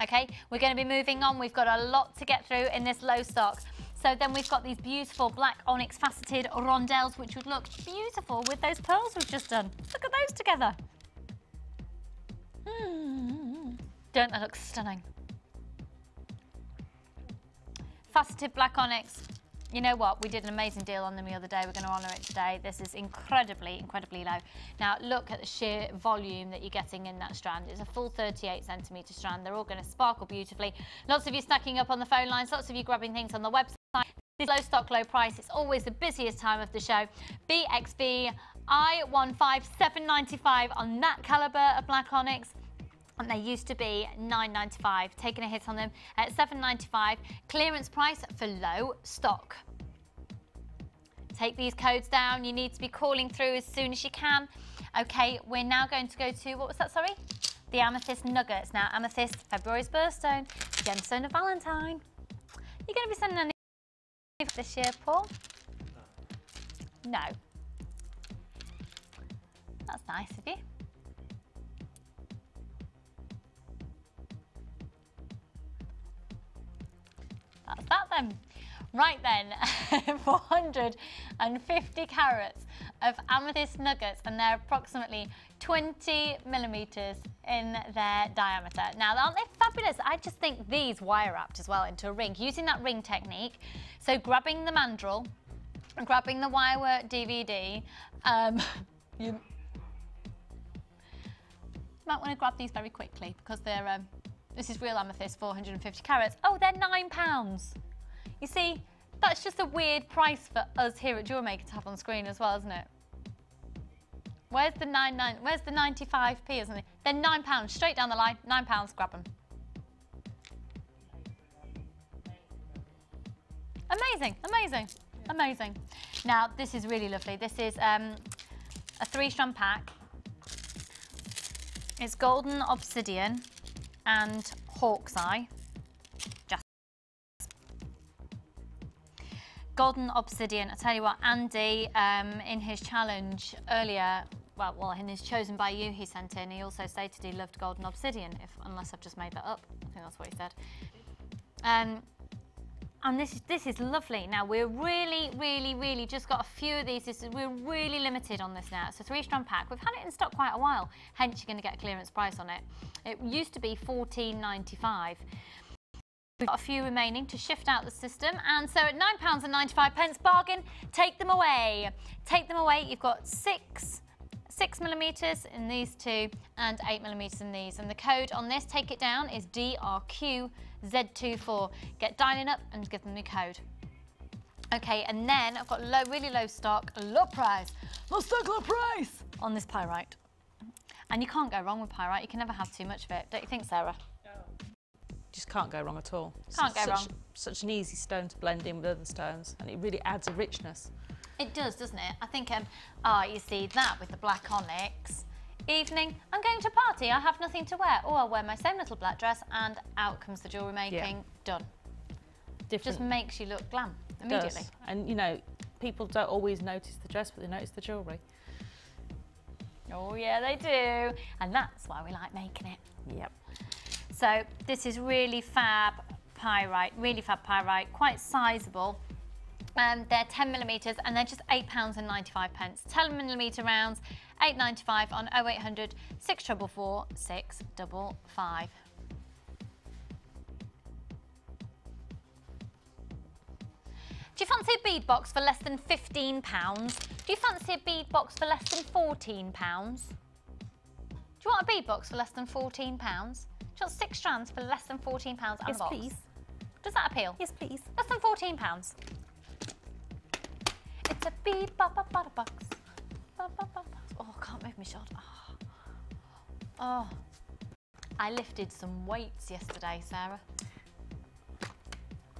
Okay, we're going to be moving on. We've got a lot to get through in this low stock. So then we've got these beautiful black onyx faceted rondelles, which would look beautiful with those pearls we've just done. Look at those together. Don't they look stunning? Faceted black onyx. You know what? We did an amazing deal on them the other day. We're going to honour it today. This is incredibly, incredibly low. Now, look at the sheer volume that you're getting in that strand. It's a full 38 centimetre strand. They're all going to sparkle beautifully. Lots of you stacking up on the phone lines. Lots of you grabbing things on the website. This low stock, low price. It's always the busiest time of the show. BXB I15795 on that calibre of black onyx. And they used to be £9.95, taking a hit on them at £7.95. Clearance price for low stock. Take these codes down. You need to be calling through as soon as you can. Okay, we're now going to go to, what was that, sorry? The Amethyst Nuggets. Now, Amethyst, February's birthstone, gemstone of Valentine. You're going to be sending any this year, Paul? No. That's nice of you. That's that then. Right then, 450 carats of amethyst nuggets, and they're approximately 20 millimetres in their diameter. Now, aren't they fabulous? I just think these wire wrapped as well into a ring, using that ring technique. So grabbing the mandrel, grabbing the wire work DVD, you might want to grab these very quickly because they're this is real amethyst, 450 carats. Oh, they're £9. You see, that's just a weird price for us here at Jewellery Maker to have on screen as well, isn't it? Where's the 95p, isn't it? They're £9, straight down the line, £9, grab them. Amazing, amazing, amazing. Now, this is really lovely. This is a 3-strand pack. It's golden obsidian and hawk's eye. Just golden obsidian. I tell you what, Andy, in his challenge earlier, well, in his chosen by you, he sent in. He also stated he loved golden obsidian, unless I've just made that up. I think that's what he said. And this is lovely. Now, we're really just got a few of these. We're really limited on this now. It's a 3-strand pack. We've had it in stock quite a while, hence you're going to get a clearance price on it. It used to be £14.95. We've got a few remaining to shift out the system, and so at £9.95 bargain, take them away. Take them away. You've got 6 millimetres in these two and 8 millimetres in these, and the code on this, take it down, is DRQZ24. Get dialing up and give them the code. Okay, and then I've got really low stock, low price, low stock, low price on this pyrite. And you can't go wrong with pyrite. You can never have too much of it, don't you think, Sarah? No. Just can't go wrong at all. Can't go wrong. Such an easy stone to blend in with other stones, and it really adds a richness. It does, doesn't it? I think, you see that with the black onyx. Evening, I'm going to a party, I have nothing to wear. Or I'll wear my same little black dress, and out comes the jewellery making, done. Just makes you look glam immediately. Does. And, you know, people don't always notice the dress, but they notice the jewellery. Oh, yeah, they do. And that's why we like making it. Yep. So this is really fab pyrite, quite sizable. They're 10 millimetres and they're just £8.95. 10 millimetre rounds, £8.95 on 0800 644 655. Do you fancy a bead box for less than £15? Do you fancy a bead box for less than £14? Do you want a bead box for less than £14? Do you want 6 strands for less than £14 and Yes, a box? please. Does that appeal? Yes, please. Less than £14. It's a bead box. Oh, I can't move my shoulder. Oh. I lifted some weights yesterday, Sarah.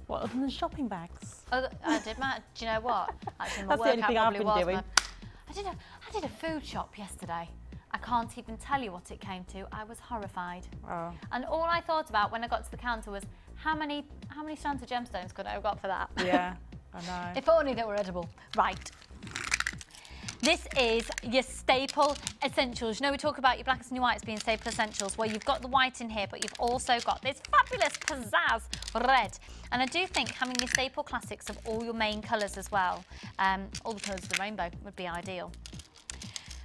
What, other than shopping bags? Oh, I did, Matt. Do you know what? Actually, my That's the only workout thing I've probably been was. doing. I did a food shop yesterday. I can't even tell you what it came to. I was horrified. Oh. And all I thought about when I got to the counter was how many strands of gemstones could I have got for that? Yeah, I know. If only they were edible. Right. This is your staple essentials. You know, we talk about your blacks and your whites being staple essentials. Well, you've got the white in here, but you've also got this fabulous pizzazz red. And I do think having your staple classics of all your main colours as well, all the colours of the rainbow would be ideal.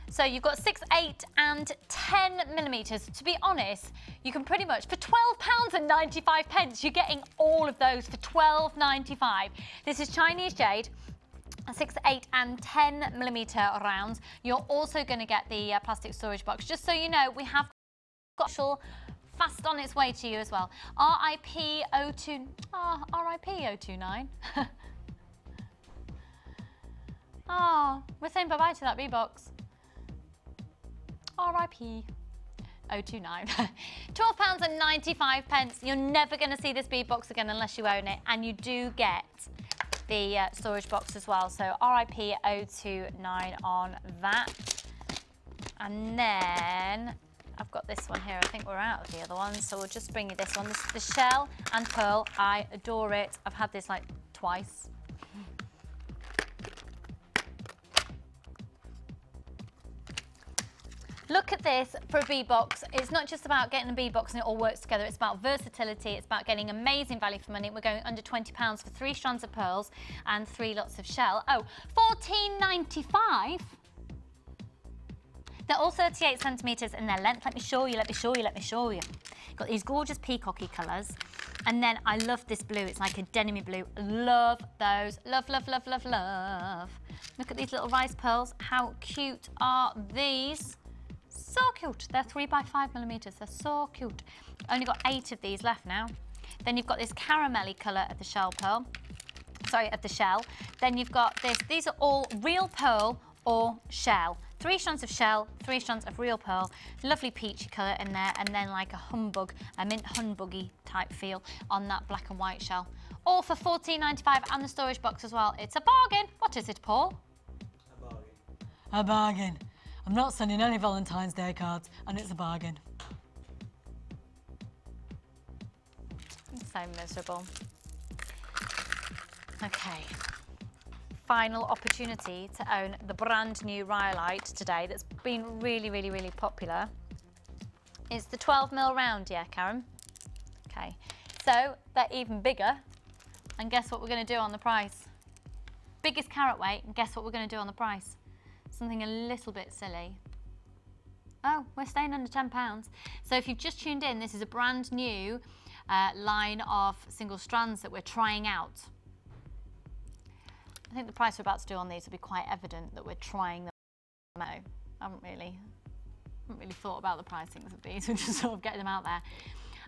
So you've got 6, 8 and 10 millimetres. To be honest, you can pretty much, for £12.95, you're getting all of those for £12.95. This is Chinese jade. 6, 8 and 10 millimetre rounds. You're also going to get the plastic storage box. Just so you know, we have got fast on its way to you as well. RIP 029. Oh, we're saying bye-bye to that B-box. RIP 029. £12.95. You're never going to see this bead box again unless you own it, and you do get the storage box as well. So RIP 029 on that. And then I've got this one here. I think we're out of the other ones, so we'll just bring you this one. This is the shell and pearl. I adore it. I've had this like twice. Look at this for a bead box. It's not just about getting a bead box and it all works together. It's about versatility. It's about getting amazing value for money. We're going under £20 for 3 strands of pearls and 3 lots of shell. Oh, $14.95. They're all 38 centimetres in their length. Let me show you, let me show you, let me show you. Got these gorgeous peacocky colours. And then I love this blue. It's like a denim blue. Love those. Love, love, love, love, love. Look at these little rice pearls. How cute are these? So cute. They're 3 by 5 millimetres. They're so cute. Only got 8 of these left now. Then you've got this caramelly colour of the shell pearl. Sorry, of the shell. Then you've got this. These are all real pearl or shell. 3 strands of shell, 3 strands of real pearl. Lovely peachy colour in there, and then like a humbug, a mint humbuggy type feel on that black and white shell. All for $14.95 and the storage box as well. It's a bargain. What is it, Paul? A bargain. A bargain. I'm not sending any Valentine's Day cards, and it's a bargain. So miserable. Okay. Final opportunity to own the brand new Rhyolite today that's been really, really, really popular. It's the 12mm round, yeah, Karen? Okay. So they're even bigger, and guess what we're going to do on the price? Biggest carat weight, and guess what we're going to do on the price? Something a little bit silly. Oh, we're staying under £10. So if you've just tuned in, this is a brand new line of single strands that we're trying out. I think the price we're about to do on these will be quite evident that we're trying them out. I haven't really thought about the pricings of these. We're just sort of getting them out there.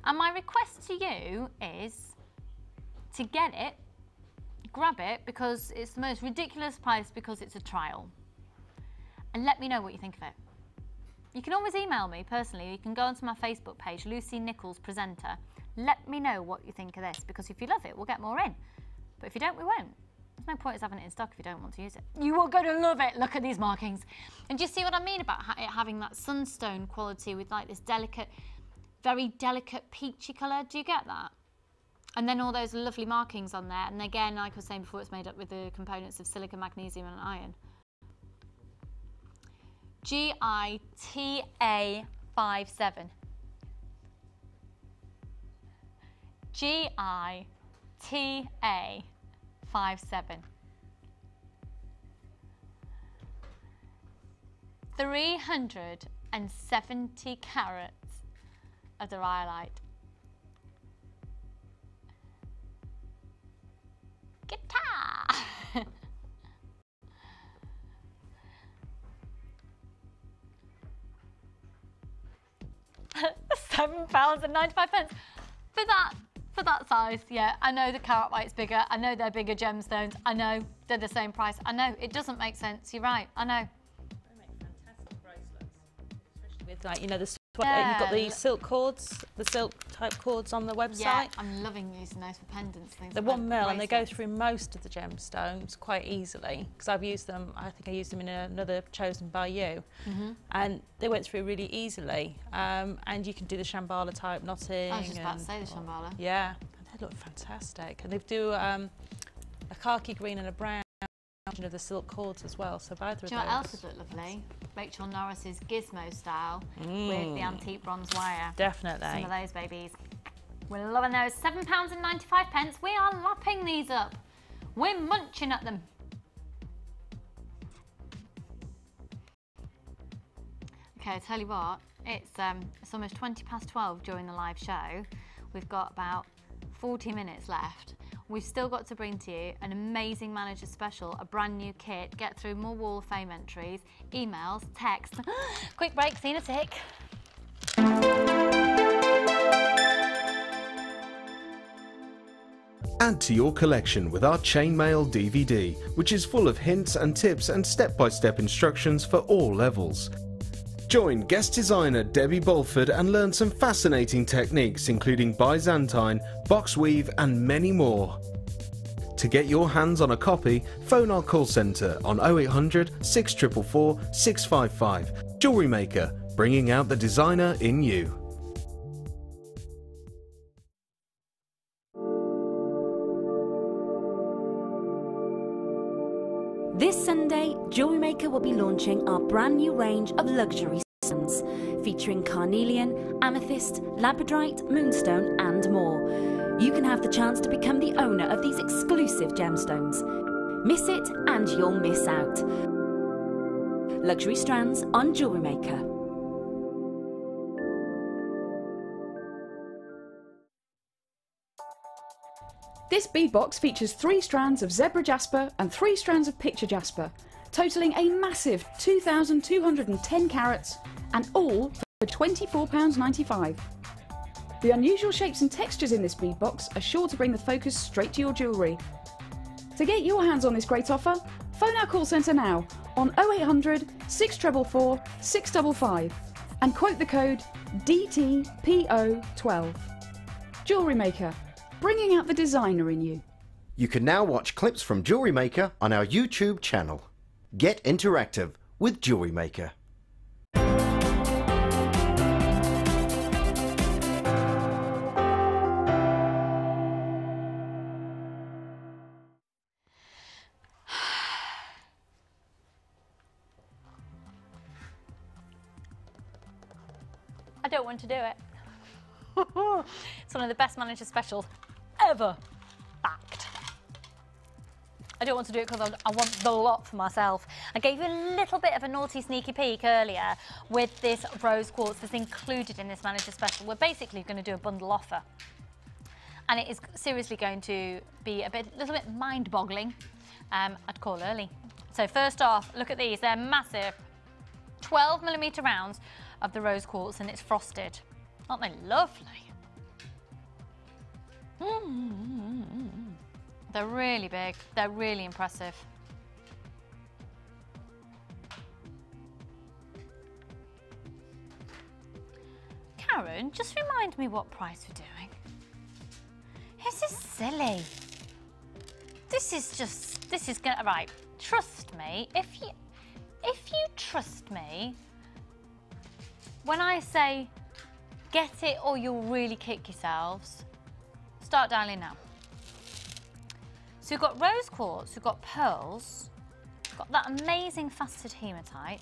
And my request to you is to get it, grab it, because it's the most ridiculous price because it's a trial. And let me know what you think of it. You can always email me personally. You can go onto my Facebook page, Lucy Nichols Presenter. Let me know what you think of this, because if you love it, we'll get more in. But if you don't, we won't. There's no point in having it in stock if you don't want to use it. You are going to love it. Look at these markings. And do you see what I mean about it having that sunstone quality with like this delicate, very delicate peachy colour? Do you get that? And then all those lovely markings on there. And again, like I was saying before, it's made up with the components of silicon, magnesium and iron. GITA 57. GITA 57. 370 carats of the Rhyolite. Guitar! £7.95 for that size. Yeah, I know the carat white's bigger. I know they're bigger gemstones. I know they're the same price. I know it doesn't make sense. You're right. I know. They make fantastic bracelets, especially with, like, you know, you've got the silk cords, the silk type cords on the website. Yeah, I'm loving using those for pendants. Things. They're 1 mil and they go through most of the gemstones quite easily, because I've used them. I think I used them in another chosen by you, and they went through really easily. And you can do the Shambhala type knotting. I was just about to say the Shambhala. Yeah, they look fantastic, and they do a khaki green and a brown of the silk cords as well. So both of those. Do you know what else would look lovely? Rachel Norris's gizmo style with the antique bronze wire. Definitely. Some of those babies. We're loving those. £7.95. We are lapping these up. We're munching at them. Okay, I tell you what, it's almost 12 during the live show. We've got about 40 minutes left. We've still got to bring to you an amazing manager special, a brand new kit, get through more Wall of Fame entries, emails, text. Quick break, see you in a tick. Add to your collection with our chainmail DVD, which is full of hints and tips and step-by-step instructions for all levels. Join guest designer Debbie Bolford and learn some fascinating techniques including Byzantine, box weave and many more. To get your hands on a copy, phone our call centre on 0800 644 655. Jewellery Maker, bringing out the designer in you. This Sunday, Jewellery Maker will be launching our brand new range of luxury stones, featuring carnelian, amethyst, labradorite, moonstone and more. You can have the chance to become the owner of these exclusive gemstones. Miss it and you'll miss out. Luxury strands on Jewellery Maker. This bead box features 3 strands of zebra jasper and 3 strands of picture jasper, totalling a massive 2,210 carats, and all for £24.95. The unusual shapes and textures in this bead box are sure to bring the focus straight to your jewellery. To get your hands on this great offer, phone our call centre now on 0800 644 655 and quote the code DTPO12. Jewellery Maker, bringing out the designer in you. You can now watch clips from Jewellery Maker on our YouTube channel. Get interactive with Jewellery Maker. I don't want to do it. It's one of the best manager specials ever. Fact. I don't want to do it because I want the lot for myself. I gave you a little bit of a naughty sneaky peek earlier with this rose quartz that's included in this manager special. We're basically going to do a bundle offer. And it is seriously going to be a little bit mind-boggling, I'd call early. So first off, look at these. They're massive 12mm rounds of the rose quartz and it's frosted. Aren't they lovely? They're really big. They're really impressive. Karen, just remind me what price we're doing. This is silly. This is gonna, right, trust me. If you trust me, when I say get it or you'll really kick yourselves, start dialing now. So we've got rose quartz, we've got pearls, we've got that amazing faceted hematite.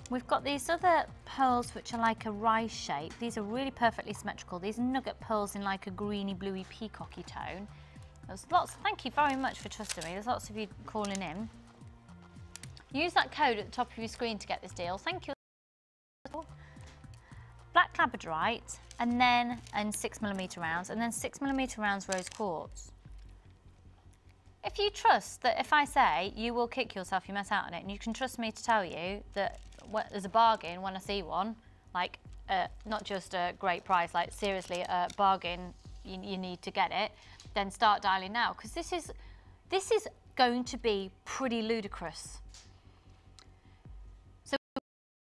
We've got these other pearls which are like a rice shape. These are really perfectly symmetrical. These are nugget pearls in like a greeny, bluey, peacocky tone. There's lots, thank you very much for trusting me. There's lots of you calling in. Use that code at the top of your screen to get this deal. Thank you. Black labradorite, and then 6mm rounds, and then 6mm rounds rose quartz. If you trust that if I say you will kick yourself, you mess out on it, and you can trust me to tell you that there's a bargain when I see one, like a great price, like seriously a bargain, you need to get it, then start dialing now, because this is going to be pretty ludicrous. So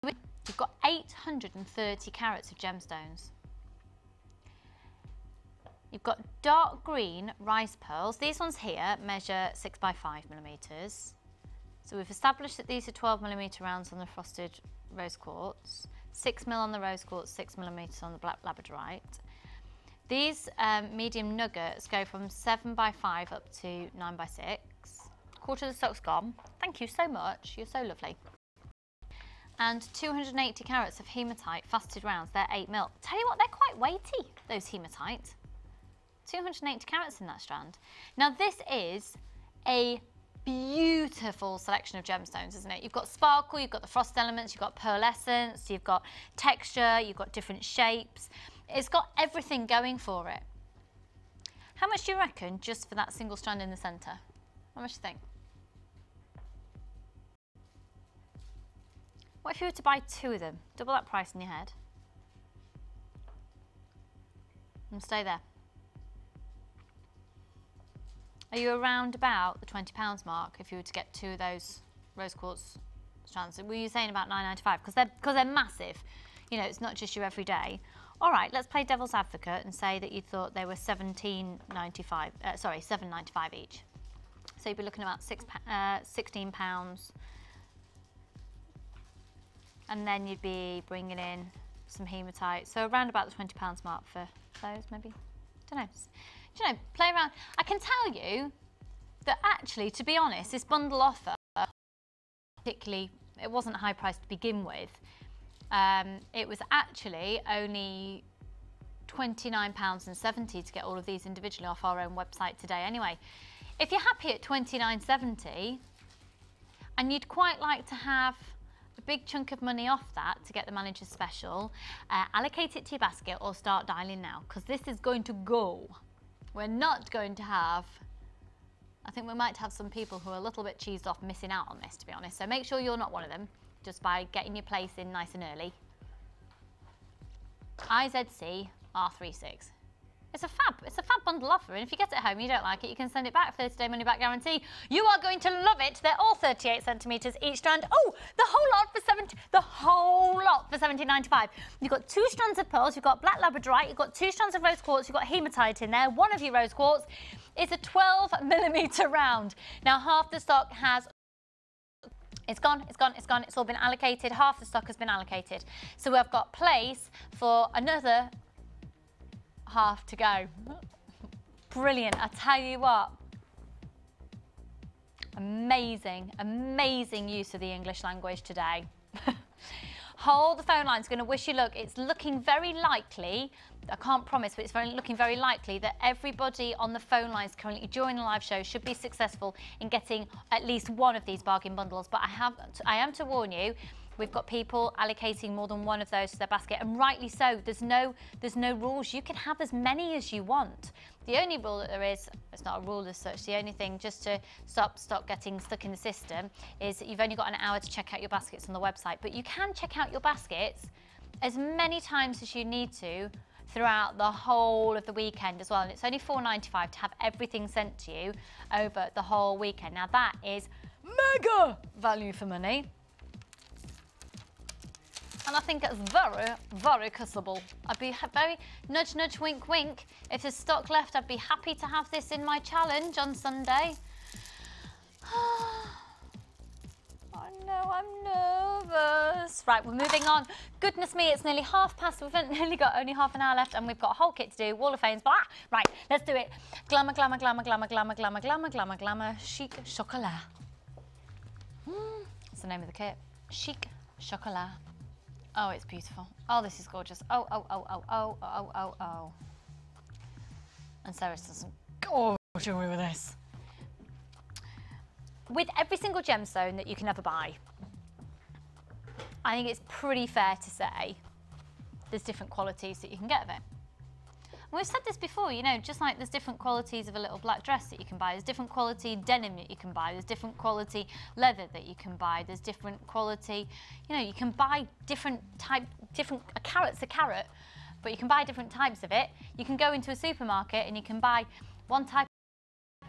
we've got 830 carats of gemstones. You've got dark green rice pearls. These ones here measure 6 by 5 millimeters. So we've established that these are 12 millimeter rounds on the frosted rose quartz, 6 mil on the rose quartz, 6 millimeters on the black labradorite. These medium nuggets go from 7 by 5 up to 9 by 6. Quarter of the stock's gone. Thank you so much. You're so lovely. And 280 carats of hematite faceted rounds. They're 8 mil. Tell you what, they're quite weighty, those hematite. 280 carats in that strand. Now this is a beautiful selection of gemstones, isn't it? You've got sparkle, you've got the frost elements, you've got pearlescence, you've got texture, you've got different shapes. It's got everything going for it. How much do you reckon just for that single strand in the centre? How much do you think? What if you were to buy 2 of them? Double that price in your head. And stay there. Are you around about the £20 mark if you were to get 2 of those rose quartz strands? Were you saying about £9.95? Because they're massive. You know, it's not just your everyday. All right, let's play devil's advocate and say that you thought they were £7.95 each. So you'd be looking at about £16, and then you'd be bringing in some hematite. So around about the £20 mark for those, maybe. Don't know. Do you know, play around. I can tell you that actually, to be honest, this bundle offer, particularly, it wasn't high priced to begin with. It was actually only £29.70 to get all of these individually off our own website today anyway. If you're happy at £29.70 and you'd quite like to have a big chunk of money off that to get the manager's special, allocate it to your basket or start dialing now, because this is going to go. We're not going to have, I think we might have some people who are a little bit cheesed off missing out on this, to be honest. So make sure you're not one of them, just by getting your place in nice and early. IZC R36. It's a fab bundle offer, and if you get it home and you don't like it, you can send it back. 30-day money back guarantee. You are going to love it. They're all 38 centimetres each strand. Oh, the whole lot for £17.95. You've got 2 strands of pearls, you've got black labradorite, you've got 2 strands of rose quartz, you've got hematite in there. One of your rose quartz is a 12 millimetre round. Now half the stock has It's gone, it's all been allocated. Half the stock has been allocated. So we've got place for another half to go. Brilliant, I tell you what. Amazing, amazing use of the English language today. Hold the phone line, it's going to wish you luck. It's looking very likely, I can't promise, but it's looking very likely that everybody on the phone lines currently during the live show should be successful in getting at least one of these bargain bundles. But I am to warn you, we've got people allocating more than one of those to their basket, and rightly so. There's no rules. You can have as many as you want. The only rule that there is, it's not a rule as such, the only thing just to stop getting stuck in the system is that you've only got an hour to check out your baskets on the website. But you can check out your baskets as many times as you need to throughout the whole of the weekend as well. And it's only £4.95 to have everything sent to you over the whole weekend. Now that is mega value for money. And I think it's very, very kissable. I'd be very nudge, nudge, wink, wink. If there's stock left, I'd be happy to have this in my challenge on Sunday. I know, I'm nervous. Right, we're moving on. Goodness me, it's nearly past. We've nearly got only half an hour left, and we've got a whole kit to do. Wall of Fames, blah. Right, let's do it. Glamour, glamour, glamour, glamour, glamour, glamour, glamour, glamour, glamour, chic chocolat. That's the name of the kit. Chic chocolat. Oh, it's beautiful. Oh, this is gorgeous. Oh, oh, oh, oh, oh, oh, oh, oh. And Sarah's done some gorgeous jewellery with this. With every single gemstone that you can ever buy, I think it's pretty fair to say there's different qualities that you can get of it. We've said this before, you know, just like there's different qualities of a little black dress that you can buy, there's different quality denim that you can buy, there's different quality leather that you can buy, there's different quality, you know, you can buy a carrot's a carrot, but you can buy different types of it. You can go into a supermarket and you can buy one type,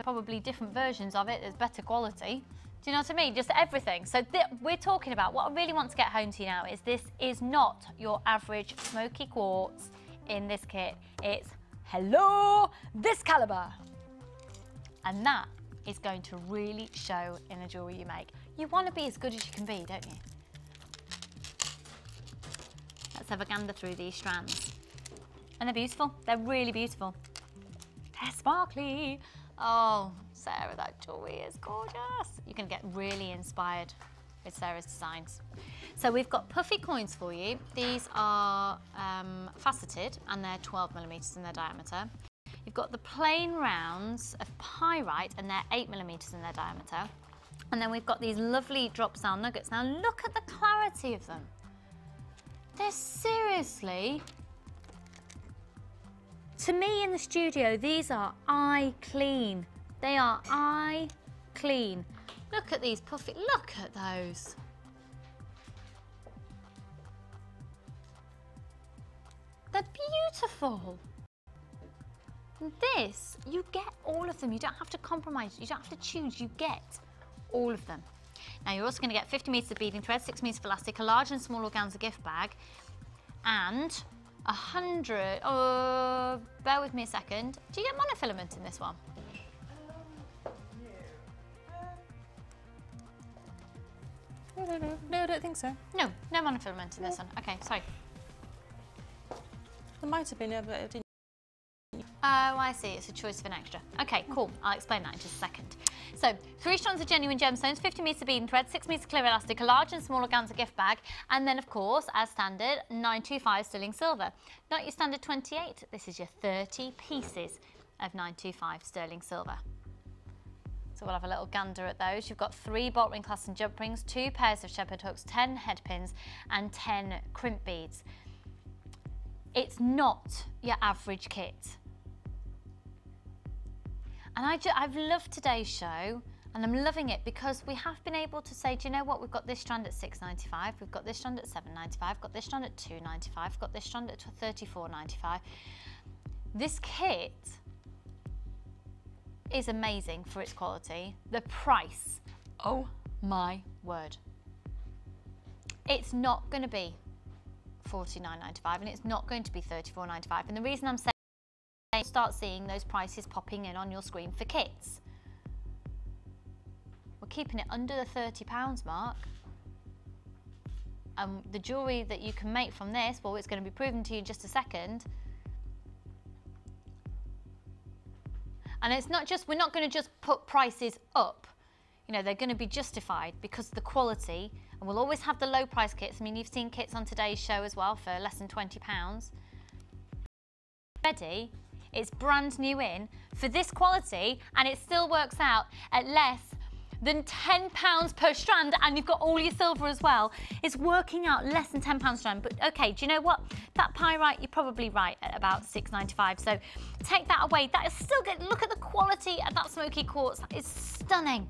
probably different versions of it that's better quality. Do you know what I mean? Just everything. So we're talking about, what I really want to get home to you now is this is not your average smoky quartz in this kit. It's, hello, this calibre. And that is going to really show in the jewellery you make. You want to be as good as you can be, don't you? Let's have a gander through these strands. And they're beautiful. They're really beautiful. They're sparkly. Oh, Sarah, that jewellery is gorgeous. You're going to get really inspired with Sarah's designs. So we've got puffy coins for you. These are faceted and they're 12mm in their diameter. You've got the plain rounds of pyrite and they're 8mm in their diameter. And then we've got these lovely drop style nuggets. Now look at the clarity of them. They're seriously, to me in the studio, these are eye clean. They are eye clean. Look at these puffy, look at those. They're beautiful. This, you get all of them. You don't have to compromise, you don't have to choose, you get all of them. Now you're also going to get 50 metres of beading thread, 6 metres of elastic, a large and small organza gift bag, and 100, bear with me a second. Do you get monofilament in this one? No, I don't think so. No, no monofilament in this one. Okay, sorry. There might have been, but it didn't. Oh, I see. It's a choice of an extra. Okay, cool. I'll explain that in just a second. So, 3 strands of genuine gemstones, 50 metres of beading thread, 6 metres clear elastic, a large and small organza gift bag, and then, of course, as standard, 925 sterling silver. Not your standard 28. This is your 30 pieces of 925 sterling silver. So we'll have a little gander at those. You've got 3 bolt ring clasps and jump rings, 2 pairs of shepherd hooks, 10 head pins, and 10 crimp beads. It's not your average kit. And I've loved today's show, and I'm loving it because we have been able to say, do you know what, we've got this strand at £6.95, we've got this strand at £7.95, got this strand at £2.95, got this strand at £34.95. This kit is amazing for its quality. The price, oh my word. It's not going to be $49.95 and it's not going to be $34.95. And the reason I'm saying, start seeing those prices popping in on your screen for kits. We're keeping it under the £30 mark. The jewellery that you can make from this, well, it's going to be proven to you in just a second. And it's not just, we're not going to just put prices up. You know, they're going to be justified because of the quality. And we'll always have the low price kits. I mean, you've seen kits on today's show as well for less than £20. Ready? It's brand new in for this quality, and it still works out at less than £10 per strand, and you've got all your silver as well. It's working out less than £10 strand, but okay, do you know what? That pyrite, you're probably right at about £6.95, so take that away. That is still good. Look at the quality of that smoky quartz. That is stunning.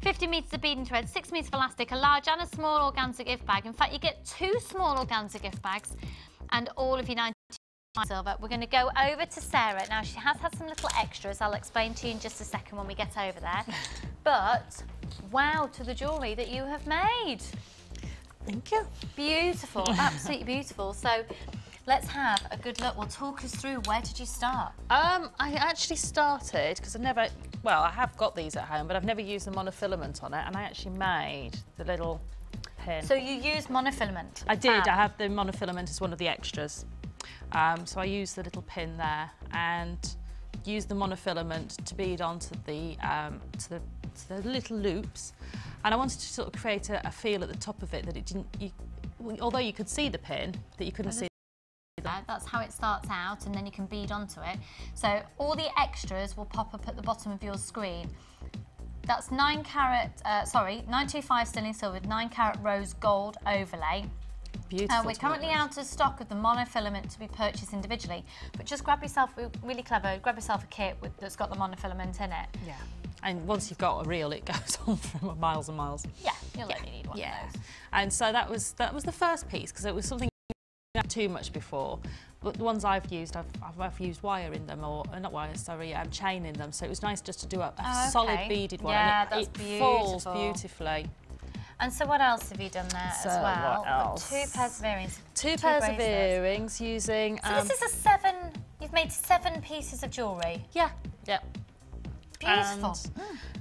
50 metres of beading thread, 6 metres of elastic, a large and a small organza gift bag. In fact, you get 2 small organza gift bags and all of your 90 silver. We're going to go over to Sarah. Now, she has had some little extras. I'll explain to you in just a second when we get over there. But wow to the jewellery that you have made. Thank you. Beautiful, absolutely beautiful. So let's have a good look. Well, talk us through, where did you start? I actually started, because I have got these at home, but I've never used the monofilament on it, and I actually made the little pin. So you used monofilament? I did. I have the monofilament as one of the extras. So I used the little pin there and used the monofilament to bead onto the little loops, and I wanted to sort of create a feel at the top of it that it didn't, although you could see the pin, that you couldn't see. That's how it starts out, and then you can bead onto it. So all the extras will pop up at the bottom of your screen. That's 925 sterling silver, 9 carat rose gold overlay. We're currently out of stock of the monofilament to be purchased individually, but just grab yourself, really clever, grab yourself a kit that's got the monofilament in it. Yeah. And once you've got a reel, it goes on for miles and miles. Yeah, you'll only need one of those. And so that was the first piece, because it was something I didn't too much before. But the ones I've used, I've used wire in them, or not wire, sorry, chain in them. So it was nice just to do a solid beaded one. Yeah, and it falls beautifully. And so what else have you done there as well? What else? 2 pairs of earrings. Two pairs of earrings using... So this is a 7, you've made 7 pieces of jewellery? Yeah. Yeah. Beautiful.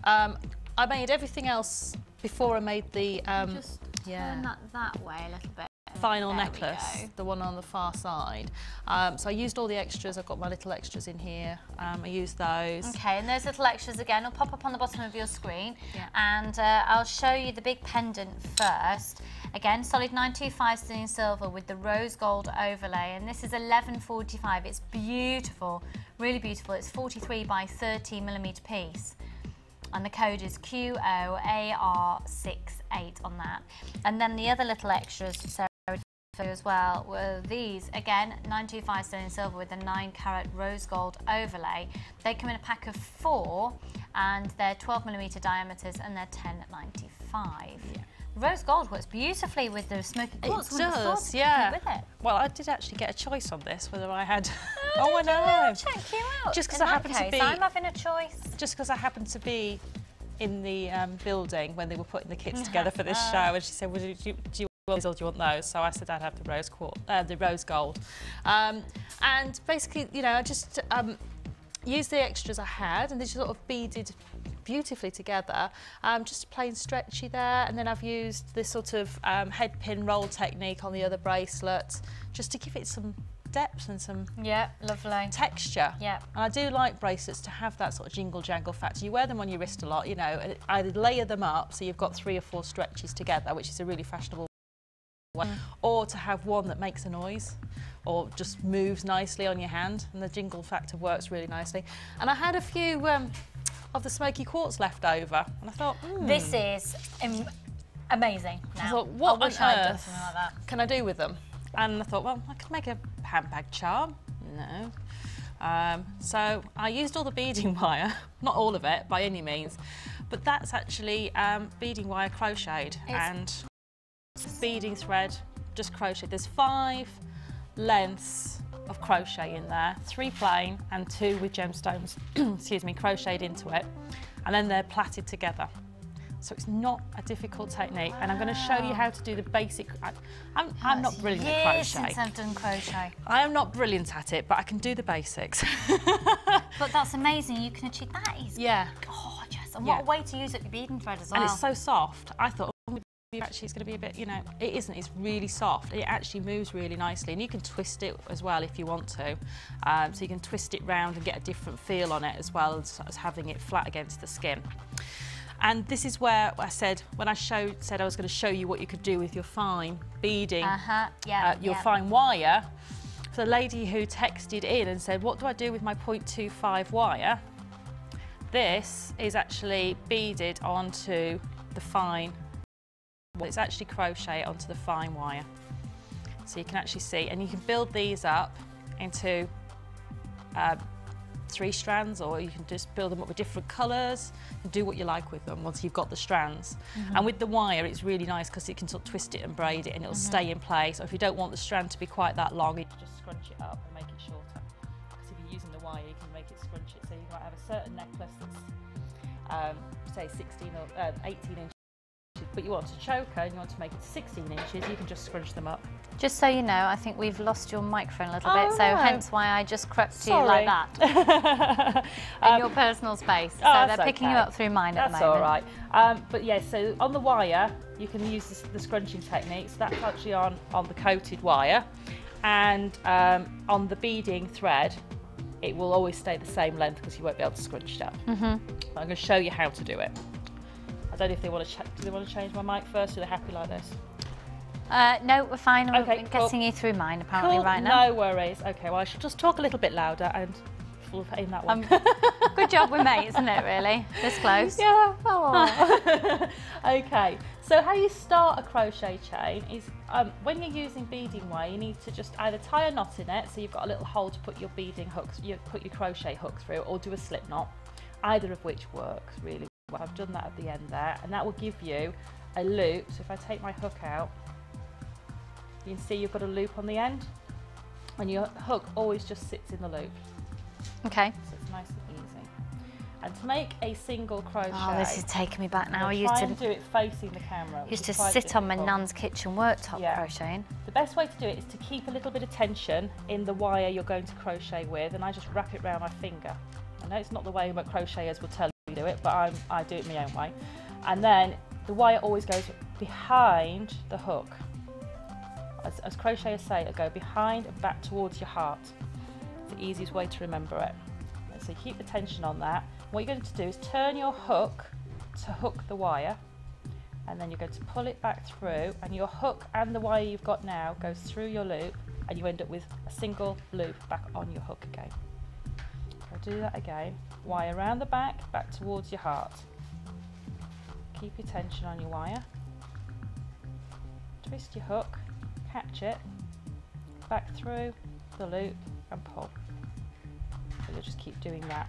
And, I made everything else before I made the... just turn that way a little bit. Final necklace, the one on the far side. So I used all the extras. I've got my little extras in here. I used those. Okay, and those little extras again will pop up on the bottom of your screen. Yeah. And I'll show you the big pendant first. Again, solid 925 sterling silver with the rose gold overlay, and this is 1145. It's beautiful, really beautiful. It's 43 by 30mm piece. And the code is QOAR68 on that. And then the other little extras, Sarah, as well, were these. Again, 925 sterling silver with a 9-carat rose gold overlay. They come in a pack of 4, and they're 12mm diameters, and they're 10.95. Yeah. Rose gold works beautifully with the smoky quartz. It does, yeah. With it. Well, I did actually get a choice on this, whether I had... Oh, I know. Check you out. Just because I happen to be... I'm having a choice. Just because I happened to be in the building when they were putting the kits together for this show, and she said, well, do you want these or do you want those? So I said I'd have the rose gold. And basically, you know, I just used the extras I had, and they sort of beaded beautifully together, just plain stretchy there. And then I've used this sort of head pin roll technique on the other bracelet, just to give it some depth and some lovely texture. And I do like bracelets to have that sort of jingle jangle factor. You wear them on your wrist a lot, you know, and either layer them up so you've got 3 or 4 stretches together, which is a really fashionable one, or to have one that makes a noise or just moves nicely on your hand, and the jingle factor works really nicely. And I had a few of the smoky quartz left over, and I thought, this is amazing. Now, I thought, what I wish on I'd done earth something like that. can I do with them? And I thought, well, I could make a handbag charm. No. So I used all the beading wire, not all of it by any means, but that's actually beading wire crocheted and beading thread, just crocheted. There's 5 lengths of crochet in there, 3 plain and 2 with gemstones, excuse me, crocheted into it, and then they're plaited together. So it's not a difficult technique, and I'm going to show you how to do the basic. I'm not brilliant at crochet. Since I've done crochet. I am not brilliant at it, but I can do the basics. But that's amazing. You can achieve that. Is gorgeous. And what a way to use up your beading thread as well. And it's so soft. I thought, actually, it's going to be a bit, you know, it isn't. It's really soft. It actually moves really nicely, and you can twist it as well if you want to. So you can twist it round and get a different feel on it as well as having it flat against the skin. And this is where I said, when I said I was going to show you what you could do with your fine beading, your fine wire, for the lady who texted in and said, what do I do with my 0.25 wire? This is actually beaded onto the fine, well, it's actually crocheted onto the fine wire. So you can actually see, and you can build these up into 3 strands, or you can just build them up with different colours and do what you like with them once you've got the strands. And with the wire, it's really nice because you can sort of twist it and braid it, and it'll stay in place. Or if you don't want the strand to be quite that long, you can just scrunch it up and make it shorter. Because if you're using the wire, you can make it scrunch it. So you might have a certain necklace that's say 16 or 18 inches, but you want a choker and you want to make it 16 inches, you can just scrunch them up. Just so you know, I think we've lost your microphone a little bit, so hence why I just crept to you like that. In your personal space. So they're picking you up through mine at the moment. That's all right. But yeah, so on the wire, you can use the scrunching technique. So that's actually on the coated wire. And on the beading thread, it will always stay the same length because you won't be able to scrunch it up. I'm going to show you how to do it. I don't know if they want to do they want to change my mic first, or they're happy like this? No, we're fine. I'm getting you through mine apparently right now. No worries. Okay, well I should just talk a little bit louder and full in that one. Good job we're mates, isn't it, really? This close. Yeah. Oh. Okay, So how you start a crochet chain is when you're using beading wire, you need to just either tie a knot in it, so you've got a little hole to put your beading hooks, put your crochet hook through, or do a slip knot, either of which works really well. I've done that at the end there, and that will give you a loop. So if I take my hook out, you can see you've got a loop on the end, and your hook always just sits in the loop. Okay. So it's nice and easy. And to make a single crochet... Oh, this is taking me back now. I used to do it facing the camera. Used to sit on my nan's kitchen worktop crocheting. The best way to do it is to keep a little bit of tension in the wire you're going to crochet with, and I just wrap it around my finger. I know it's not the way most crocheters will tell you to do it, but I do it my own way. And then the wire always goes behind the hook. As crocheters say, it'll go behind and back towards your heart. It's the easiest way to remember it. So you keep the tension on that. What you're going to do is turn your hook to hook the wire, and then you're going to pull it back through, and your hook and the wire you've got now goes through your loop, and you end up with a single loop back on your hook again. So do that again. Wire around the back, back towards your heart. Keep your tension on your wire. Twist your hook, catch it, back through the loop and pull. So you'll just keep doing that.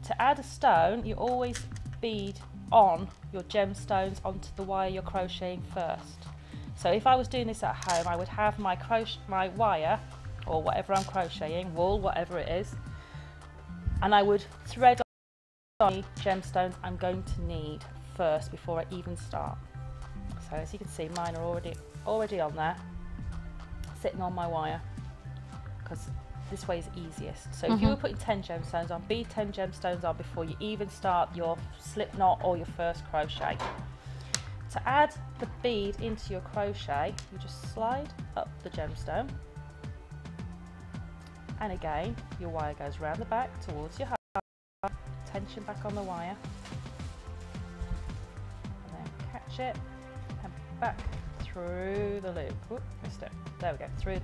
To add a stone, you always bead on your gemstones onto the wire you're crocheting first. So if I was doing this at home, I would have my wire, or whatever I'm crocheting, wool, whatever it is, and I would thread on the gemstones I'm going to need first before I even start. So as you can see, mine are already on there, sitting on my wire, because this way is easiest. So if you were putting 10 gemstones on, bead 10 gemstones on before you even start your slip knot or your first crochet. To add the bead into your crochet, you just slide up the gemstone, and again your wire goes round the back towards your heart, tension back on the wire, and then catch it and back through the loop. Whoop, missed it. There we go, through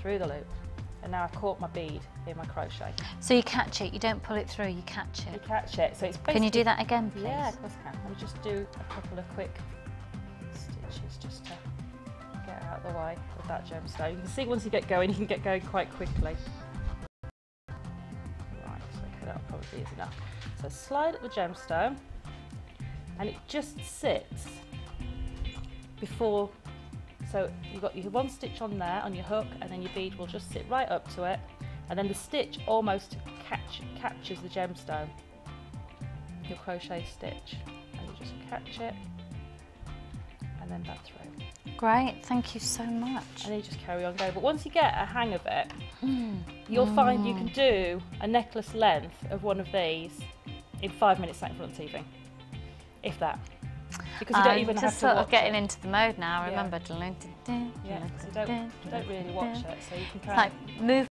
the loop, and now I've caught my bead in my crochet. So you catch it, you don't pull it through, you catch it. You catch it. So it's basically... Can you do that again, please? Yeah, of course I can. Let me just do a couple of quick stitches just to get out of the way with that gemstone. You can see once you get going, you can get going quite quickly. Right, so okay, that'll probably is enough. So slide up the gemstone, and it just sits before. So you've got your one stitch on there on your hook, and then your bead will just sit right up to it, and then the stitch almost catches the gemstone, your crochet stitch, and you just catch it and then back through. Great, thank you so much. And then you just carry on going. But once you get a hang of it, you'll find you can do a necklace length of one of these in 5 minutes sat in front of the TV, if that. Because you don't even have to just sort of watch getting it. into the mode now, Yeah. remember? Yeah, because you don't really watch it, so you can It's kind like movement.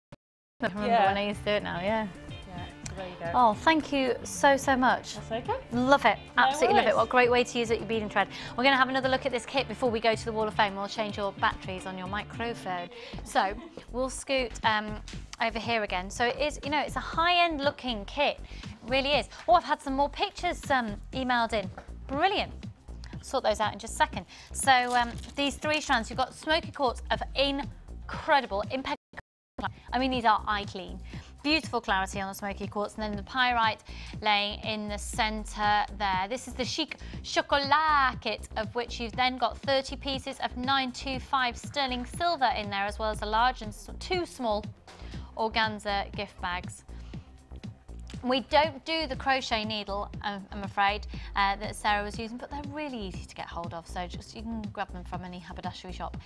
I remember Yeah. when I used to do it now, yeah. Yeah, so there you go. Oh, thank you so much. That's okay. Love it, absolutely love it. worries. What a great way to use it, your beading thread. We're going to have another look at this kit before we go to the Wall of Fame. We'll change your batteries on your microphone. So we'll scoot over here again. So it is, you know, it's a high-end looking kit, it really is. Oh, I've had some more pictures emailed in. Brilliant. Sort those out in just a second. So these 3 strands, you've got smoky quartz of incredible, impeccable. I mean, these are eye clean. Beautiful clarity on the smoky quartz, and then the pyrite laying in the centre there. This is the Chic Chocolat kit, of which you've then got 30 pieces of 925 sterling silver in there, as well as a large and 2 small organza gift bags. We don't do the crochet needle, I'm afraid, that Sarah was using, but they're really easy to get hold of, so just you can grab them from any haberdashery shop.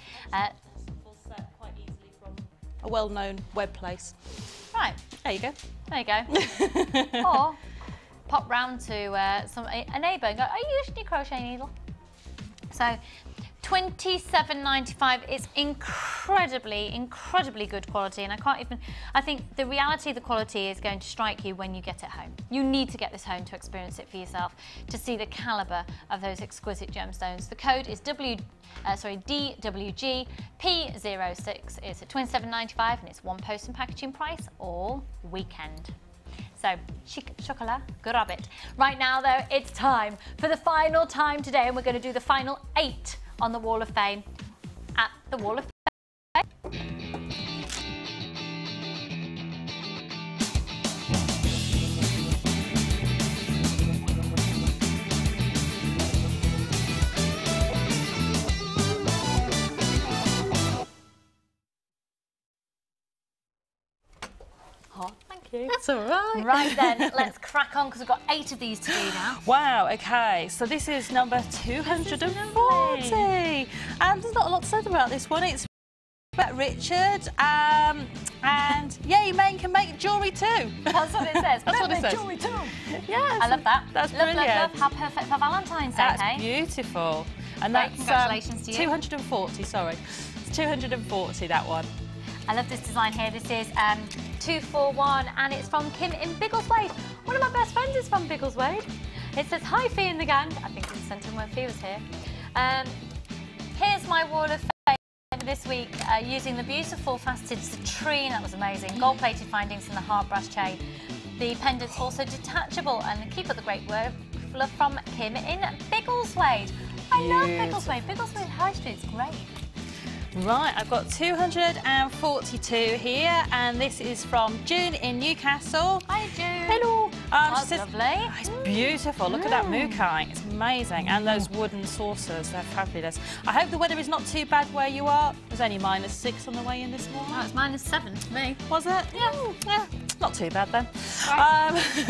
Full set quite easily from a well-known web place. Right. There you go. There you go. Or pop round to a neighbour and go, are you using your crochet needle? So £27.95 is incredibly good quality, and I think the reality of the quality is going to strike you when you get it home. You need to get this home to experience it for yourself, to see the calibre of those exquisite gemstones. The code is DWG P06. It's at £27.95, and it's one post and packaging price all weekend. So, chocolat, grab it. Right now, though, it's time for the final time today, and we're going to do the final 8 on the Wall of Fame at the Wall of Fame. Oh, thank you. That's all right. Right then, let's crack on because we've got 8 of these to do now. Wow, okay, so this is number 240. And there's not a lot to say about this one. It's about Richard, and yeah, your man can make jewellery too. That's what it says. That's what it says. Jewellery too. Yes, I love that. That's love, brilliant. Love, love. How perfect for Valentine's Day, That's hey? beautiful. And Great, that's congratulations to you. 240, sorry. It's 240, that one. I love this design here. This is 241 and it's from Kim in Biggleswade. One of my best friends is from Biggleswade. It says, hi Fee and the gang. I think it's sent in when Fee was here. Here's my Wall of Fame this week using the beautiful faceted citrine. That was amazing. Gold-plated findings in the heart brass chain. The pendant's also detachable, and keep up the great work from Kim in Biggleswade. I love Biggleswade. Biggleswade High Street's great. Right, I've got 242 here, and this is from June in Newcastle. Hi, June. Hello. That's lovely. Oh, it's beautiful. Look at that mookai. It's amazing. And those wooden saucers, they're fabulous. I hope the weather is not too bad where you are. It was only -6 on the way in this morning. Oh, it's -7 for me. Was it? Yeah. Yeah. Not too bad then. Right.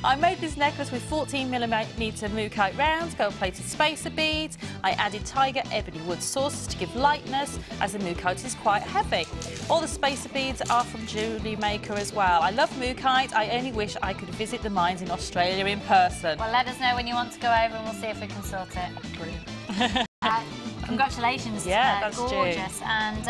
I made this necklace with 14mm mookai rounds, gold-plated spacer beads. I added tiger ebony wood saucers to give lightness, as the mookai is quite heavy. All the spacer beads are from Jewellery Maker as well. I love mookai. I only wish I could visit the mines in Australia in person. Well, let us know when you want to go over and we'll see if we can sort it. Brilliant. Congratulations. Yeah, that's gorgeous. And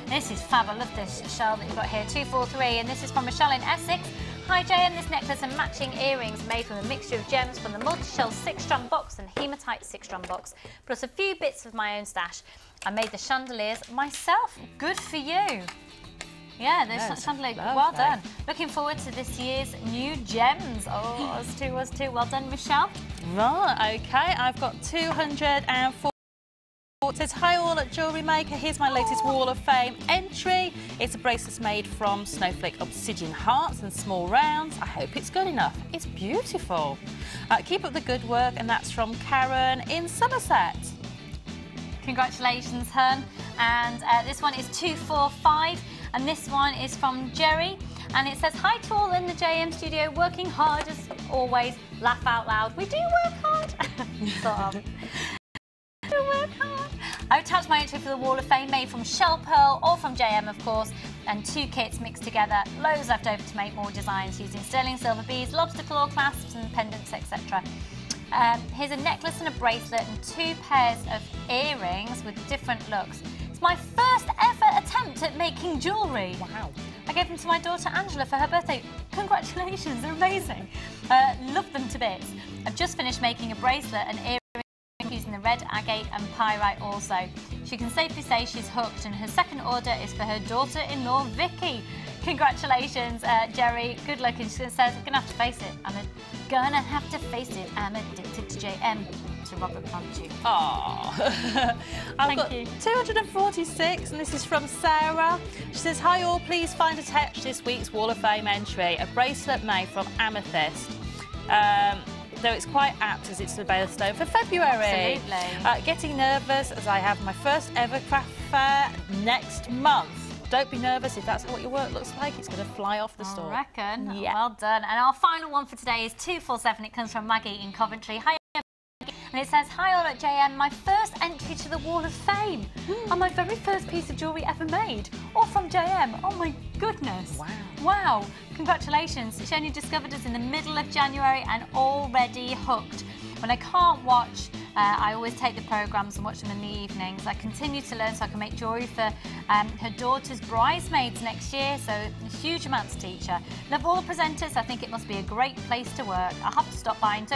this is fab. I love this shell that you've got here, 243, and this is from Michelle in Essex. Hi JM, this necklace and matching earrings made from a mixture of gems from the multi-shell 6-strand box and hematite 6-strand box, plus a few bits of my own stash. I made the chandeliers myself. Good for you. Yeah, those chandeliers. Well done. Looking forward to this year's new gems. Oh, us too. Well done, Michelle. Right, okay. I've got 204. It says, hi all at Jewellery Maker, here's my latest Wall of Fame entry. It's a bracelet made from snowflake obsidian hearts and small rounds. I hope it's good enough. It's beautiful. Keep up the good work, and that's from Karen in Somerset. Congratulations, Hun. And this one is 245, and this one is from Jerry. And it says, hi to all in the JM studio, working hard as always. Laugh out loud. We do work hard. Sort of. We work hard. I attached my entry for the Wall of Fame, made from shell pearl, or from JM, of course, and 2 kits mixed together. Loads left over to make more designs using sterling silver beads, lobster claw clasps, and pendants, etc. Here's a necklace and a bracelet and 2 pairs of earrings with different looks. It's my first ever attempt at making jewellery. Wow. I gave them to my daughter Angela for her birthday. Congratulations, they're amazing. Love them to bits. I've just finished making a bracelet and earrings using the red agate and pyrite also. She can safely say she's hooked, and her second order is for her daughter-in-law Vicky. Congratulations, Jerry. Good luck. And she says, I'm going to have to face it. I'm addicted to JM. To Robert Plant you. Aww. I've got 246, and this is from Sarah. She says, hi all, please find attached this week's Wall of Fame entry, a bracelet made from amethyst. Though it's quite apt as it's the birthstone for February. Absolutely. Getting nervous as I have my first ever craft fair next month. Don't be nervous if that's what your work looks like. It's going to fly off the store. I reckon. Yeah. Well done. And our final one for today is 247. It comes from Maggie in Coventry. Hi, and it says, hi all at JM, my first entry to the Wall of Fame and my very first piece of jewellery ever made, all from JM. Oh my goodness. Wow. Wow. Congratulations. She only discovered us in the middle of January and already hooked. When I can't watch, I always take the programmes and watch them in the evenings. I continue to learn so I can make jewellery for her daughter's bridesmaids next year, so a huge amount to teach her. Love all the presenters. I think it must be a great place to work. I'll have to stop by and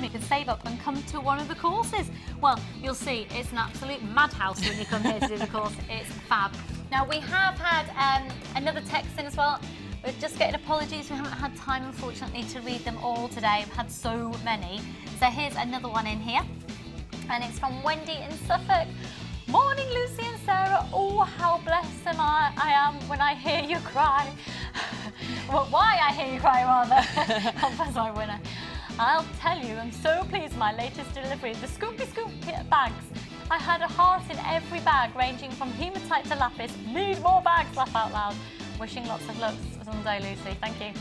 you can save up and come to one of the courses. Well, you'll see, it's an absolute madhouse when you come here to do the course. It's fab. Now, we have had another text in as well. We're just getting apologies. We haven't had time, unfortunately, to read them all today. We've had so many. So here's another one in here. And it's from Wendy in Suffolk. Morning, Lucy and Sarah. Oh, how blessed I am when I hear you cry. Well, why I hear you cry, rather. That's my winner. I'll tell you, I'm so pleased with my latest delivery. The Scoopy Scoop bags. I had a heart in every bag, ranging from hematite to lapis. Need more bags, laugh out loud. Wishing lots of luck someday, Lucy. Thank you.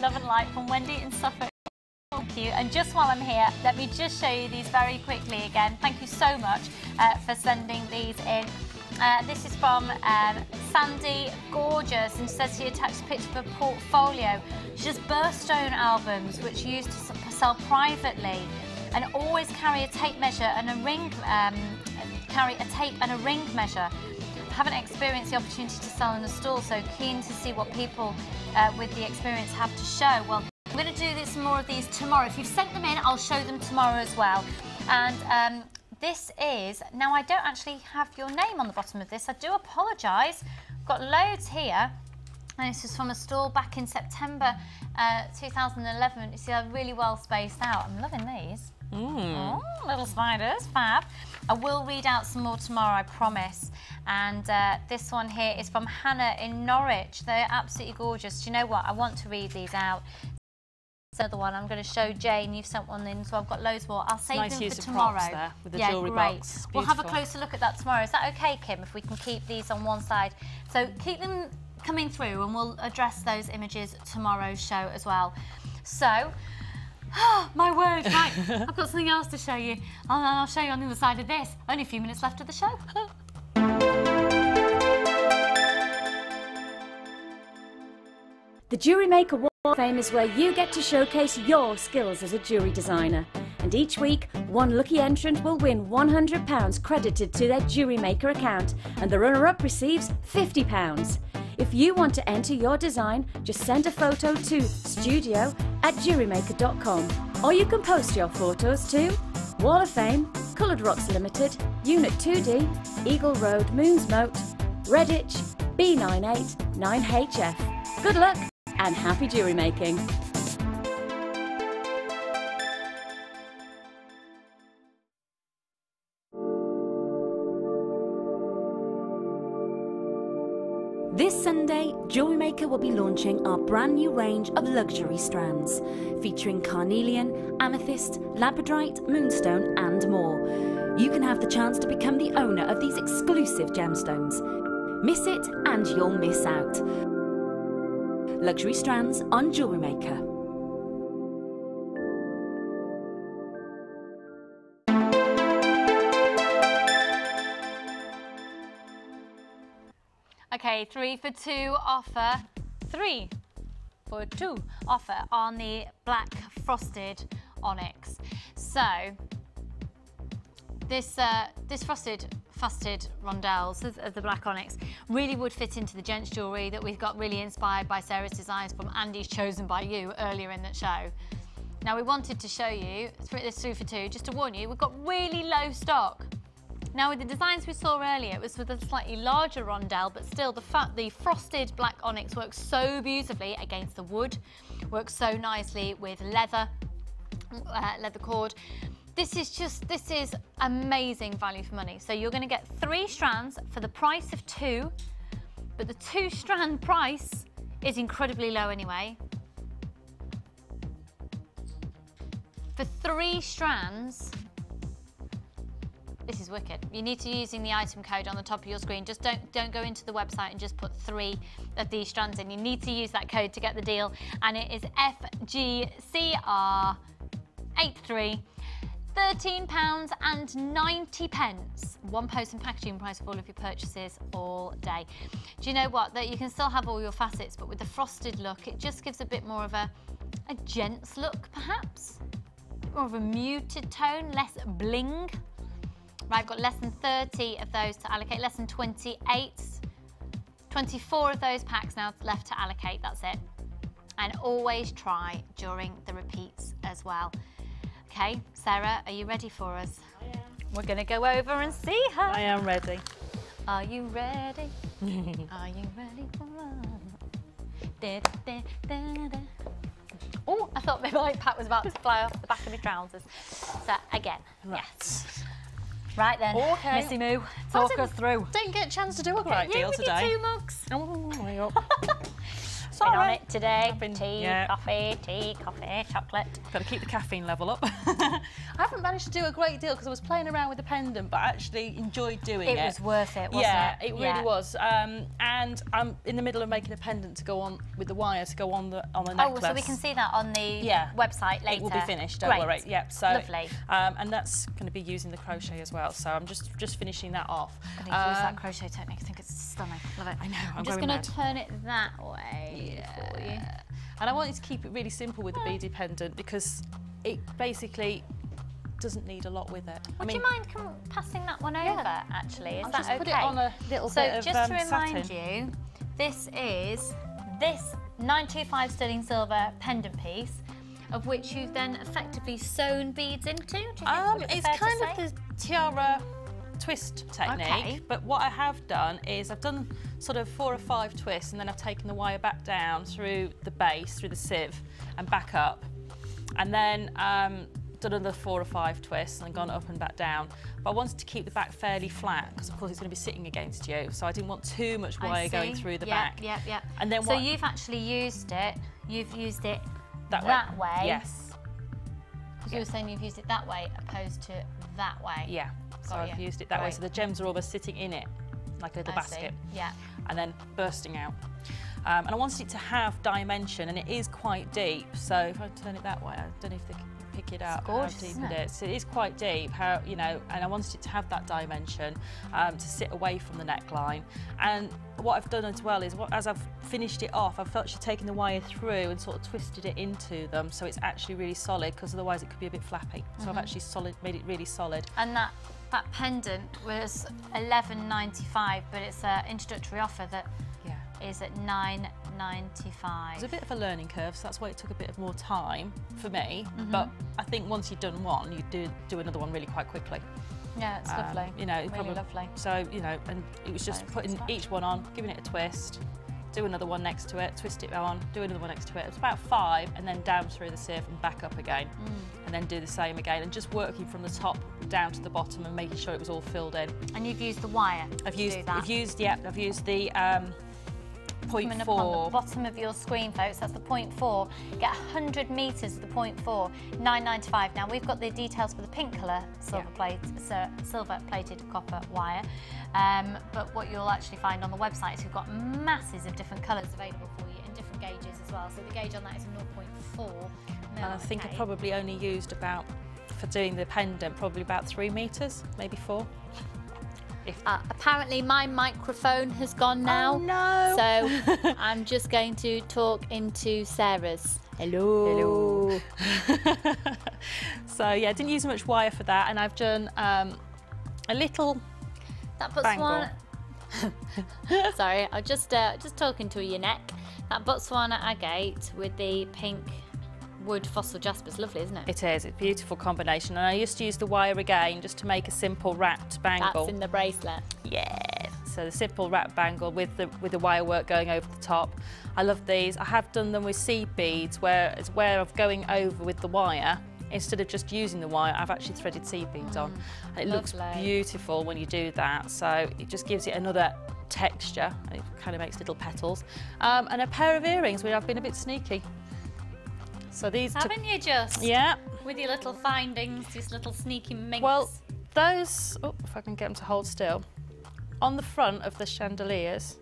Love and light from Wendy in Suffolk. Thank you. And just while I'm here, let me just show you these very quickly again. Thank you so much for sending these in. This is from Sandy Gorgeous, and says she attached a picture of a portfolio. She does birthstone albums, which she used to sell privately, and always carry a tape measure and a ring. Carry a tape and a ring measure. I haven't experienced the opportunity to sell in the store, so keen to see what people with the experience have to show. Well, I'm going to do some more of these tomorrow. If you've sent them in, I'll show them tomorrow as well. And this is, now I don't actually have your name on the bottom of this. I do apologise. I've got loads here. And this is from a store back in September 2011. You see, they're really well spaced out. I'm loving these. Oh, little spiders, fab. I will read out some more tomorrow, I promise. And this one here is from Hannah in Norwich. They're absolutely gorgeous. Do you know what? I want to read these out. So the one I'm going to show Jane. You've sent one in, so I've got loads more. I'll save nice them use for of tomorrow. Props there with the yeah, jewellery great. box. We'll have a closer look at that tomorrow. Is that okay, Kim? If we can keep these on one side, so keep them coming through, and we'll address those images tomorrow's show as well. So. My word, right, I've got something else to show you. I'll show you on the other side of this. Only a few minutes left of the show. The Jewellery Maker Wall of Fame is where you get to showcase your skills as a jewellery designer. And each week, one lucky entrant will win £100 credited to their Jewellery Maker account, and the runner-up receives £50. If you want to enter your design, just send a photo to studio@jewellerymaker.com, or you can post your photos to Wall of Fame, Coloured Rocks Limited, Unit 2D, Eagle Road, Moonsmote, Redditch, B98 9HF. Good luck and happy jewellery making! This Sunday, Jewellery Maker will be launching our brand new range of luxury strands, featuring carnelian, amethyst, labradorite, moonstone and more. You can have the chance to become the owner of these exclusive gemstones. Miss it and you'll miss out. Luxury strands on Jewellery Maker. Okay, 3 for 2 offer. 3 for 2 offer on the black frosted onyx. So this frosted rondelles of the black onyx really would fit into the gents jewellery that we've got, really inspired by Sarah's designs from Andy's Chosen by You earlier in the show. Now we wanted to show you this 3 for 2, just to warn you, we've got really low stock. Now with the designs we saw earlier, it was with a slightly larger rondelle, but still the frosted black onyx works so beautifully against the wood, works so nicely with leather cord. This is amazing value for money. So you're going to get 3 strands for the price of 2, but the 2 strand price is incredibly low anyway. For 3 strands, this is wicked. You need to be using the item code on the top of your screen. Just don't go into the website and just put 3 of these strands in. You need to use that code to get the deal, and it is FGCR83. £13.90. One post and packaging price for all of your purchases all day. Do you know what? That you can still have all your facets, but with the frosted look, it just gives a bit more of a gents look, perhaps. A bit more of a muted tone, less bling. Right, I've got less than 30 of those to allocate, less than 28. 24 of those packs now left to allocate, that's it. And always try during the repeats as well. Okay, Sarah, are you ready for us? I am. We're going to go over and see her. I am ready. Are you ready? Are you ready for us? Oh, I thought my light pack was about to fly off the back of my trousers. So again, yes. Right then, okay. Missy Moo, talk us through. Didn't get a chance to do a great deal today. You with your 2 mugs. Oh, Been on it today. Been, tea, coffee, chocolate. Got to keep the caffeine level up. I haven't managed to do a great deal because I was playing around with the pendant, but I actually enjoyed doing it. It was worth it, wasn't yeah, it? it really was. And I'm in the middle of making a pendant to go on with the wire to go on the necklace. Oh, so we can see that on the website later. It will be finished. Don't worry. Yep. So lovely. And that's going to be using the crochet as well. So I'm just finishing that off. I'm going to use that crochet technique. I think it's stunning. Love it. I know. I'm just going to turn it that way for you. And I wanted to keep it really simple with the beaded pendant because it basically doesn't need a lot with it. Would you mind passing that one over, actually? Is I'll that just okay? put it on a little bit of So just to remind satin. you, this is this 925 sterling silver pendant piece, of which you've then effectively sewn beads into. Do you think would it be it's fair to kind of say? the tiara twist technique, but what I have done is I've done sort of 4 or 5 twists, and then I've taken the wire back down through the base, through the sieve, and back up, and then done another 4 or 5 twists and gone up and back down. But I wanted to keep the back fairly flat because of course it's going to be sitting against you, so I didn't want too much wire going through the back. Yep. And then so you've actually used it. You've used it that way. Yes. Because you were saying you've used it that way opposed to that way. Yeah. So I've used it that way, so the gems are almost sitting in it, like a little basket. Yeah. And then bursting out. And I wanted it to have dimension, and it is quite deep. So if I turn it that way, I don't know if they can pick it up. It's gorgeous, how deep isn't it it? is. So it is quite deep. And I wanted it to have that dimension to sit away from the neckline. And what I've done as well is, as I've finished it off, I've actually taken the wire through and sort of twisted it into them, so it's actually really solid, because otherwise it could be a bit flappy. So I've actually made it really solid. And that pendant was $11.95, but it's an introductory offer that is at $9.95. It's a bit of a learning curve, so that's why it took a bit of more time for me. But I think once you've done one, you do another one really quite quickly. Yeah, it's lovely. You know, really lovely. So and it was just putting each one on, giving it a twist, do another one next to it, twist it on, do another one next to it. It's about 5, and then down through the sieve and back up again, and then do the same again, and just working from the top down to the bottom and making sure it was all filled in. And you've used the wire. I've used the 0.4. Up on the bottom of your screen, folks, that's the 0.4. Get 100 metres of the 0.4, $9.95. Now we've got the details for the pink colour silver plated copper wire, but what you'll actually find on the website is we've got masses of different colours available for you and different gauges as well. So the gauge on that is a 0.4. And I think I probably only used about, for doing the pendant, probably about 3 metres, maybe 4. Apparently my microphone has gone now. Oh no! So I'm just going to talk into Sarah's. Hello. So yeah, I didn't use much wire for that, and I've done a little that Botswana. Sorry, I'm just talking to your neck. That Botswana agate with the pink wood fossil jasper is lovely, isn't it? It is. It's a beautiful combination, and I used to use the wire again just to make a simple wrapped bangle. That's in the bracelet. Yeah. So the simple wrapped bangle with the wire work going over the top. I love these. I have done them with seed beads, where it's where of going over with the wire. Instead of just using the wire, I've actually threaded seed beads on. And it looks beautiful when you do that. So it just gives it another texture. And it kind of makes little petals. And a pair of earrings where I've been a bit sneaky. So these haven't you just? Yeah. With your little findings, these little sneaky minks. Well, those, if I can get them to hold still, on the front of the chandeliers,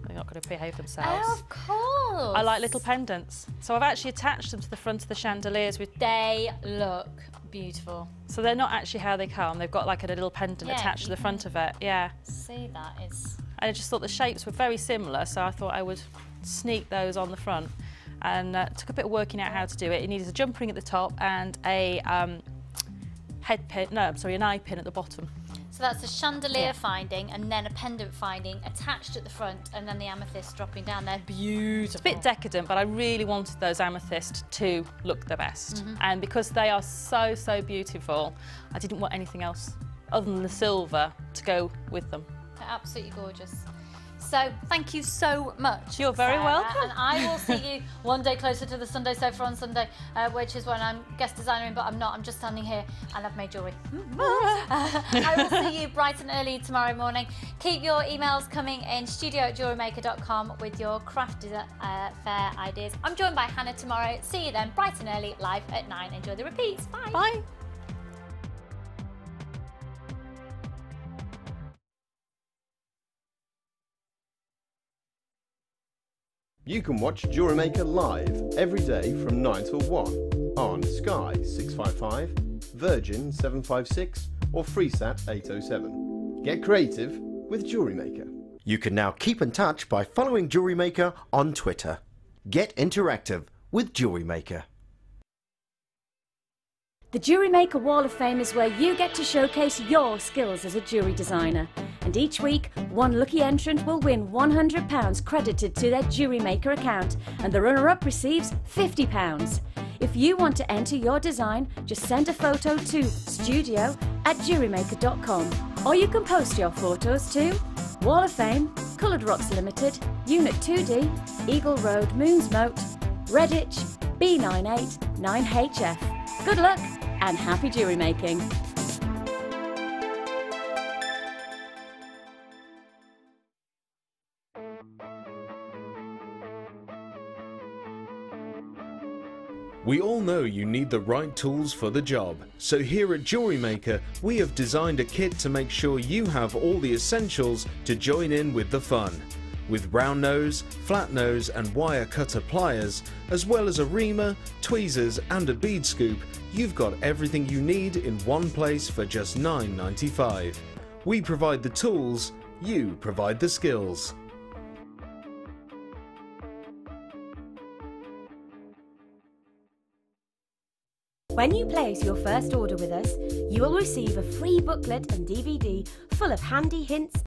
they're not going to behave themselves. Oh, of course. I like little pendants. So I've actually attached them to the front of the chandeliers with... They look beautiful. So they're not actually how they come. They've got like a little pendant attached to the front of it. Yeah. See, that is... And I just thought the shapes were very similar, so I thought I would sneak those on the front. And it took a bit of working out how to do it. It needed a jump ring at the top and a an eye pin at the bottom. So that's a chandelier finding and then a pendant finding attached at the front, and then the amethyst dropping down there. Beautiful. It's a bit decadent, but I really wanted those amethysts to look the best. And because they are so, so beautiful, I didn't want anything else other than the silver to go with them. They're absolutely gorgeous. So thank you so much. You're very welcome. And I will see you one day closer to the Sunday Sofa on Sunday, which is when I'm guest designer, but I'm not. I'm just standing here and I've made jewellery. I will see you bright and early tomorrow morning. Keep your emails coming in, studio@jewellerymaker.com with your craft fair ideas. I'm joined by Hannah tomorrow. See you then, bright and early, live at 9. Enjoy the repeats. Bye. Bye. You can watch Jewellery Maker live every day from 9 till 1 on Sky 655, Virgin 756 or Freesat 807. Get creative with Jewellery Maker. You can now keep in touch by following Jewellery Maker on Twitter. Get interactive with Jewellery Maker. The Jewellery Maker Wall of Fame is where you get to showcase your skills as a jewellery designer. And each week, one lucky entrant will win £100 credited to their Jewellery Maker account, and the runner-up receives £50. If you want to enter your design, just send a photo to studio@jewellerymaker.com, or you can post your photos to Wall of Fame, Coloured Rocks Limited, Unit 2D, Eagle Road, Moonsmote, Redditch, B989HF. Good luck and happy jewellery making! We all know you need the right tools for the job, so here at Jewellery Maker we have designed a kit to make sure you have all the essentials to join in with the fun. With round nose, flat nose and wire cutter pliers, as well as a reamer, tweezers and a bead scoop, you've got everything you need in one place for just $9.95. We provide the tools, you provide the skills. When you place your first order with us, you will receive a free booklet and DVD full of handy hints,